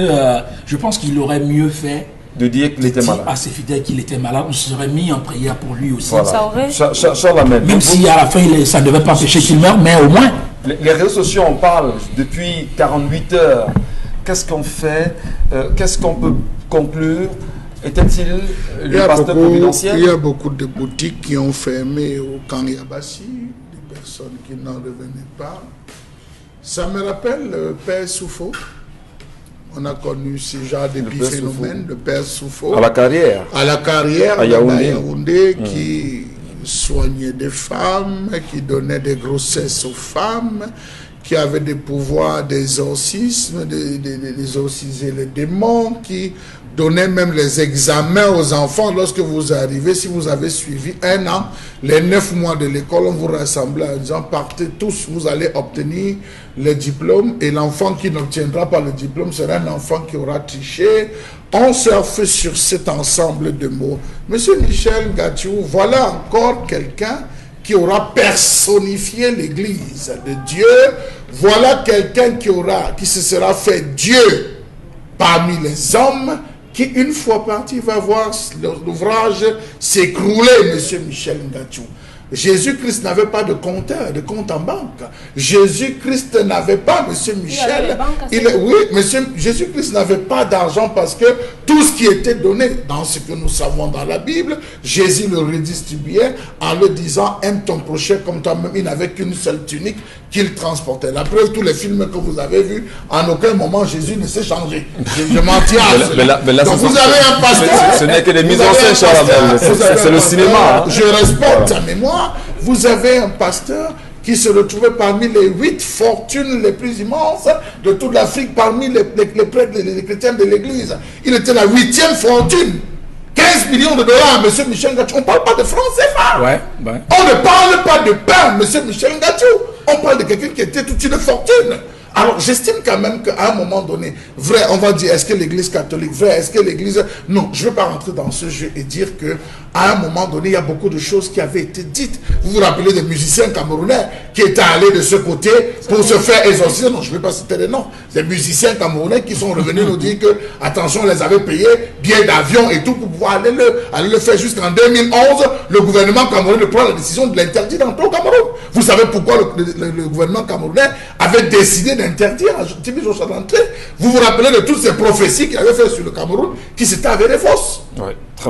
je pense qu'il aurait mieux fait de dire qu'il était malade. À ses fidèles qu'il était malade, on se serait mis en prière pour lui aussi. Voilà. Ça aurait... Même si à la fin ça ne devait pas empêcher qu'il meure, mais au moins. Les réseaux sociaux en parlent depuis 48 heures. Qu'est-ce qu'on fait? Qu'est-ce qu'on peut conclure? Était-il le pasteur providentiel? Il y a beaucoup de boutiques qui ont fermé au camp Yabassi, des personnes qui n'en revenaient pas. Ça me rappelle le Père Soufo. On a connu ce genre d'épiphénomène, le Père Soufo. À la carrière. À la carrière, à Yaoundé, qui soignait des femmes, qui donnait des grossesses aux femmes, qui avait des pouvoirs d'exorcisme, d'exorciser les démons, qui donnait même les examens aux enfants lorsque vous arrivez. Si vous avez suivi 1 an, les 9 mois de l'école, on vous rassemble en disant partez tous, vous allez obtenir le diplôme, et l'enfant qui n'obtiendra pas le diplôme sera un enfant qui aura triché. On surfe sur cet ensemble de mots. Monsieur Michel Gatiou, voilà encore quelqu'un qui aura personnifié l'Église de Dieu. Voilà quelqu'un qui se sera fait Dieu parmi les hommes, qui une fois parti va voir l'ouvrage s'écrouler, monsieur Michel Ngachou. Jésus-Christ n'avait pas de compte en banque. Jésus-Christ n'avait pas, monsieur Michel, Jésus-Christ n'avait pas d'argent parce que tout ce qui était donné dans ce que nous savons dans la Bible, Jésus le redistribuait en le disant aime ton prochain comme toi-même. Il n'avait qu'une seule tunique qu'il transportait. La preuve, tous les films que vous avez vus, en aucun moment Jésus ne s'est changé. Je m'en tiens à cela. Donc vous avez un pasteur. Ce n'est que des mises en scène, Charles. C'est le cinéma. Je respecte sa mémoire. Vous avez un pasteur qui se retrouvait parmi les 8 fortunes les plus immenses de toute l'Afrique, parmi les prêtres, les chrétiens de l'Église. Il était la 8e fortune. 15 millions de dollars, monsieur Michel Ngachou. On ne parle pas de francs CFA. On ne parle pas de pain, monsieur Michel Ngachou. On parle de quelqu'un qui était toute une fortune. Alors, j'estime quand même qu'à un moment donné, vrai, on va dire, est-ce que l'Église catholique, vrai, est-ce que l'Église... Non, je ne veux pas rentrer dans ce jeu et dire qu'à un moment donné, il y a beaucoup de choses qui avaient été dites. Vous vous rappelez des musiciens camerounais qui étaient allés de ce côté pour se faire exorciser? Non, je ne vais pas citer les noms. Des musiciens camerounais qui sont revenus nous dire que, attention, on les avait payés billets d'avion et tout pour pouvoir aller le faire. Jusqu'en 2011, le gouvernement camerounais prend la décision de l'interdire dans tout le Cameroun. Vous savez pourquoi le gouvernement camerounais avait décidé d'interdire à Tibi Joshua d'entrer? Vous vous rappelez de toutes ces prophéties qu'il avait fait sur le Cameroun qui s'étaient avérées fausses?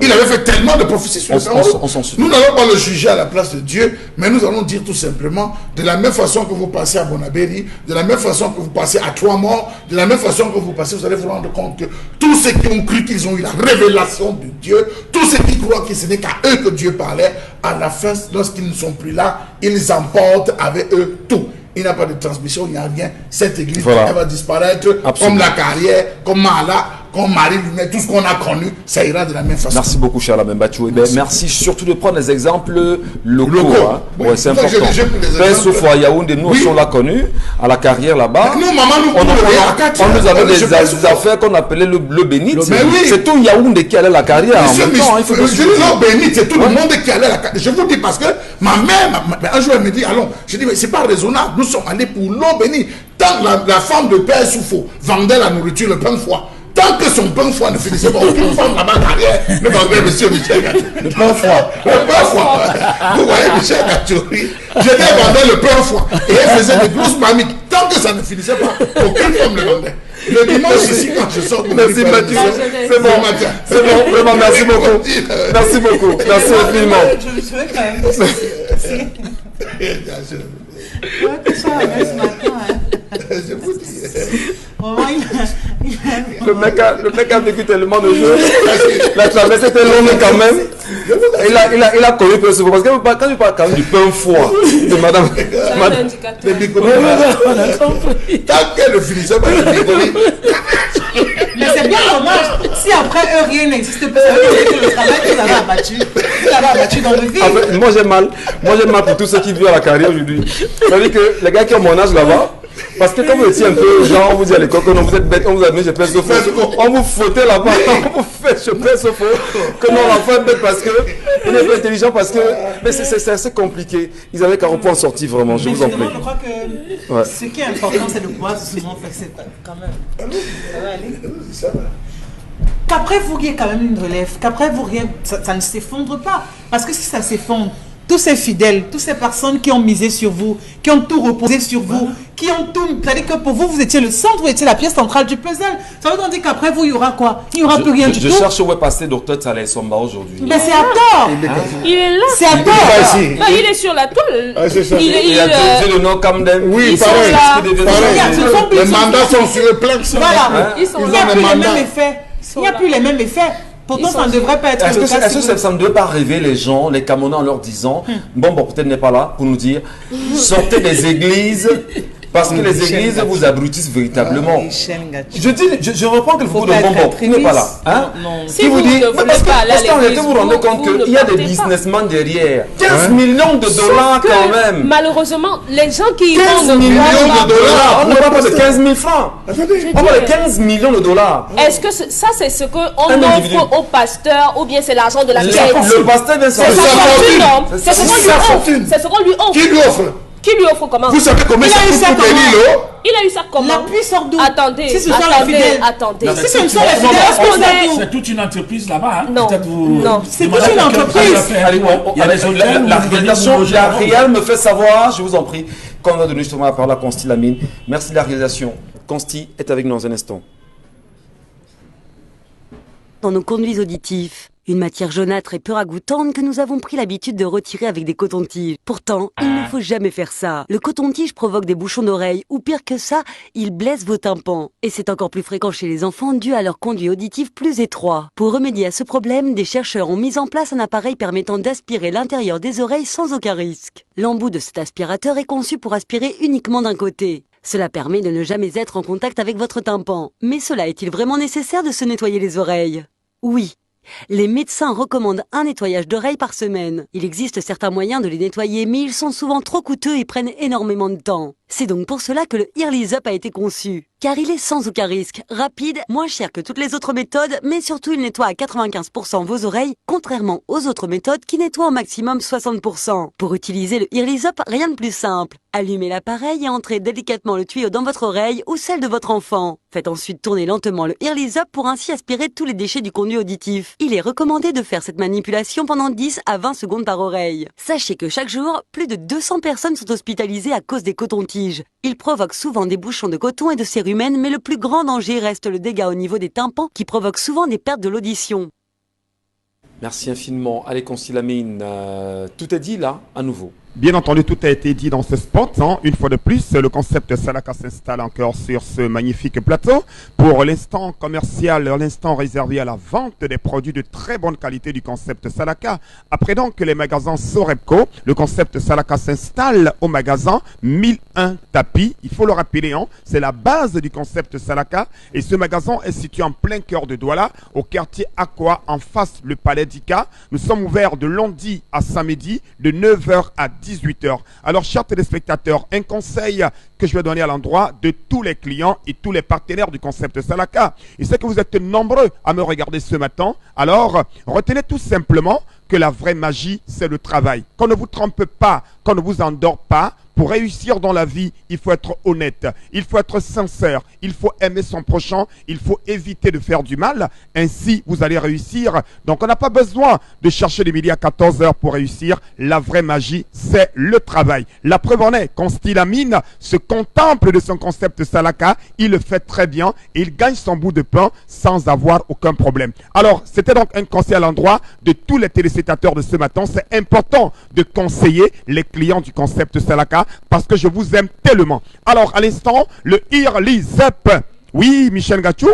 Il avait fait tellement de prophéties sur le Cameroun. Nous n'allons pas le juger à la place de Dieu, mais nous allons dire tout simplement, de la même façon que vous passez à Bonabéry, de la même façon que vous passez à Trois-Morts, de la même façon que vous passez, vous allez vous rendre compte que tous ceux qui ont cru qu'ils ont eu la révélation de Dieu, tous ceux qui croient que ce n'est qu'à eux que Dieu parlait, à la fin, lorsqu'ils ne sont plus là, ils emportent avec eux tout. il n'y a pas de transmission, il n'y a rien. Cette église, Voilà. elle va disparaître Absolument. comme la carrière, comme Mala, comme Marie-Lumière, tout ce qu'on a connu, ça ira de la même façon. Merci beaucoup, cher Lamine Bachou. Eh ben, merci surtout de prendre des exemples locaux. Locaux. Hein. Oui, Ouais, c'est c'est ça que important. j'ai pris des Père exemples. Soufou à Yaoundé, nous Oui. aussi on l'a connu, à la carrière là-bas. Nous, maman, nous, On nous avait je des pense- affaires qu'on appelait le bénite. Mais oui. C'est tout Yaoundé qui allait à la carrière en Monsieur, même temps. Il faut que je dis non, béni, c'est tout le monde qui allait à la carte. Je vous dis parce que ma mère, un jour, elle me dit, allons, je dis, mais c'est pas raisonnable, nous sommes allés pour l'eau bénie. Tant la femme de Père Soufou vendait la nourriture, le pain de foie, tant que son pain de foie ne finissait pas, aucune femme là-bas derrière ne vendait monsieur Michel Gatouri. Le pain de foie. Le pain de foie. Vous voyez Michel Gatouri, je vendais le pain de foie. Et elle faisait des grosses mamiques. Tant que ça ne finissait pas, aucune femme ne vendait. Le dimanche ici, quand je sors pour Merci Mathieu. C'est bon. C'est bon. Vraiment, merci beaucoup. Merci beaucoup. Merci infiniment. Je veux quand même. Ouais, que ça arrive ce matin. Je vous dis. Vraiment, Le mec a vécu tellement de choses. La traversée était longue quand même. Il a connu Père Soufou. Parce que quand tu parles quand même du pain foie de madame. C'est un indicateur. Les bigolis. Tant qu'elle ne finissait pas, les bigolis. mais c'est bien dommage. Si après eux, rien n'existe pas, ça veut dire que le travail qu'ils avaient abattu, dans le vide. En fait, moi j'ai mal. Moi j'ai mal pour tous ceux qui vivent à la carrière aujourd'hui. C'est-à-dire que les gars qui ont mon âge là-bas, parce que quand vous étiez un peu genre, on vous dit à l'école que non, vous êtes bête, on vous a mis je pèse au faux. On vous foutait là-bas, on vous fait je pèse au faux. Que non, l'enfant est bête parce que il est pas intelligent parce que. Mais c'est assez compliqué. Ils avaient qu'à reprendre en sortie vraiment, je Mais vous en prie. finalement, je crois que Ouais. ce qui est important, c'est de pouvoir souvent faire c'est quand même. Ça va aller. Qu'après vous, il y ait quand même une relève. Qu'après vous, rien, ça ne s'effondre pas. Parce que si ça s'effondre, tous ces fidèles, toutes ces personnes qui ont misé sur vous, qui ont tout reposé sur vous, qui ont tout. C'est-à-dire que pour vous, vous étiez le centre, vous étiez la pièce centrale du puzzle. Ça veut dire qu'après vous, il y aura quoi? Il n'y aura plus rien du Je tout. cherche où est passé Dr Saleh Somba aujourd'hui. Mais c'est à tort. Il est là. C'est à tort. Non, il est sur la toile. Ah, c'est ça. Il a utilisé le nom Camden. Oui, Ils sont pareil. là. Regarde, ce sont plus- Les mandats sont sur le plan. Voilà. Ils sont Il n'y a là. plus les mandats. mêmes effets. Il n'y a plus les mêmes effets. Pourtant, Ils ça ne sont- devrait pas être Est-ce le que, cas. est-ce que ça ne devait pas rêver les gens, les Camerounais, en leur disant bon, peut-être n'est pas là pour nous dire sortez des églises parce que les églises vous abrutissent véritablement. Je reprends quelque chose de bonbon. Il n'est pas là. Hein? Si Qui vous vous dit ne voulez parce que- pas aller à est-ce qu'en réalité l'église, vous vous rendez vous compte ne qu'il y a des partez pas. businessmen derrière 15 millions de dollars Que, quand même. malheureusement, les gens qui 15 vont ne millions voient de pas- dollars. On ne parle pas de 15 000 francs. On parle de 15 millions de dollars. Est-ce que ça, c'est ce qu'on Un individu. offre au pasteur ou bien c'est l'argent de la Le pierre? pasteur vient C'est sortir. sa fortune, non? C'est C'est ce qu'on sa lui offre. fortune. C'est ce qu'on lui offre. Qui lui offre? Qui lui offre comment? Vous savez combien Il ça a eu coûte ça pour payer comment? l'eau? Il a eu ça comment? L'appui sort d'où? Attendez, Si ce sont les attendez, fidèles. attendez. Si ce sont les Non, fidèles, mais est-ce qu'on est- a C'est toute une entreprise là-bas. Hein. Non. Peut-être vous. Non. C'est demandez toute une à quelqu'un entreprise. qui a fait- Allez, Il y a des hôtels la où vous venez réalisation, vous loger la avant. réal me fait savoir, je vous en prie, qu'on a donné justement la parole à Consti Lamine. Merci de la réalisation. Consti est avec nous dans un instant. Dans nos conduits auditifs, une matière jaunâtre et peu ragoûtante que nous avons pris l'habitude de retirer avec des cotons-tiges. Pourtant, il ne faut jamais faire ça. Le coton-tige provoque des bouchons d'oreilles ou pire que ça, il blesse vos tympans. Et c'est encore plus fréquent chez les enfants dû à leur conduit auditif plus étroit. Pour remédier à ce problème, des chercheurs ont mis en place un appareil permettant d'aspirer l'intérieur des oreilles sans aucun risque. L'embout de cet aspirateur est conçu pour aspirer uniquement d'un côté. Cela permet de ne jamais être en contact avec votre tympan. Mais cela est-il vraiment nécessaire de se nettoyer les oreilles? Oui. Les médecins recommandent un nettoyage d'oreilles par semaine. Il existe certains moyens de les nettoyer, mais ils sont souvent trop coûteux et prennent énormément de temps. C'est donc pour cela que le Earlys Up a été conçu. Car il est sans aucun risque, rapide, moins cher que toutes les autres méthodes, mais surtout il nettoie à 95% vos oreilles, contrairement aux autres méthodes qui nettoient au maximum 60%. Pour utiliser le Earlys Up, rien de plus simple. Allumez l'appareil et entrez délicatement le tuyau dans votre oreille ou celle de votre enfant. Faites ensuite tourner lentement le Earlys Up pour ainsi aspirer tous les déchets du conduit auditif. Il est recommandé de faire cette manipulation pendant 10 à 20 secondes par oreille. Sachez que chaque jour, plus de 200 personnes sont hospitalisées à cause des cotons-tiges. Ils provoquent souvent des bouchons de coton et de cérumen, mais le plus grand danger reste le dégât au niveau des tympans qui provoque souvent des pertes de l'audition. Merci infiniment. Allez, Consti Lamine, tout est dit là, à nouveau. Bien entendu, tout a été dit dans ce spot. Hein. Une fois de plus, le concept Salaka s'installe encore sur ce magnifique plateau. Pour l'instant commercial, l'instant réservé à la vente des produits de très bonne qualité du concept Salaka. Après donc les magasins Sorepco, le concept Salaka s'installe au magasin 1001 tapis. Il faut le rappeler, hein, c'est la base du concept Salaka. Et ce magasin est situé en plein cœur de Douala, au quartier Aqua, en face le palais d'Ika. Nous sommes ouverts de lundi à samedi, de 9h à 18h. Alors, chers téléspectateurs, un conseil que je vais donner à l'endroit de tous les clients et tous les partenaires du concept Salaka. Et c'est que vous êtes nombreux à me regarder ce matin. Alors, retenez tout simplement que la vraie magie, c'est le travail. Qu'on ne vous trompe pas, qu'on ne vous endort pas. Pour réussir dans la vie, il faut être honnête, il faut être sincère, il faut aimer son prochain, il faut éviter de faire du mal. Ainsi, vous allez réussir. Donc, on n'a pas besoin de chercher les midi à 14h pour réussir. La vraie magie, c'est le travail. La preuve en est, quand Stylamine se contemple de son concept Salaka, il le fait très bien et il gagne son bout de pain sans avoir aucun problème. Alors, c'était donc un conseil à l'endroit de tous les téléspectateurs de ce matin. C'est important de conseiller les clients du concept Salaka parce que je vous aime tellement. Alors, à l'instant, le Early Zap. Oui, Michel Gachou.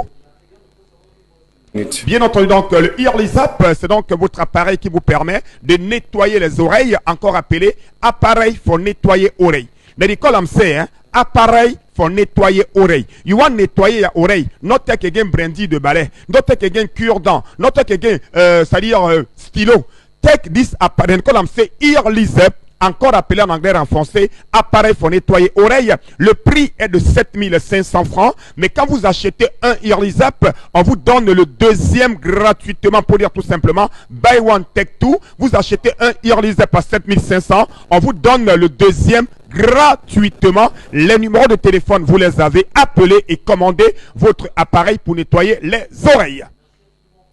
Bien entendu, donc, le Early Zap, c'est donc votre appareil qui vous permet de nettoyer les oreilles, encore appelé appareil pour nettoyer oreilles. L'école am sait, hein, appareil pour nettoyer oreille. You want nettoyer your oreille. Not take again brandy de balai. Not take again cure-dent. Not take again, c'est-à-dire stylo. Take this appareil. L'école am sait Early Zap. Encore appelé en anglais renfoncé, appareil pour nettoyer oreille. Le prix est de 7500 francs. Mais quand vous achetez un Early Zap, on vous donne le deuxième gratuitement. Pour dire tout simplement, buy one, take two. Vous achetez un Early Zap à 7500. On vous donne le deuxième gratuitement. Les numéros de téléphone, vous les avez. Appelés et commandez votre appareil pour nettoyer les oreilles.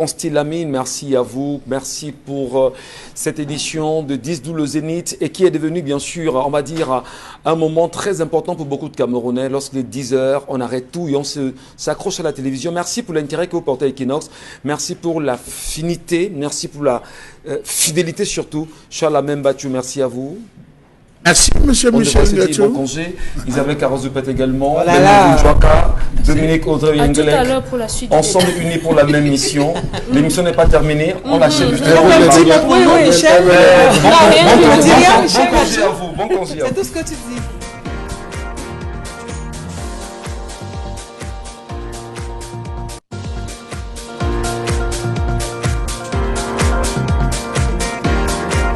Stylamine, merci à vous, merci pour cette édition de 10-12 le Zénith et qui est devenu bien sûr, on va dire, un moment très important pour beaucoup de Camerounais. Lorsqu'il est 10h, on arrête tout et on s'accroche à la télévision. Merci pour l'intérêt que vous portez à Equinox, merci pour la finité, merci pour la fidélité surtout. Charles Membachou, merci à vous. Merci, monsieur Michel Gachou. Bon congé. Isabelle Carozupet également. Voilà. Dominique Audrey Yengelek. Ensemble unis pour la même mission. L'émission n'est pas terminée. On l'achève. Oui, Michel. Bon congé à vous. Bon congé à vous. C'est tout ce que tu dis.